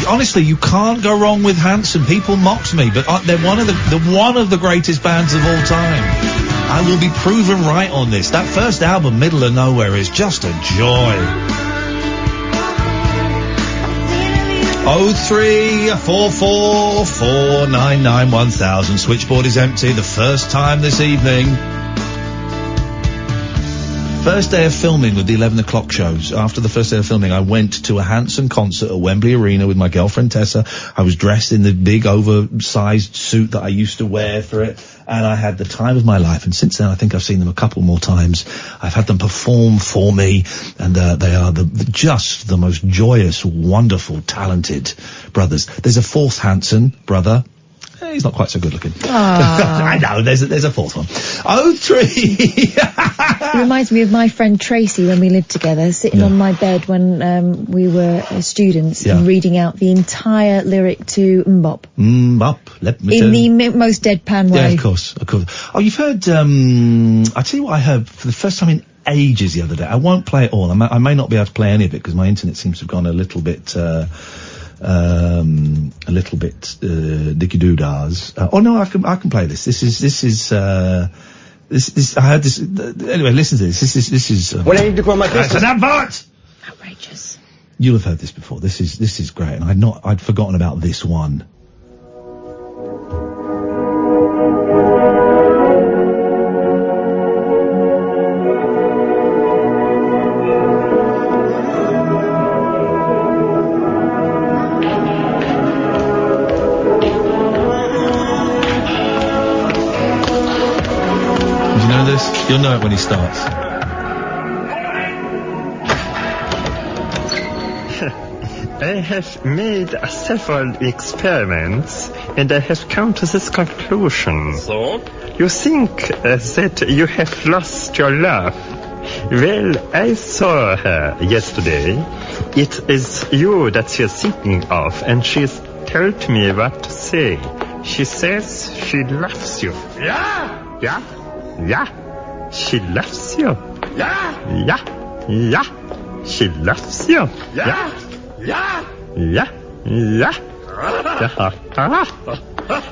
C: Honestly, you can't go wrong with Hanson. People mocked me, but they're one of the greatest bands of all time. I will be proven right on this. That first album, Middle of Nowhere, is just a joy. 0344 499 1000. Switchboard is empty. The first time this evening. First day of filming with the 11 o'clock shows. After the first day of filming, I went to a Hanson concert at Wembley Arena with my girlfriend Tessa. I was dressed in the big oversized suit that I used to wear for it, and I had the time of my life. And since then, I think I've seen them a couple more times. I've had them perform for me, and they are just the most joyous, wonderful, talented brothers. There's a fourth Hanson brother. He's not quite so good looking. I know, there's a fourth one. 03.
D: It reminds me of my friend Tracy when we lived together, sitting on my bed when we were students and reading out the entire lyric to Mbop.
C: Mbop, let me
D: in the most deadpan way.
C: Yeah, of course. Oh, you've heard, I'll tell you what I heard for the first time in ages the other day. I won't play it all. I may not be able to play any of it because my internet seems to have gone a little bit dicky-doo-dahs. Oh no, I can play this. This is I heard this, anyway, listen to this. This is
U: when I need to grow my business.
C: It's an advert!
D: Outrageous.
C: You'll have heard this before. This is great, and I'd forgotten about this one. You'll know it when he starts.
V: I have made several experiments and I have come to this conclusion. So? You think that you have lost your love. Well, I saw her yesterday. It is you that you're thinking of, and she's told me what to say. She says she loves you.
U: Yeah?
V: Yeah? Yeah? She loves you.
U: Yeah?
V: Yeah. Yeah. She loves you.
U: Yeah? Yeah?
V: Yeah. Yeah.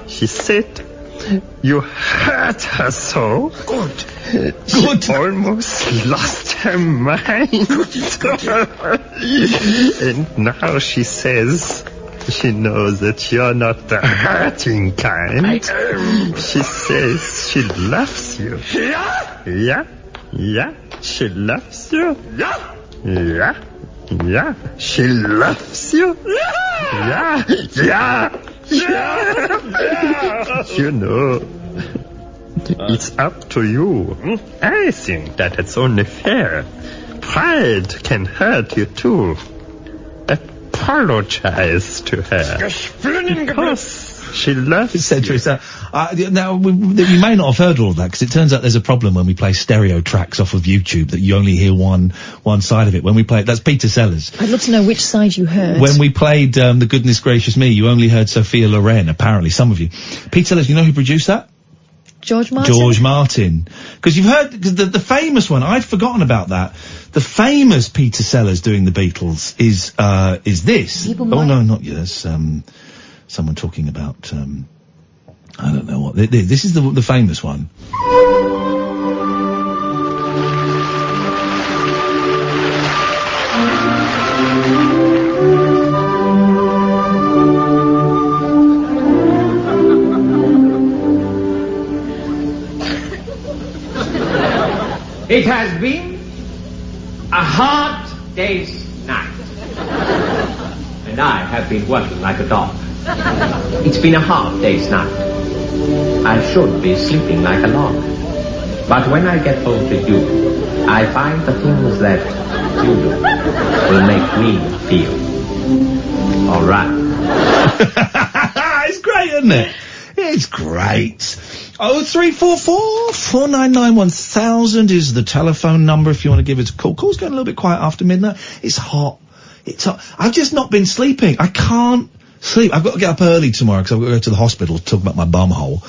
V: She said you hurt her so.
U: Good.
V: She almost lost her mind. And now she says she knows that you're not the hurting kind. She says she loves you.
U: Yeah?
V: Yeah. Yeah. She loves you.
U: Yeah?
V: Yeah. Yeah. She loves you.
U: Yeah?
V: Yeah. Yeah.
U: Yeah.
V: You know, it's up to you. I think that it's only fair. Pride can hurt you too. Apologize to her. Because she loves you.
C: Now, you may not have heard all of that, because it turns out there's a problem when we play stereo tracks off of YouTube, that you only hear one side of it. When we play, that's Peter Sellers.
D: I'd love to know which side you heard.
C: When we played The Goodness Gracious Me, you only heard Sophia Loren, apparently, some of you. Peter Sellers, you know who produced that?
D: George Martin?
C: George Martin. Because you've heard, cause the famous one, I'd forgotten about that. The famous Peter Sellers doing the Beatles is this. Oh no, not yours. Someone talking about, I don't know what. This is the famous one.
W: It has been a hard day's night. And I have been working like a dog. It's been a hard day's night. I should be sleeping like a log. But when I get home to you, I find the things that you do will make me feel alright.
C: It's great, isn't it? It's great. 0344 499 1000 is the telephone number if you want to give us a call. Call's going a little bit quiet after midnight. It's hot. It's hot. I've just not been sleeping. I can't sleep. I've got to get up early tomorrow because I've got to go to the hospital to talk about my bum hole.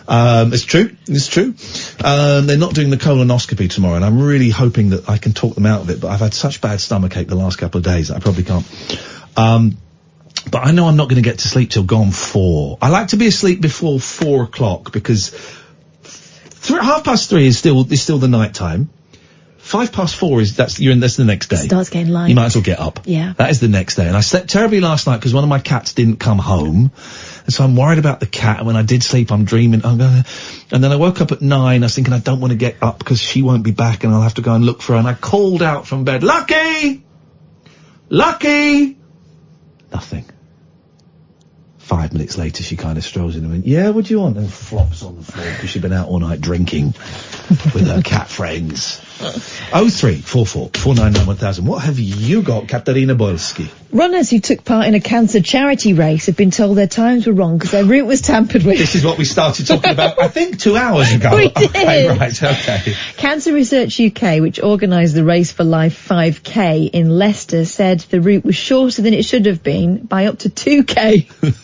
C: It's true. It's true. They're not doing the colonoscopy tomorrow, and I'm really hoping that I can talk them out of it, but I've had such bad stomachache the last couple of days that I probably can't. But I know I'm not going to get to sleep till gone 4. I like to be asleep before 4 o'clock because 3:30 is still the night time. 4:05 that's the next day.
D: It starts getting light.
C: You might as well get up.
D: Yeah.
C: That is the next day. And I slept terribly last night because one of my cats didn't come home. And so I'm worried about the cat. And when I did sleep, I'm dreaming. And then I woke up at 9. I was thinking I don't want to get up because she won't be back and I'll have to go and look for her. And I called out from bed, Lucky! Lucky! Nothing. 5 minutes later, she kind of strolls in and went, yeah, what do you want? And flops on the floor because she'd been out all night drinking with her cat friends. 0344 499 1000. What have you got, Katarina Boylski?
D: Runners who took part in a cancer charity race have been told their times were wrong because their route was tampered with.
C: This is what we started talking about, I think, 2 hours ago.
D: We did.
C: Okay, right, okay.
D: Cancer Research UK, which organised the Race for Life 5K in Leicester, said the route was shorter than it should have been by up to 2K.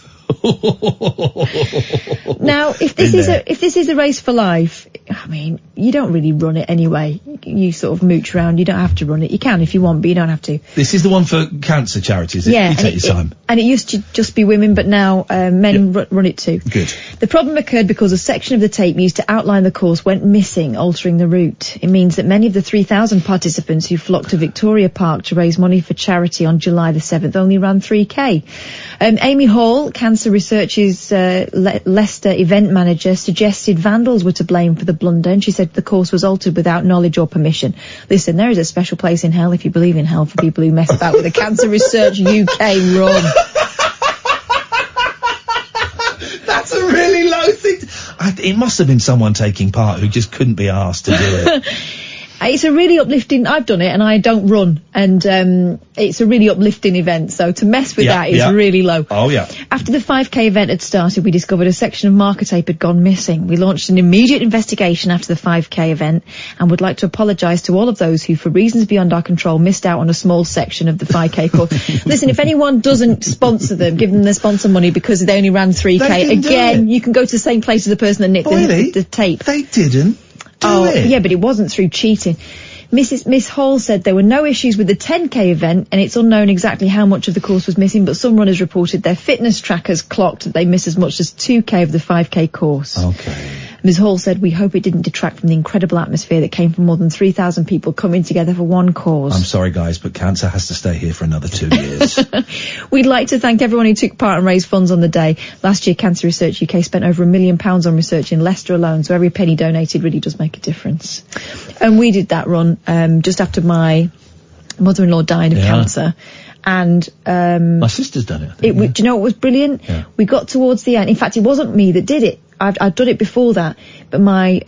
D: Now, if this is a race for life, I mean, you don't really run it anyway. You you sort of mooch around. You don't have to run it. You can if you want, but you don't have to.
C: This is the one for cancer charities.
D: Yeah,
C: you take your time.
D: And it used to just be women, but now men run it too.
C: Good.
D: The problem occurred because a section of the tape used to outline the course went missing, altering the route. It means that many of the 3,000 participants who flocked to Victoria Park to raise money for charity on July the 7th only ran 3k. Amy Hall, Cancer Research's Leicester event manager, suggested vandals were to blame for the blunder, and she said the course was altered without knowledge or permission. Listen, there is a special place in hell, if you believe in hell, for people who mess about with a Cancer Research UK run.
C: That's a really low thing. It must have been someone taking part who just couldn't be asked to do it.
D: It's a really uplifting. I've done it, and I don't run, and it's a really uplifting event. So to mess with that is really low.
C: Oh yeah.
D: After the 5k event had started, we discovered a section of marker tape had gone missing. We launched an immediate investigation after the 5k event, and would like to apologise to all of those who, for reasons beyond our control, missed out on a small section of the 5k course. Listen, if anyone doesn't sponsor them, give them their sponsor money because they only ran 3k. Again, you can go to the same place as the person that nicked the tape.
C: They didn't.
D: Yeah, but it wasn't through cheating. Miss Hall said there were no issues with the 10k event, and it's unknown exactly how much of the course was missing, but some runners reported their fitness trackers clocked that they missed as much as 2k of the 5k course.
C: Okay.
D: Ms Hall said, we hope it didn't detract from the incredible atmosphere that came from more than 3,000 people coming together for one cause.
C: I'm sorry, guys, but cancer has to stay here for another 2 years.
D: We'd like to thank everyone who took part and raised funds on the day. Last year, Cancer Research UK spent over £1 million on research in Leicester alone, so every penny donated really does make a difference. And we did that run just after my mother-in-law died of cancer. And
C: my sister's done it.
D: Do you know what was brilliant?
C: Yeah.
D: We got towards the end. In fact, it wasn't me that did it. I'd done it before that, but my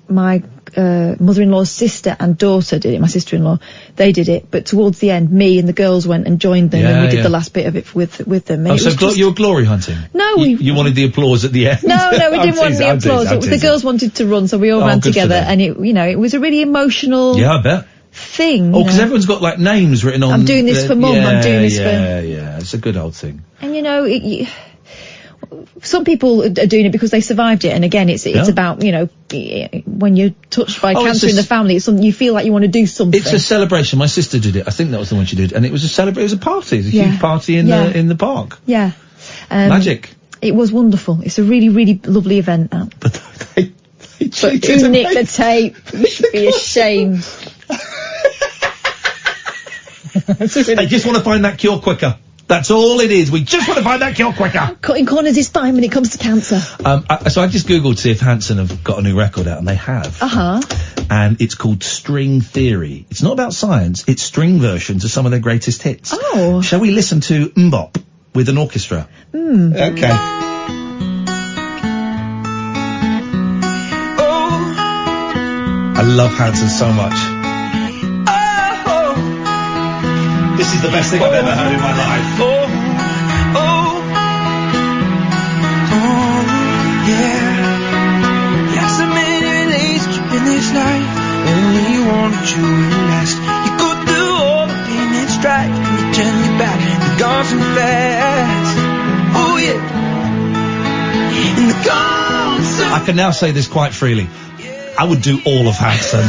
D: mother-in-law's sister and daughter did it. My sister-in-law, they did it. But towards the end, me and the girls went and joined them, and we did the last bit of it with them.
C: Oh, so you were glory hunting?
D: No,
C: you wanted the applause at the end.
D: No, we didn't want the applause. The girls wanted to run, so we all ran together, and it was a really emotional.
C: Yeah, I bet.
D: Thing.
C: Oh, because everyone's got like names written on.
D: I'm doing this for Mum. I'm doing this for.
C: Yeah, it's a good old thing.
D: And some people are doing it because they survived it, and again, it's about when you're touched by cancer in the family, it's something you feel like you want to do something.
C: It's a celebration. My sister did it. I think that was the one she did, and it was a It was a party. It was a huge party in the park.
D: Yeah,
C: magic.
D: It was wonderful. It's a really, really lovely event.
C: But they
D: but who nicked the tape? You should be ashamed.
C: They just want to find that cure quicker. That's all it is. We just want to find that cure quicker.
D: Cutting corners is fine when it comes to cancer.
C: So I just googled to see if Hanson have got a new record out, and they have. And it's called String Theory. It's not about science. It's string versions of some of their greatest hits.
D: Oh.
C: Shall we listen to Mbop with an orchestra? Okay. I love Hanson so much. This is the best thing I've ever heard in my life.
U: Yeah, so many days keeping this life. Only you wanted you to last. You go through all the pain and strife, and you turn your back, you're gone so fast. Oh yeah. And the gone so
C: I can now say this quite freely. I would do all of Hanson.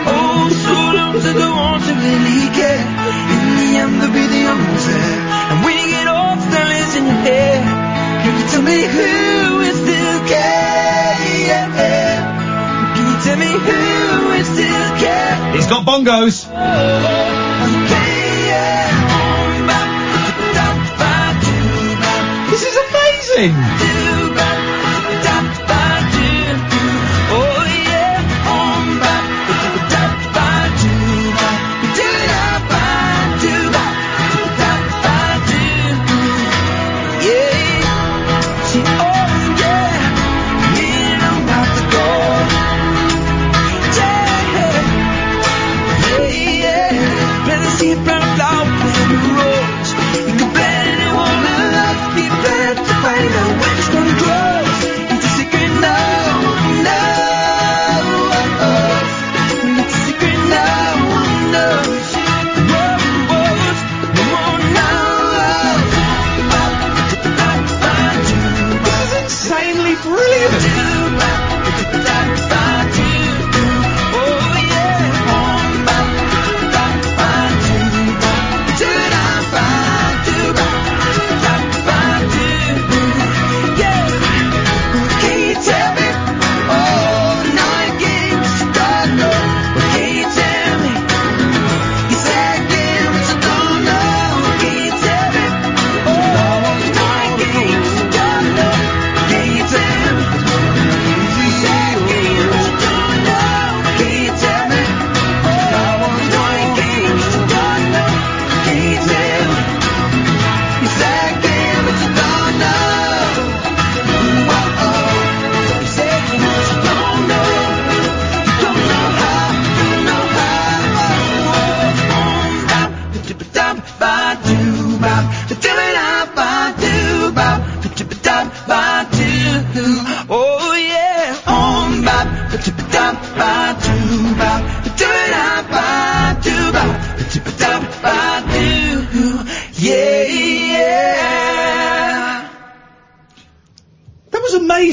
U: oh, so long to the ones who really care. In the end, they'll be the ones there. And when you get off, they'll listen in your hair. Can you tell me who is still care? Can you tell me who is still care?
C: He's got bongos. This is amazing.
U: Which one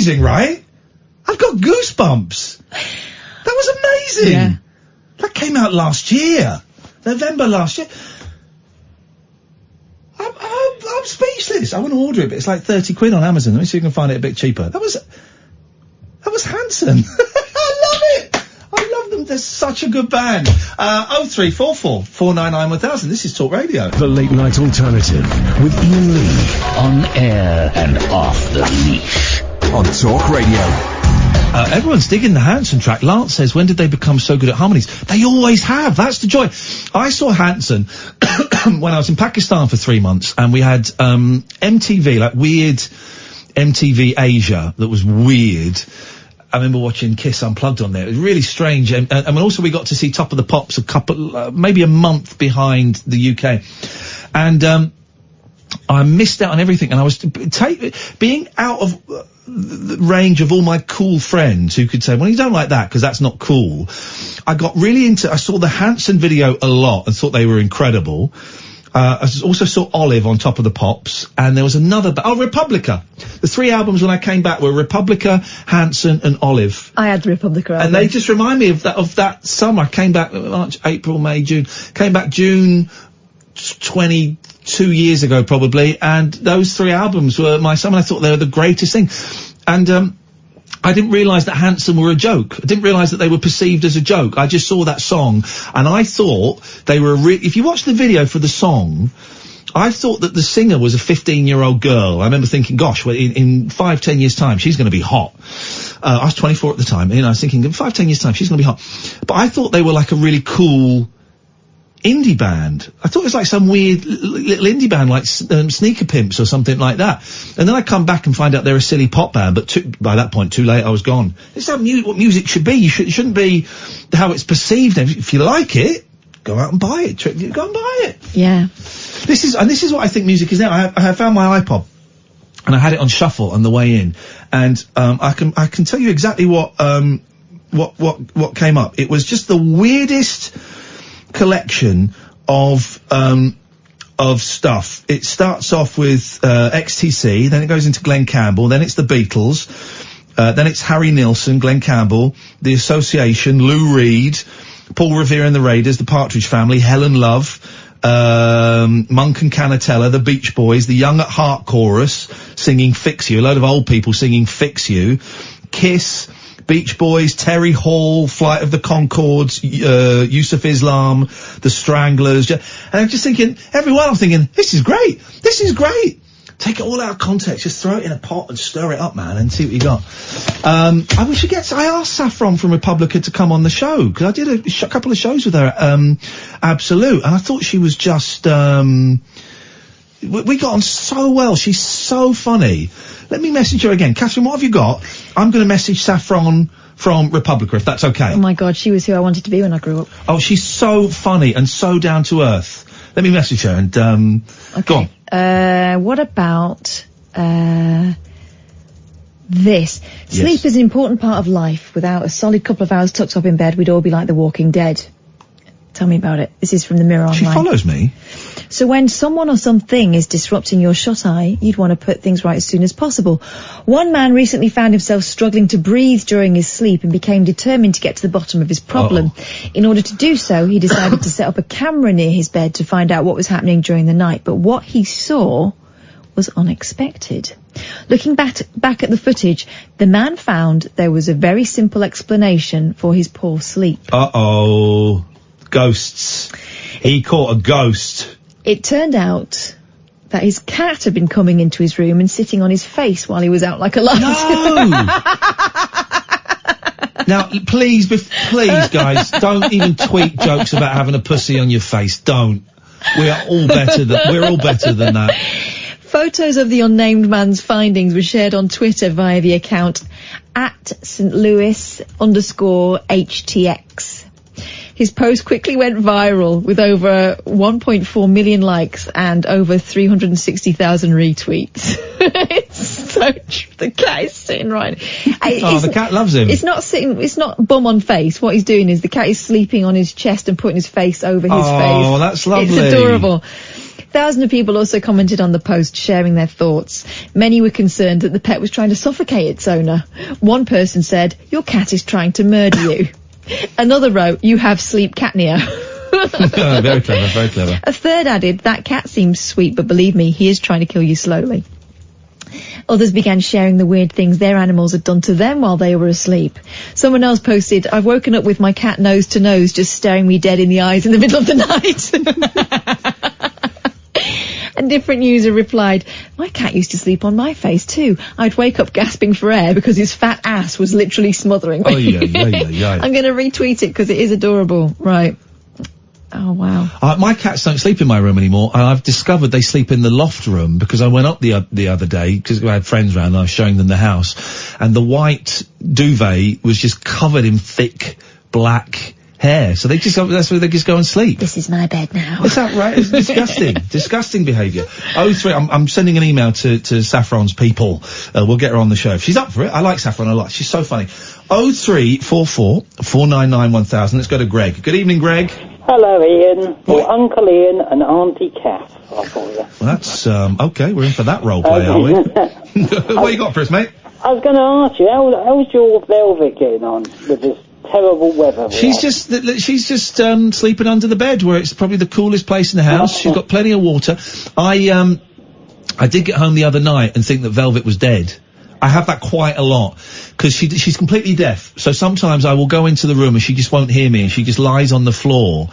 C: amazing, right? I've got goosebumps. That was amazing.
D: Yeah.
C: That came out last year. November last year. I'm speechless. I want to order it, but it's like 30 quid on Amazon. Let me see if I can find it a bit cheaper. That was Hanson. I love it. I love them. They're such a good band. 0344 499 1000. This is Talk Radio.
A: The Late Night Alternative with Iain Lee.
R: On air and off the leash.
P: On Talk Radio.
C: Everyone's digging the Hanson track. Lance says, when did they become so good at harmonies? They always have. That's the joy. I saw Hanson when I was in Pakistan for 3 months, and we had MTV, like weird MTV Asia that was weird. I remember watching Kiss Unplugged on there. It was really strange. And also we got to see Top of the Pops maybe a month behind the UK. And I missed out on everything, and I was being out of the range of all my cool friends who could say, well, you don't like that because that's not cool. I got really I saw the Hanson video a lot and thought they were incredible. I also saw Olive on Top of the Pops, and there was another, Republica. The 3 albums when I came back were Republica, Hanson and Olive.
D: I had the Republica album.
C: And they just remind me of that summer. I came back March, April, May, June. Came back June 22 years ago probably, and those 3 albums were my summer. I thought they were the greatest thing. And I didn't realise that Hanson were a joke. I didn't realise that they were perceived as a joke. I just saw that song, and I thought they were if you watch the video for the song, I thought that the singer was a 15-year-old girl. I remember thinking, gosh, well, in 5-10 years' time, she's going to be hot. I was 24 at the time, and I was thinking, in 5-10 years' time, she's going to be hot. But I thought they were like a really cool indie band. I thought it was like some weird little indie band, like Sneaker Pimps or something like that. And then I come back and find out they're a silly pop band, but by that point, too late, I was gone. It's how what music should be. It shouldn't be how it's perceived. If you like it, go out and buy it. Go and buy it.
D: Yeah.
C: This is what I think music is now. I have found my iPod, and I had it on shuffle on the way in, and I can tell you exactly what came up. It was just the weirdest collection of stuff. It starts off with XTC, then it goes into Glenn Campbell, then it's the Beatles, then it's Harry Nilsson, Glenn Campbell, The Association, Lou Reed, Paul Revere and the Raiders, The Partridge Family, Helen Love, Monk and Canatella, The Beach Boys, the Young at Heart Chorus singing Fix You, a load of old people singing Fix You, Kiss, Beach Boys, Terry Hall, Flight of the Conchords, Yusuf Islam, The Stranglers, and I'm just thinking, I'm thinking, this is great, take it all out of context, just throw it in a pot and stir it up, man, and see what you got. I asked Saffron from Republica to come on the show, because I did a couple of shows with her at Absolute, and I thought she was just, we got on so well. She's so funny. Let me message her again. Catherine, what have you got? I'm going to message Saffron from Republica, if that's okay.
D: Oh my God, she was who I wanted to be when I grew up.
C: Oh, she's so funny and so down to earth. Let me message her and,
D: okay.
C: Go on.
D: What about, this? Sleep is an important part of life. Without a solid couple of hours tucked up in bed, we'd all be like the Walking Dead. Tell me about it. This is from the Mirror Online.
C: She follows me.
D: So when someone or something is disrupting your shut-eye, you'd want to put things right as soon as possible. One man recently found himself struggling to breathe during his sleep and became determined to get to the bottom of his problem. In order to do so, he decided to set up a camera near his bed to find out what was happening during the night. But what he saw was unexpected. Looking back at the footage, the man found there was a very simple explanation for his poor sleep.
C: Uh-oh. Ghosts. He caught a ghost.
D: It turned out that his cat had been coming into his room and sitting on his face while he was out like a light.
C: No! Now, please, guys, don't even tweet jokes about having a pussy on your face. Don't. We're all better than that.
D: Photos of the unnamed man's findings were shared on Twitter via the account @StLouis_HTX. His post quickly went viral with over 1.4 million likes and over 360,000 retweets. It's so true. The cat is sitting right.
C: The cat loves him.
D: It's not bum on face. What he's doing is the cat is sleeping on his chest and putting his face over his face.
C: Oh, that's lovely.
D: It's adorable. Thousands of people also commented on the post, sharing their thoughts. Many were concerned that the pet was trying to suffocate its owner. One person said, "Your cat is trying to murder you." Another wrote, "You have sleep catnea."
C: Very clever, very clever.
D: A third added, "That cat seems sweet, but believe me, he is trying to kill you slowly." Others began sharing the weird things their animals had done to them while they were asleep. Someone else posted, "I've woken up with my cat nose to nose just staring me dead in the eyes in the middle of the night." And different user replied, "My cat used to sleep on my face too. I'd wake up gasping for air because his fat ass was literally smothering me." I'm going to retweet it because it is adorable. Right. Oh, wow.
C: My cats don't sleep in my room anymore, and I've discovered they sleep in the loft room because I went up the other day because I had friends around and I was showing them the house, and the white duvet was just covered in thick black hair. So that's where they just go and sleep.
D: This is my bed now.
C: Is that right? It's disgusting. Disgusting behaviour. 03, I'm sending an email to Saffron's people. We'll get her on the show. If she's up for it. I like Saffron a lot. She's so funny. 0344 499 1000. Let's go to Greg. Good evening, Greg.
F: Hello, Ian. Or Uncle Ian and Auntie Kath, I call you.
C: Well, that's, okay, we're in for that role play, are we? What you got for us, mate?
F: I was going to ask you, how's your Velvet getting on with this terrible weather?
C: She's just sleeping under the bed where it's probably the coolest place in the house. She's got plenty of water. I did get home the other night and think that Velvet was dead. I have that quite a lot, because she's completely deaf. So sometimes I will go into the room and she just won't hear me, and she just lies on the floor,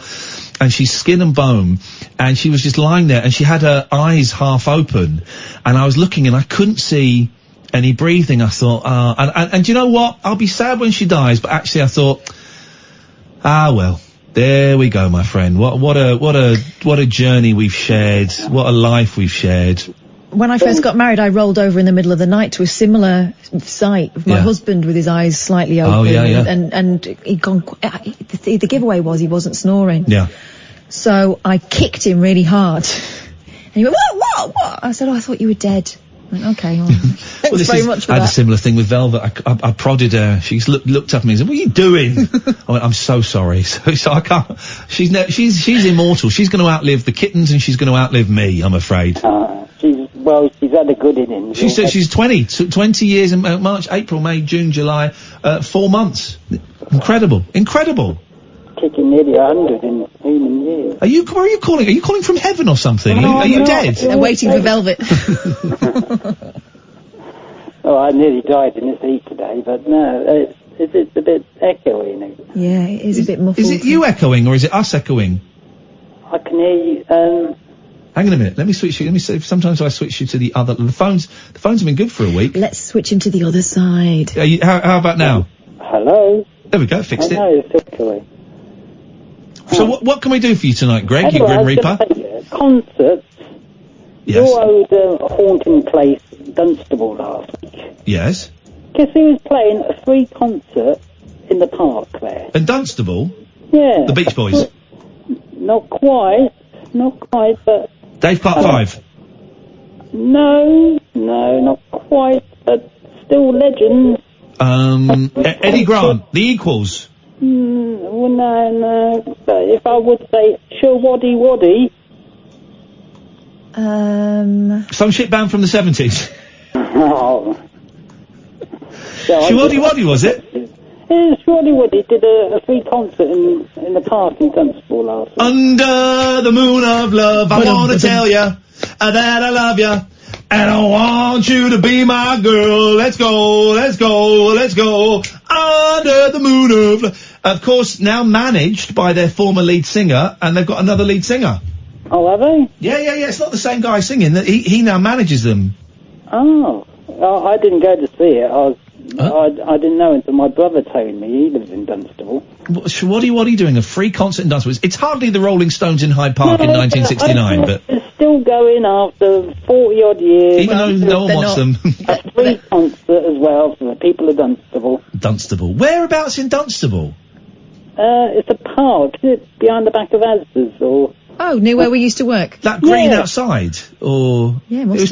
C: and she's skin and bone, and she was just lying there, and she had her eyes half open, and I was looking and I couldn't see any breathing. I thought, and you know what? I'll be sad when she dies, but actually I thought, well, there we go, my friend. What a journey we've shared. What a life we've shared.
D: When I first got married, I rolled over in the middle of the night to a similar sight of my husband with his eyes slightly open. And he'd gone, the giveaway was he wasn't snoring.
C: Yeah.
D: So I kicked him really hard. And he went, what? I said, I thought you were dead. I went, okay, well, thanks very much for
C: I
D: that.
C: had a similar thing with Velvet. I prodded her. She looked up at me and said, "What are you doing?" I went, "I'm so sorry." So I can't. She's immortal. She's going to outlive the kittens, and she's going to outlive me, I'm afraid.
F: She's had a good innings.
C: She's 20 years in March, April, May, June, July, 4 months. Incredible.
F: Kicking nearly 100 in human years.
C: Where are you calling? Are you calling from heaven or something? Are you dead?
D: They're waiting for Velvet.
F: Oh, I nearly died in this heat today, but no, it's a bit echoing.
D: Yeah, it is a bit muffled.
C: Is it you echoing or is it us echoing?
F: I can hear you,
C: Hang on a minute, let me switch you, let me see, sometimes I switch you to the phones have been good for a week.
D: Let's switch him to the other side.
C: How about now?
F: Hello?
C: There we go, fixed it.
F: It's echoing.
C: So what can we do for you tonight, Greg,
F: anyway,
C: you Grim Reaper?
F: Concerts.
C: Yes.
F: Your old haunting place, Dunstable, last week.
C: Yes.
F: Guess who was playing a free concert in the park there?
C: In Dunstable?
F: Yeah.
C: The Beach Boys?
F: Not quite, but...
C: Dave Clark 5?
F: No, not quite, but still legends.
C: Eddie Grant, The Equals?
F: Well, no, but if I would say Waddy Waddy.
C: Some shit band from the 70s?
F: Oh.
C: Waddy Waddy, was it?
F: Yeah, Waddy Waddy did a free concert in the park in Dunstable last week.
C: Under the moon of love, I want to tell ya that I love ya, and I want you to be my girl. Let's go. Under the moon of love. Of course, now managed by their former lead singer, and they've got another lead singer.
F: Oh, have they?
C: Yeah. It's not the same guy singing. He now manages them.
F: Oh, I didn't go to see it. I didn't know until my brother told me. He lives in Dunstable.
C: What are you doing? A free concert in Dunstable? It's hardly the Rolling Stones in Hyde Park in 1969, but
F: it's still going after 40 odd years.
C: Even though no one wants them.
F: A free concert as well for the people of Dunstable.
C: Dunstable. Whereabouts in Dunstable?
F: It's a park. Is it behind the back of Asda's or?
D: Oh, near where we used to work.
C: That green outside, or
D: Yeah,
C: it was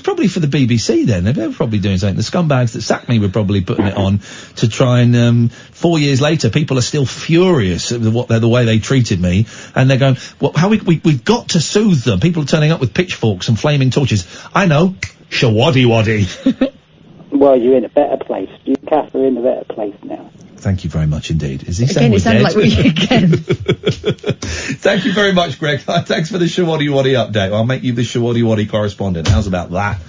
C: probably for the BBC then. They were probably doing something. The scumbags that sacked me were probably putting it on to try and 4 years later, people are still furious at the way they treated me, and they're going, "Well, how we've got to soothe them." People are turning up with pitchforks and flaming torches. I know, shawaddy.
F: Well, you're in a better place. You, Kath, are in a better place now.
C: Thank you very much indeed. Is he
D: Again, it sounded like we again.
C: Thank you very much, Greg. Thanks for the Shawaddy Waddy update. I'll make you the Shawaddy Waddy correspondent. How's about that?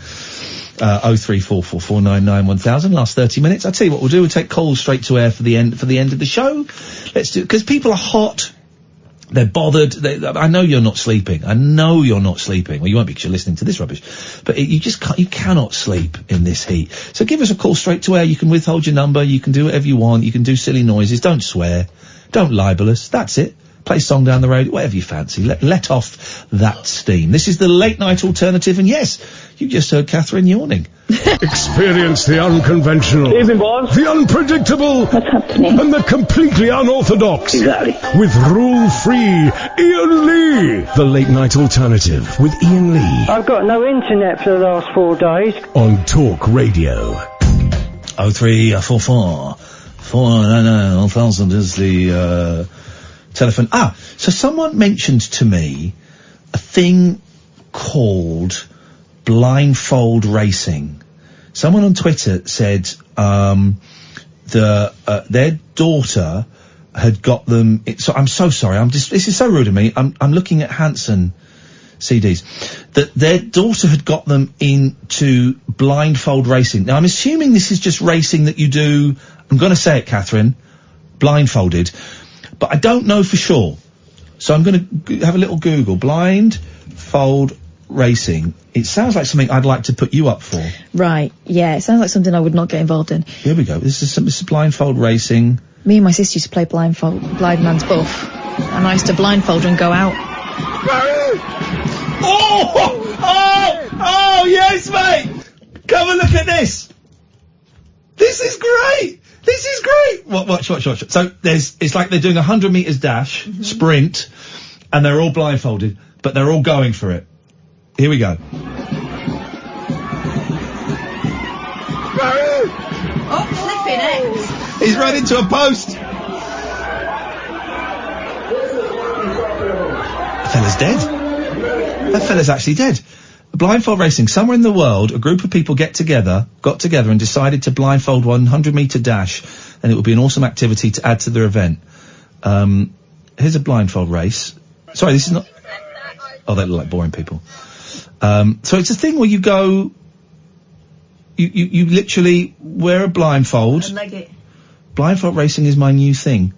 C: 03444991000. Last 30 minutes. I'll tell you what we'll do. We'll take calls straight to air for the end of the show. Let's do, because people are hot. They're bothered. I know you're not sleeping. Well, you won't be because you're listening to this rubbish. But you cannot sleep in this heat. So give us a call straight to air. You can withhold your number. You can do whatever you want. You can do silly noises. Don't swear. Don't libel us. That's it. Play a song down the road. Whatever you fancy. Let off that steam. This is the late night alternative. And yes, you just heard Catherine yawning.
A: Experience the unconventional, the unpredictable, and the completely unorthodox.
F: Exactly.
A: With rule-free Iain Lee. The late night alternative with Iain Lee.
F: I've got no internet for the last 4 days.
A: On Talk Radio.
C: 03444 499 is the telephone. So someone mentioned to me a thing called blindfold racing. Someone on Twitter said their daughter had got them. So I'm so sorry. This is so rude of me. I'm looking at Hanson CDs. That their daughter had got them into blindfold racing. Now I'm assuming this is just racing that you do. I'm going to say it, Catherine. Blindfolded, but I don't know for sure. So I'm going to have a little Google. Blindfold racing. It sounds like something I'd like to put you up for.
D: Right, yeah, it sounds like something I would not get involved in.
C: Here we go. This is blindfold racing.
D: Me and my sister used to play blind man's buff, and I used to blindfold and go out.
C: Oh, yes, mate! Come and look at this! This is great! Watch. So it's like they're doing 100 metres dash, sprint, and they're all blindfolded, but they're all going for it. Here we go.
D: Oh, flipping it!
C: He's run into a post! That fella's dead. That fella's actually dead. Blindfold racing. Somewhere in the world, a group of people got together and decided to blindfold 100 metre dash, and it would be an awesome activity to add to their event. Here's a blindfold race. Sorry, this is not... Oh, they look like boring people. So it's a thing where you go... You literally wear a blindfold.
D: And leg it.
C: Blindfold racing is my new thing.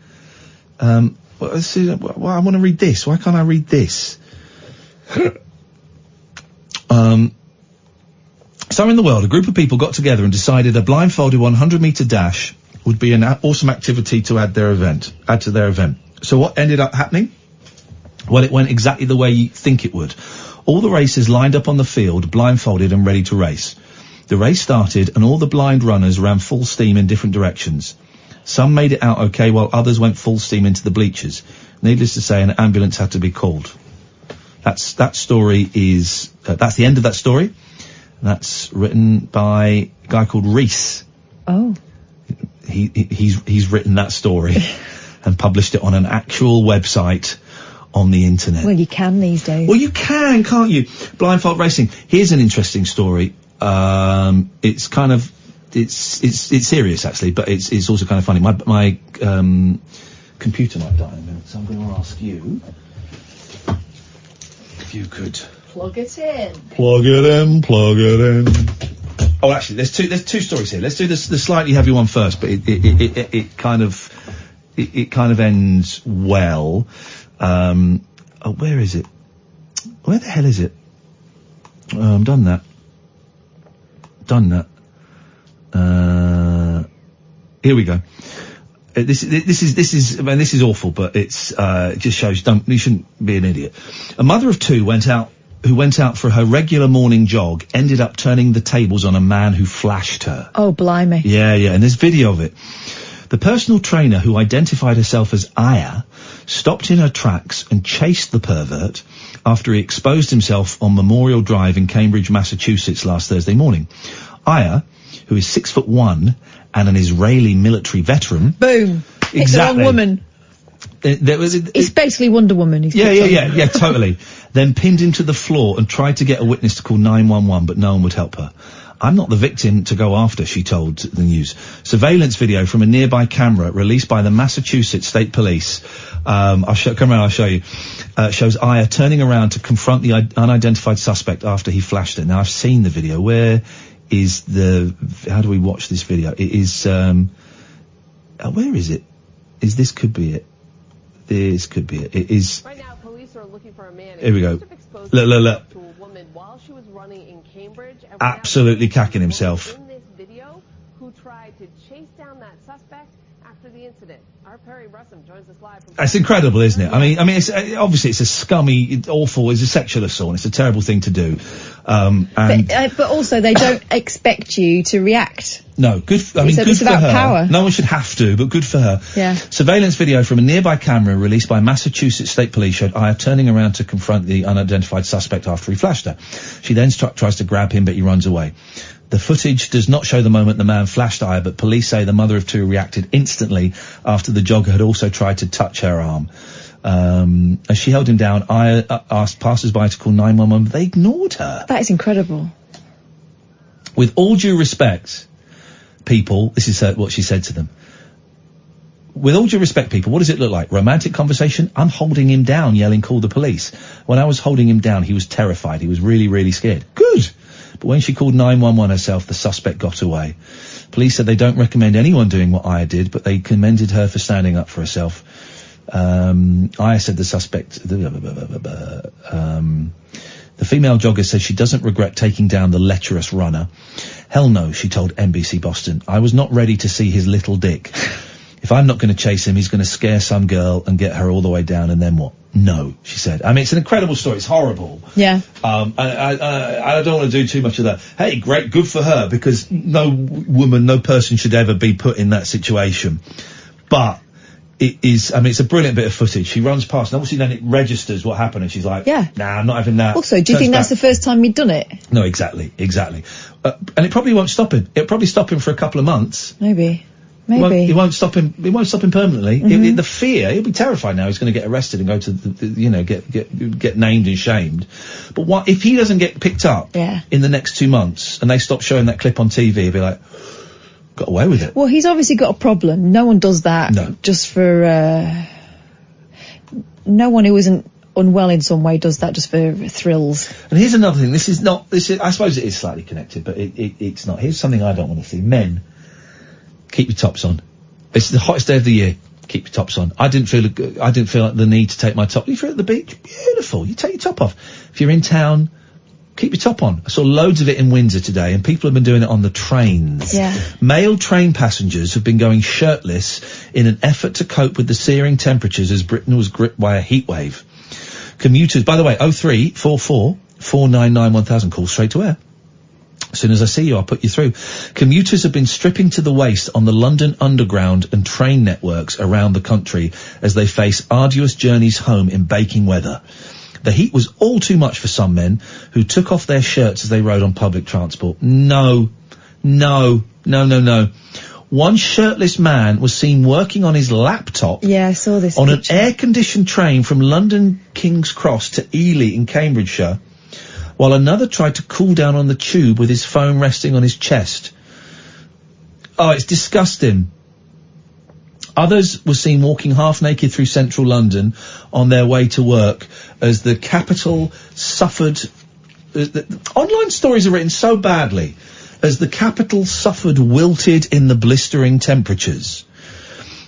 C: I want to read this. Why can't I read this? Somewhere in the world, a group of people got together and decided a blindfolded 100 metre dash would be an awesome activity to add to their event. So what ended up happening? Well, it went exactly the way you think it would. All the racers lined up on the field, blindfolded and ready to race. The race started and all the blind runners ran full steam in different directions. Some made it out okay while others went full steam into the bleachers. Needless to say, an ambulance had to be called. That's the end of that story. That's written by a guy called Reese.
D: Oh.
C: He's written that story and published it on an actual website on the internet.
D: Well, you can these days.
C: Well, you can, can't you? Blindfold racing. Here's an interesting story. It's kind of, it's serious actually, but it's also kind of funny. My computer might die in a minute, so I'm going to ask you if you could
D: plug it in.
C: Plug it in. Oh, actually, there's two stories here. Let's do the slightly heavy one first, but it kind of ends well. Where is it? Where the hell is it? Done that. Here we go. This is awful, but it just shows you shouldn't be an idiot. A mother of two who went out for her regular morning jog ended up turning the tables on a man who flashed her.
D: Oh, blimey.
C: Yeah, and there's video of it. The personal trainer, who identified herself as Aya, stopped in her tracks and chased the pervert after he exposed himself on Memorial Drive in Cambridge, Massachusetts last Thursday morning. Aya, who is 6'1" and an Israeli military veteran.
D: Boom. Pick
C: Exactly.
D: the wrong woman. It's basically Wonder Woman.
C: Yeah, totally. Then pinned him to the floor and tried to get a witness to call 911, but no one would help her. I'm not the victim to go after, she told the news. Surveillance video from a nearby camera released by the Massachusetts State Police, I'll show you, shows Aya turning around to confront the unidentified suspect after he flashed it. Now, I've seen the video. Where is how do we watch this video? It is, where is it? This could be it. This could be it. It is.
H: Right now, police are looking for a man.
C: Here we go. Look.
H: To a woman while she was running in Cambridge.
C: Absolutely cacking himself.
H: In this video, who tried to chase down that suspect after the incident. Our Perry Russell joins us live from.
C: It's incredible, isn't it? I mean, it's obviously it's a scummy, awful, it's a sexual assault. It's a terrible thing to do.
D: But also, they don't expect you to react.
C: No, good. Good
D: it's
C: for
D: about
C: her.
D: Power.
C: No one should have to, but good for her.
D: Yeah.
C: Surveillance video from a nearby camera released by Massachusetts State Police showed Aya turning around to confront the unidentified suspect after he flashed her. She then tries to grab him, but he runs away. The footage does not show the moment the man flashed Aya, but police say the mother of two reacted instantly after the jogger had also tried to touch her arm. As she held him down, Aya asked passers-by to call 911, but they ignored her.
D: That is incredible.
C: With all due respect, people, this is what she said to them. With all due respect, people, what does it look like? Romantic conversation? I'm holding him down, yelling, call the police. When I was holding him down, he was terrified. He was really, really scared. Good! But when she called 911 herself, the suspect got away. Police said they don't recommend anyone doing what Aya did, but they commended her for standing up for herself. Aya said the suspect... The female jogger said she doesn't regret taking down the lecherous runner. Hell no, she told NBC Boston. I was not ready to see his little dick. If I'm not going to chase him, he's going to scare some girl and get her all the way down, and then what? No, she said. I mean, it's an incredible story. It's horrible.
D: Yeah.
C: I don't want to do too much of that. Hey, great, good for her, because no woman, no person should ever be put in that situation. But it is, I mean, it's a brilliant bit of footage. She runs past, and obviously then it registers what happened, and she's like, nah, I'm not having that.
D: Also, do you think that's the first time you'd done it?
C: No, exactly. And it probably won't stop him. It'll probably stop him for a couple of months.
D: Maybe.
C: It won't stop him. It won't stop him permanently.
D: Mm-hmm.
C: The fear, he'll be terrified now. He's going to get arrested and go to get named and shamed. But what if he doesn't get picked up in the next 2 months and they stop showing that clip on TV? He'll be like, got away with it.
D: Well, he's obviously got a problem. No one does that just for. No one who isn't unwell in some way does that just for thrills.
C: And here's another thing. I suppose it is slightly connected, but it's not. Here's something I don't want to see. Men. Keep your tops on. It's the hottest day of the year. Keep your tops on. I didn't feel like the need to take my top. If you're at the beach, beautiful. You take your top off. If you're in town, keep your top on. I saw loads of it in Windsor today, and people have been doing it on the trains.
D: Yeah.
C: Male train passengers have been going shirtless in an effort to cope with the searing temperatures as Britain was gripped by a heat wave. Commuters, by the way, 0344 499 1000, call straight to air. As soon as I see you, I'll put you through. Commuters have been stripping to the waist on the London Underground and train networks around the country as they face arduous journeys home in baking weather. The heat was all too much for some men who took off their shirts as they rode on public transport. No. One shirtless man was seen working on his laptop
D: I saw this
C: on
D: picture.
C: an air-conditioned train from London King's Cross to Ely in Cambridgeshire, while another tried to cool down on the tube with his phone resting on his chest. Oh, it's disgusting. Others were seen walking half naked through central London on their way to work as the capital suffered... online stories are written so badly. As the capital suffered wilted in the blistering temperatures.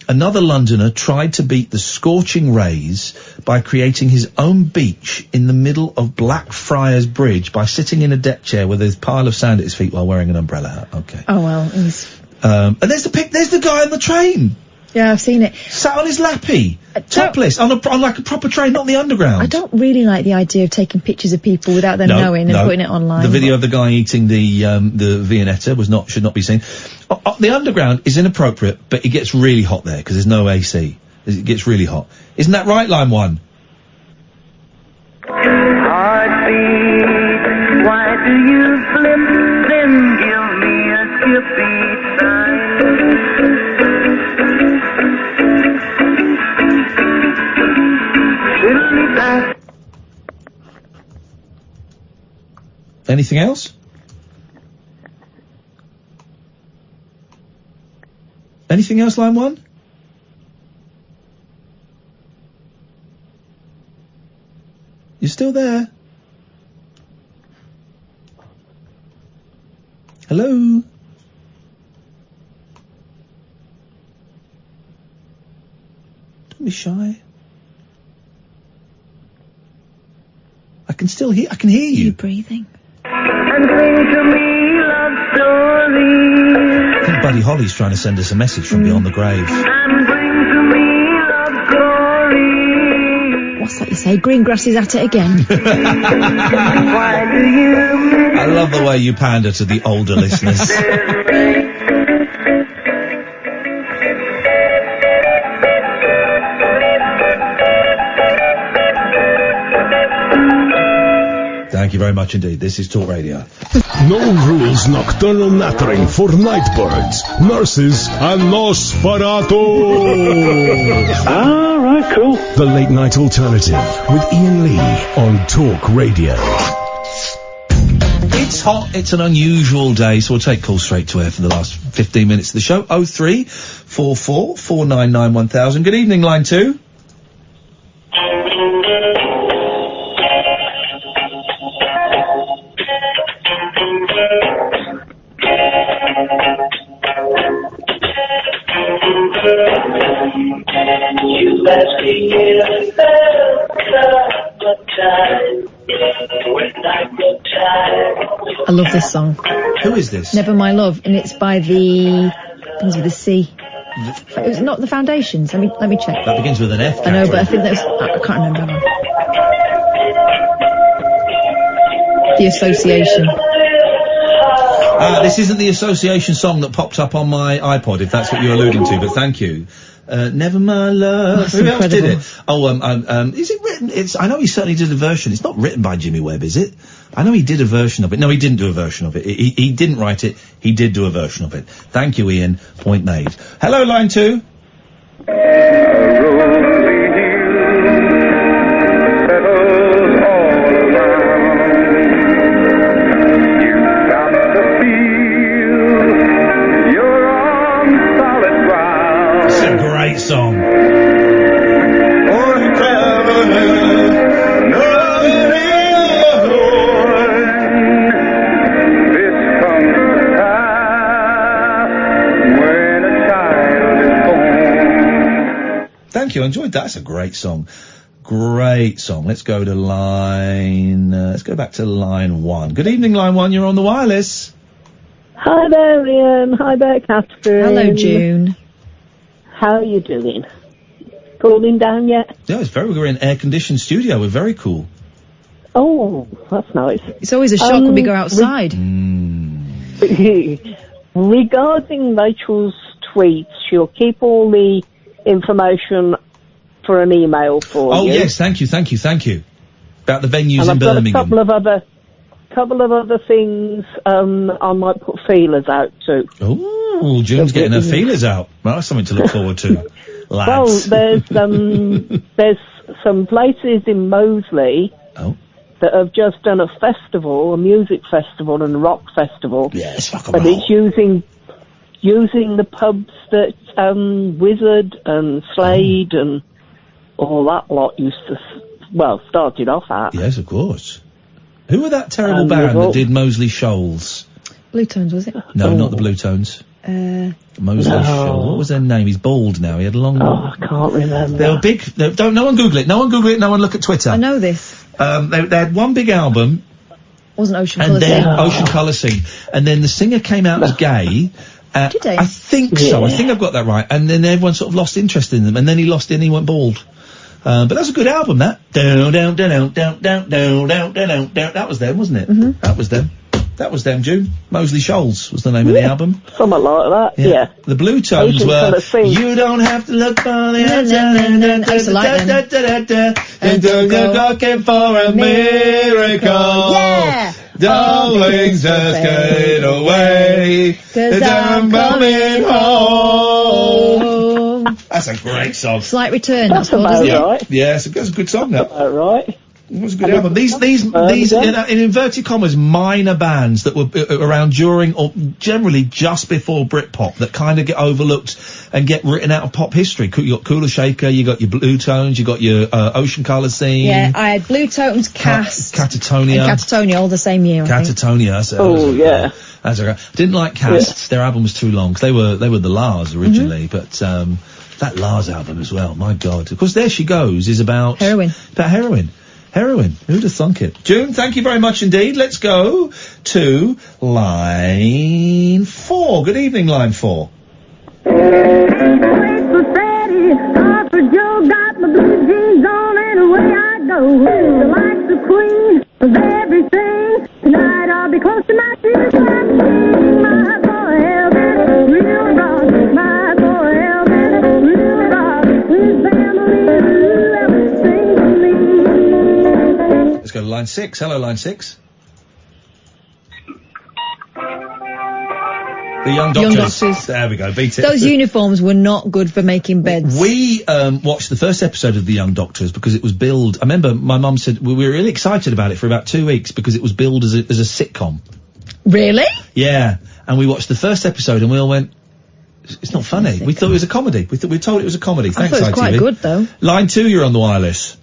C: Another Londoner tried to beat the scorching rays by creating his own beach in the middle of Blackfriars Bridge by sitting in a deck chair with a pile of sand at his feet while wearing an umbrella hat. Okay.
D: Oh, well, he's...
C: and there's the guy on the train.
D: Yeah, I've seen it.
C: Sat on his lappy. Topless. On like a proper train, not the underground.
D: I don't really like the idea of taking pictures of people without them knowing and putting it online.
C: The video of the guy eating the Viennetta should not be seen. The underground is inappropriate, but it gets really hot there because there's no AC. It gets really hot. Isn't that right, line 1?
U: Heartbeat, why do you flip? Then give me a skip-beat sign.
C: Anything else? Anything else, line 1? You still there? Hello? Don't be shy. I can still hear. I can hear you.
D: You're breathing.
U: And sing to me love stories.
C: I think Buddy Holly's trying to send us a message from beyond the grave.
U: And bring to me love stories.
D: What's that you say? Green grass is at it again.
U: Why do you
C: I love the way you pander to the older listeners. Thank you very much indeed. This is Talk Radio.
A: No rules nocturnal nattering for nightbirds, nurses, and Nosferatu.
U: All right, cool.
A: The Late Night Alternative with Iain Lee on Talk Radio.
C: It's hot. It's an unusual day, so we'll take calls straight to air for the last 15 minutes of the show. 0344 499 1000. Good evening, line 2.
U: You ask me if
D: I love this song.
C: Who is this?
D: Never My Love, and it's by the begins with a C. It was not the Foundations. Let me check.
C: That begins with an F.
D: I know, but I think that's I can't remember now. The Association.
C: This isn't the Association song that popped up on my iPod, if that's what you're alluding to, but thank you. Never My Love.
D: That's
C: Who else did
D: incredible.
C: it? Is it written? I know he certainly did a version. It's not written by Jimmy Webb, is it? I know he did a version of it. No, he didn't do a version of it. He didn't write it. He did do a version of it. Thank you, Ian. Point made. Hello, line 2. Great song. Thank you, I enjoyed that. That's a great song. Great song. Let's go to let's go back to line 1. Good evening, line 1, you're on the wireless.
I: Hi there, Ian. Hi there, Catherine.
D: Hello, June.
I: How are you doing? Cooling down yet?
C: Yeah, we're in air-conditioned studio. We're very cool.
I: Oh, that's nice.
D: It's always a shock when we go outside.
I: Regarding Rachel's tweets, she'll keep all the information for an email for you.
C: Oh, yes, thank you. About the venues
I: and
C: in
I: I've
C: Birmingham.
I: got a couple of other things I might put feelers out to.
C: Oh, June's getting her feelers out. Well, that's something to look forward to, lads.
I: Well, there's some places in Moseley that have just done a festival, a music festival and a rock festival.
C: Yes, rock and
I: but
C: roll.
I: it's using the pubs that Wizard and Slade and all that lot started off at.
C: Yes, of course. Who were that terrible band that did Moseley Shoals?
D: Blue Tones, was it?
C: No, not the Blue Tones. Moseley Shoals. What was their name? He's bald now. He had a long...
I: Oh, I can't remember.
C: They were big... No one Google it. No one look at Twitter.
D: I know this.
C: They had one big album.
D: Wasn't Ocean
C: And
D: Colour
C: then
D: Scene.
C: Ocean Colour Scene. And then the singer came out as gay.
D: Did they?
C: I think so.
D: Yeah.
C: I think I've got that right. And then everyone sort of lost interest in them. And then he lost it and he went bald. But that's a good album, that. That was them, wasn't it?
D: Mm-hmm.
C: That was them. That was them, June. Moseley Shoals was the name of the album.
I: Something like that, yeah.
C: The blue tones
I: can
C: were,
I: kinda sing.
C: you don't have to look for the answer, and don't go looking for a miracle.
D: Yeah!
C: Darlings, just get away, 'cause I'm coming home. That's a great song.
D: Slight Return, that's called, isn't it?
I: Right.
C: Yeah, it's a good song, that.
I: Right.
C: It was a good album. These in inverted commas, minor bands that were around during or generally just before Britpop that kind of get overlooked and get written out of pop history. You got Cooler Shaker, you got your Blue Tones, you got your Ocean Colour Scene.
D: Yeah, I had Blue Tones, Cast,
C: Catatonia.
D: and Catatonia all the same year, I think.
C: Catatonia. That's I didn't like Casts. Their album was too long, 'cause they were the Lars originally, but that Lars album as well, my God. Of course, There She Goes is about
D: heroin.
C: Heroin. Who'd have thunk it? June, thank you very much indeed. Let's go to line 4. Good evening, line 4. Let's go to line 6. Hello, line 6. The Young Doctors. There we go. Beat it.
D: Those uniforms were not good for making beds.
C: We watched the first episode of The Young Doctors because it was billed. I remember my mum said we were really excited about it for about 2 weeks because it was billed as a sitcom.
D: Really?
C: Yeah. And we watched the first episode and we all went, it's not funny. We thought it was a comedy. We told it was a comedy. Thanks,
D: I thought it was quite good, though.
C: Line 2, you're on the wireless.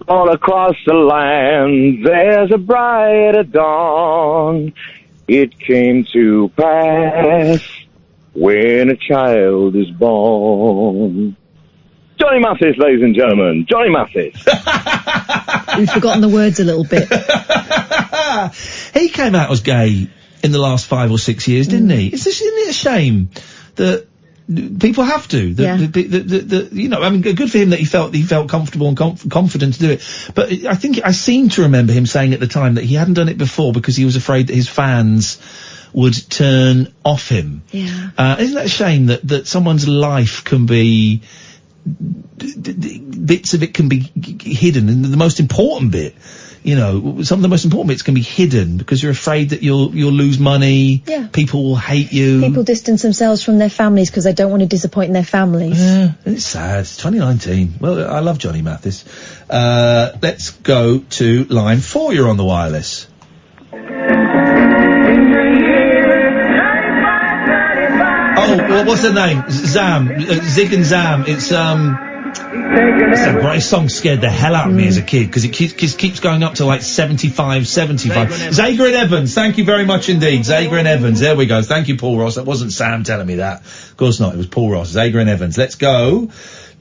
J: All across the land, there's a brighter dawn. It came to pass when a child is born. Johnny Mathis, ladies and gentlemen. Johnny Mathis.
D: We've forgotten the words a little bit.
C: He came out as gay in the last 5 or 6 years, didn't he? Isn't it a shame that people have to? You know, I mean, good for him that he felt comfortable and confident to do it. But I think I seem to remember him saying at the time that he hadn't done it before because he was afraid that his fans would turn off him.
D: Yeah.
C: Isn't that a shame that someone's life can be bits of it can be hidden, and the most important bit, you know, some of the most important bits can be hidden because you're afraid that you'll lose money.
D: Yeah.
C: People will hate you.
D: People distance themselves from their families because they don't want to disappoint their families.
C: Yeah, it's sad. It's 2019. Well, I love Johnny Mathis. Let's go to line 4. You're on the wireless. Oh, well, what's the name? Zam. Zig and Zam. It's a great song. Scared the hell out of me as a kid because it keeps going up to like 75. Zager and Evans. Thank you very much indeed. Zager and Evans. There we go. Thank you, Paul Ross. That wasn't Sam telling me that. Of course not. It was Paul Ross. Zager and Evans. Let's go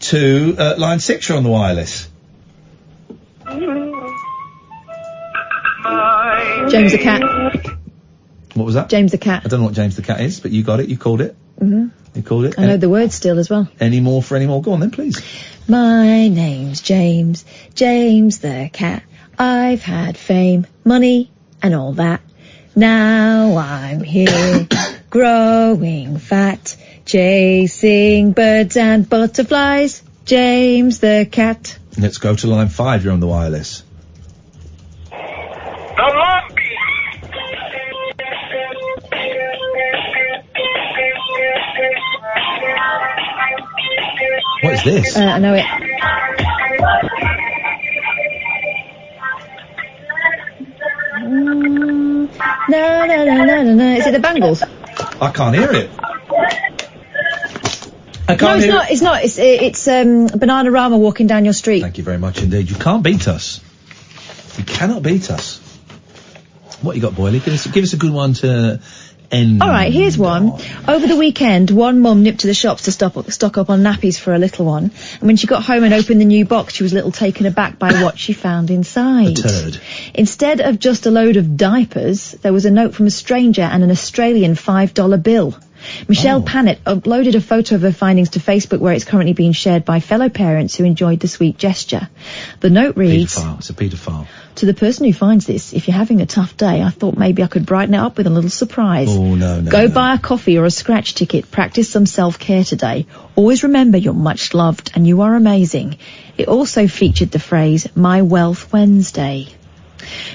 C: to line 6. You're on the wireless.
D: James the Cat.
C: What was that?
D: James the Cat.
C: I don't know what James the Cat is, but you got it. You called it.
D: Mm-hmm.
C: You called it.
D: I know the words still as well.
C: Any more for any more? Go on then, please.
D: My name's James, James the Cat. I've had fame, money, and all that. Now I'm here, growing fat, chasing birds and butterflies. James the Cat.
C: Let's go to line 5. You're on the wireless. What is this?
D: I know it. No. Is it the Bangles?
C: I can't hear it.
D: It's not. It's Bananarama walking down your street.
C: Thank you very much indeed. You can't beat us. You cannot beat us. What you got, Boyley? Give us a good one to end.
D: All right, here's one. Over the weekend, one mum nipped to the shops to stock up on nappies for a little one. And when she got home and opened the new box, she was a little taken aback by what she found inside.
C: A turd.
D: Instead of just a load of diapers, there was a note from a stranger and an Australian $5 bill. Michelle Pannett uploaded a photo of her findings to Facebook, where it's currently being shared by fellow parents who enjoyed the sweet gesture. The note reads,
C: It's a paedophile.
D: To the person who finds this, if you're having a tough day, I thought maybe I could brighten it up with a little surprise.
C: Oh, no.
D: Go buy a coffee or a scratch ticket. Practice some self-care today. Always remember you're much loved and you are amazing. It also featured the phrase, My Wealth Wednesday.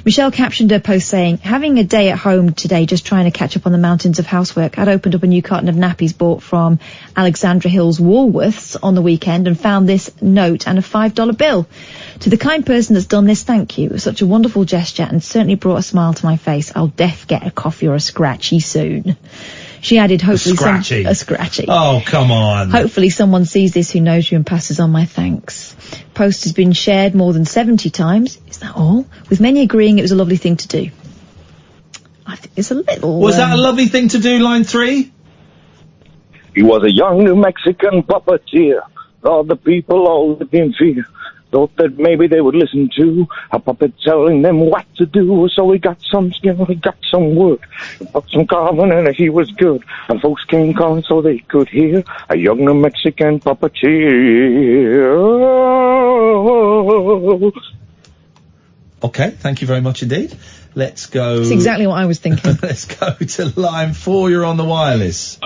D: Michelle captioned her post saying, having a day at home today just trying to catch up on the mountains of housework. I'd opened up a new carton of nappies bought from Alexandra Hill's Woolworths on the weekend and found this note and a $5 bill. To the kind person that's done this, thank you. It was such a wonderful gesture and certainly brought a smile to my face. I'll get a coffee or a scratchy soon. She added, hopefully a scratchy.
C: Oh, come on.
D: Hopefully someone sees this who knows you and passes on my thanks. Post has been shared more than 70 times. Is that all? With many agreeing it was a lovely thing to do. I think it's a little...
C: Was that a lovely thing to do, line 3?
J: He was a young New Mexican puppeteer. All the people all lived in fear. Thought that maybe they would listen to a puppet telling them what to do. So he got some skill, he got some work, he put some carbon, and he was good. And folks came calling so they could hear a young New Mexican puppeteer.
C: Okay, thank you very much indeed. Let's go...
D: That's exactly what I was thinking.
C: Let's go to line 4. You're on the wireless.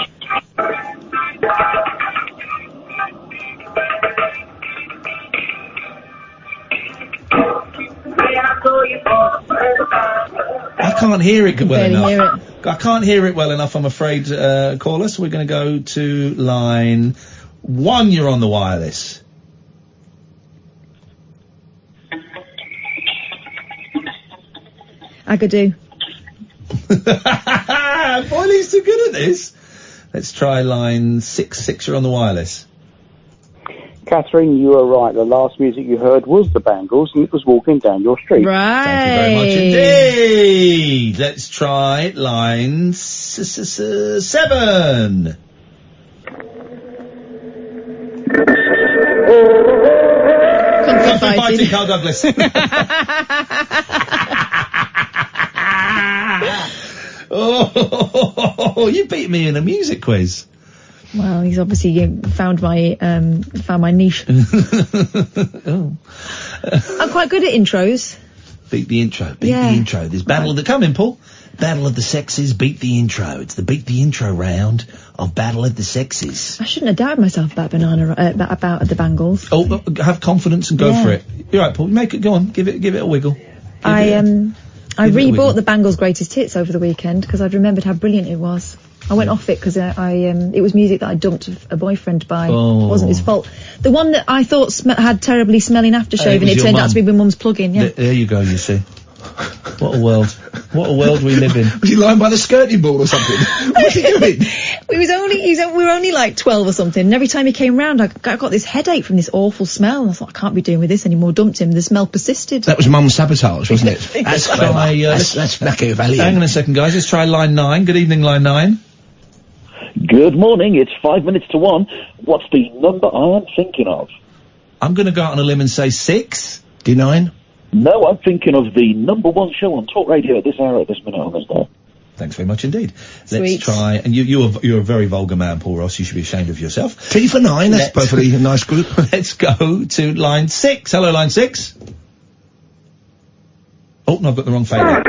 C: I can't hear it well enough. I can't hear it well enough, I'm afraid, caller. So we're going to go to line 1. You're on the wireless.
D: Agadoo.
C: Boyley's too good at this. Let's try line 6. You're on the wireless.
K: Catherine, you are right. The last music you heard was the Bangles, and it was Walking Down Your Street.
D: Right.
C: Thank you very much indeed. Let's try line 7. Kung Fu Fighting, Carl Douglas. Oh, you beat me in a music quiz.
D: Well, he's obviously found my niche.
C: Oh.
D: I'm quite good at intros.
C: Beat the intro. The intro. There's Battle of the... Come in, Paul. Battle of the Sexes, beat the intro. It's the beat the intro round of Battle of the Sexes.
D: I shouldn't have doubted myself about about the Bangles.
C: Oh, have confidence and go for it. You're right, Paul. Make it. Go on. Give it a wiggle.
D: I rebought the Bangles' Greatest Hits over the weekend because I'd remembered how brilliant it was. I went off it because it was music that I dumped a boyfriend by. Oh. It wasn't his fault. The one that I thought had terribly smelling aftershave and it turned out to be my mum's plug-in, yeah.
C: There you go, you see. What a world. What a world we live in.
L: Was he lying by the skirting board or something? What was he doing?
D: We were only like 12 or something, and every time he came round I got this headache from this awful smell, and I thought, I can't be doing with this anymore. Dumped him, the smell persisted.
L: That was mum's sabotage, wasn't it?
C: That's Machiavellian. Hang on a second, guys. Let's try line 9. Good evening, line 9.
M: Good morning, it's 5 minutes to 1. What's the number I'm thinking of?
C: I'm going to go out on a limb and say 6. D9?
M: No, I'm thinking of the number 1 show on Talk Radio at this hour, at this minute on this day.
C: Thanks very much indeed.
D: Sweet.
C: Let's try, and you're a very vulgar man, Paul Ross, you should be ashamed of yourself.
L: T for 9, that's perfectly a nice group.
C: Let's go to line 6. Hello, line 6. Oh, no, I've got the wrong fader.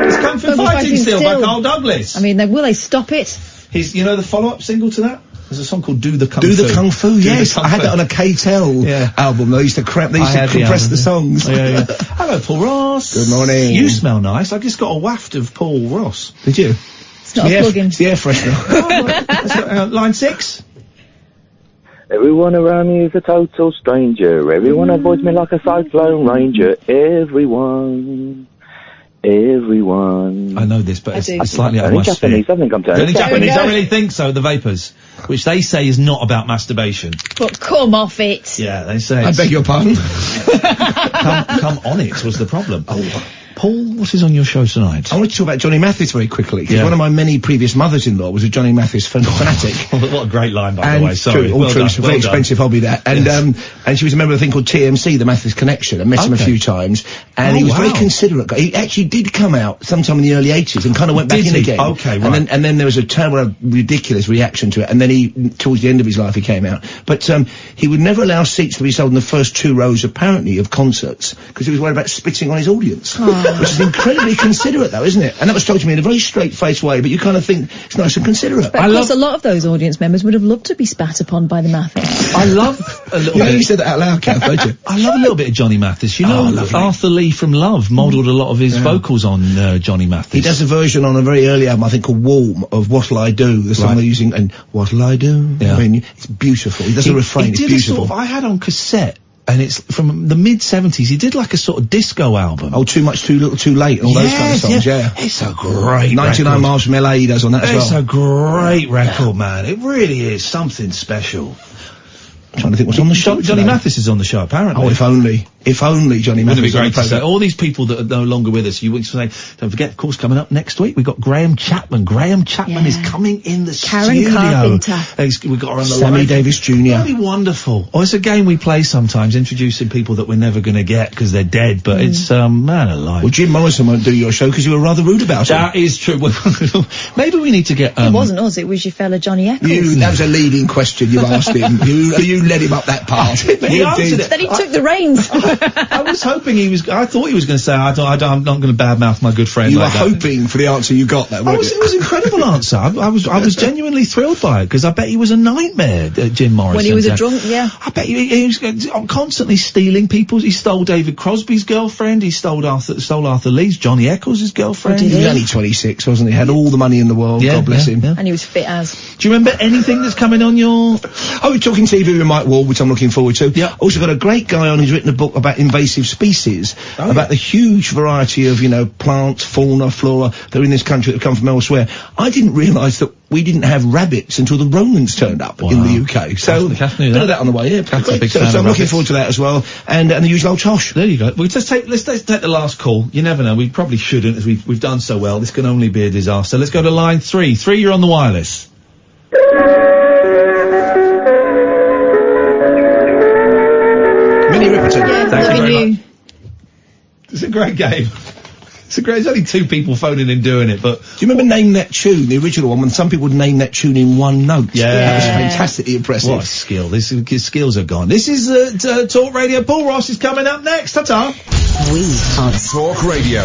C: It's Kung Fu Fighting still by Carl Douglas.
D: I mean, will they stop it?
C: You know the follow-up single to that? There's a song called Do the Kung Fu.
L: Do the Kung Fu, yes. I had that on a KTEL album. They used to compress the songs.
C: Yeah. Hello, Paul Ross.
L: Good morning.
C: You smell nice. I just got a waft of Paul Ross.
L: Did you?
D: It's not a plug-in.
L: It's the air freshener.
C: Line 6.
J: Everyone around me is a total stranger. Everyone avoids me like a cyclone ranger. Everyone.
C: I know this, but it's slightly out of my sphere.
J: I think I'm turning
C: Japanese. I really think so. The Vapors, which they say is not about masturbation.
D: But come off it.
C: Yeah, they say.
L: I beg your pardon.
C: come on it was the problem. Oh, Paul, what is on your show tonight?
L: I want to talk about Johnny Mathis very quickly. 'Cause one of my many previous mothers-in-law was a Johnny Mathis fanatic.
C: What a great line, by the way. Sorry.
L: True, all true. It's a very expensive hobby, that. And she was a member of a thing called TMC, the Mathis Connection. I met him a few times. And he was very considerate. He actually did come out sometime in the early 80s and kind of went back in again.
C: Okay, right.
L: And then there was a terrible, ridiculous reaction to it. And then towards the end of his life, he came out. But he would never allow seats to be sold in the first 2 rows, apparently, of concerts, because he was worried about spitting on his audience. Which is incredibly considerate, though, isn't it? And that was told to me in a very straight-faced way, but you kind of think it's nice and considerate.
D: But of course, a lot of those audience members would have loved to be spat upon by the Mathis.
C: I love a little bit.
L: You said that out loud, Kath, don't you?
C: I love a little bit of Johnny Mathis. You know, Arthur Lee from Love modelled a lot of his vocals on Johnny Mathis.
L: He does a version on a very early album, I think, called Warm, of What'll I Do, the song they're using, and What'll I Do? Yeah. I mean, it's beautiful. He does a refrain, it's beautiful.
C: I had on cassette, and it's from the mid-70s. He did like a sort of disco album.
L: Oh, Too Much, Too Little, Too Late, and all those kind of songs, yeah.
C: It's a great
L: 99 Miles from LA he does on that as well.
C: It's a great record, man. It really is something special.
L: I'm trying to think what's on the show.
C: Johnny Mathis is on the show, apparently.
L: Oh, if only Johnny Mathis.
C: Wouldn't it be great to say, all these people that are no longer with us, you would say, don't forget, of course, coming up next week, we've got Graham Chapman. Graham Chapman is coming in the studio.
D: Carpenter.
C: We've got her on the
L: Sammy
C: line.
L: Davis Jr.
C: That'd be wonderful. Oh, it's a game we play sometimes, introducing people that we're never going to get because they're dead, but it's, man alive.
L: Well, Jim Morrison won't do your show because you were rather rude about it.
C: That is true. Maybe we need to get,
D: It wasn't us, it was your fella Johnny Eccles.
L: That was a leading question you asked him. You led him up that path.
C: He answered it.
D: Then he took the reins.
C: I was hoping I thought he was going to say, I'm not going to badmouth my good friend.
L: You were hoping for the answer you got there, weren't you?
C: It was an incredible answer. I was genuinely thrilled by it, because I bet he was a nightmare, Jim Morrison.
D: When he was a drunk, yeah.
C: I bet he was constantly stealing people's. He stole David Crosby's girlfriend. He stole Arthur Lee's, Johnny Eccles' girlfriend.
L: He was only 26, wasn't he? Had all the money in the world. God bless him.
D: And he was fit as.
C: Do you remember anything that's coming on your?
L: Oh, we're talking TV with Mike Wall, which I'm looking forward to. Yeah. Also got a great guy on who's written a book about invasive species, about the huge variety of, plants, fauna, flora that are in this country that have come from elsewhere. I didn't realise that we didn't have rabbits until the Romans turned up in the UK. So,
C: Kath knew
L: that on the way, yeah. So I'm looking forward to that as well. And the usual old tosh.
C: There you go. Let's take the last call. You never know. We probably shouldn't, as we've done so well. This can only be a disaster. Let's go to line 3. 3, you're on the wireless. Minnie Riperton. Thank you very much. It's a great game. There's only 2 people phoning in doing it, but...
L: Do you remember Name That Tune, the original one, when some people would name that tune in one note?
C: Yeah.
L: That was fantastically impressive.
C: What a skill. His skills are gone. This is Talk Radio. Paul Ross is coming up next. Ta-ta.
B: We are
P: Talk Radio.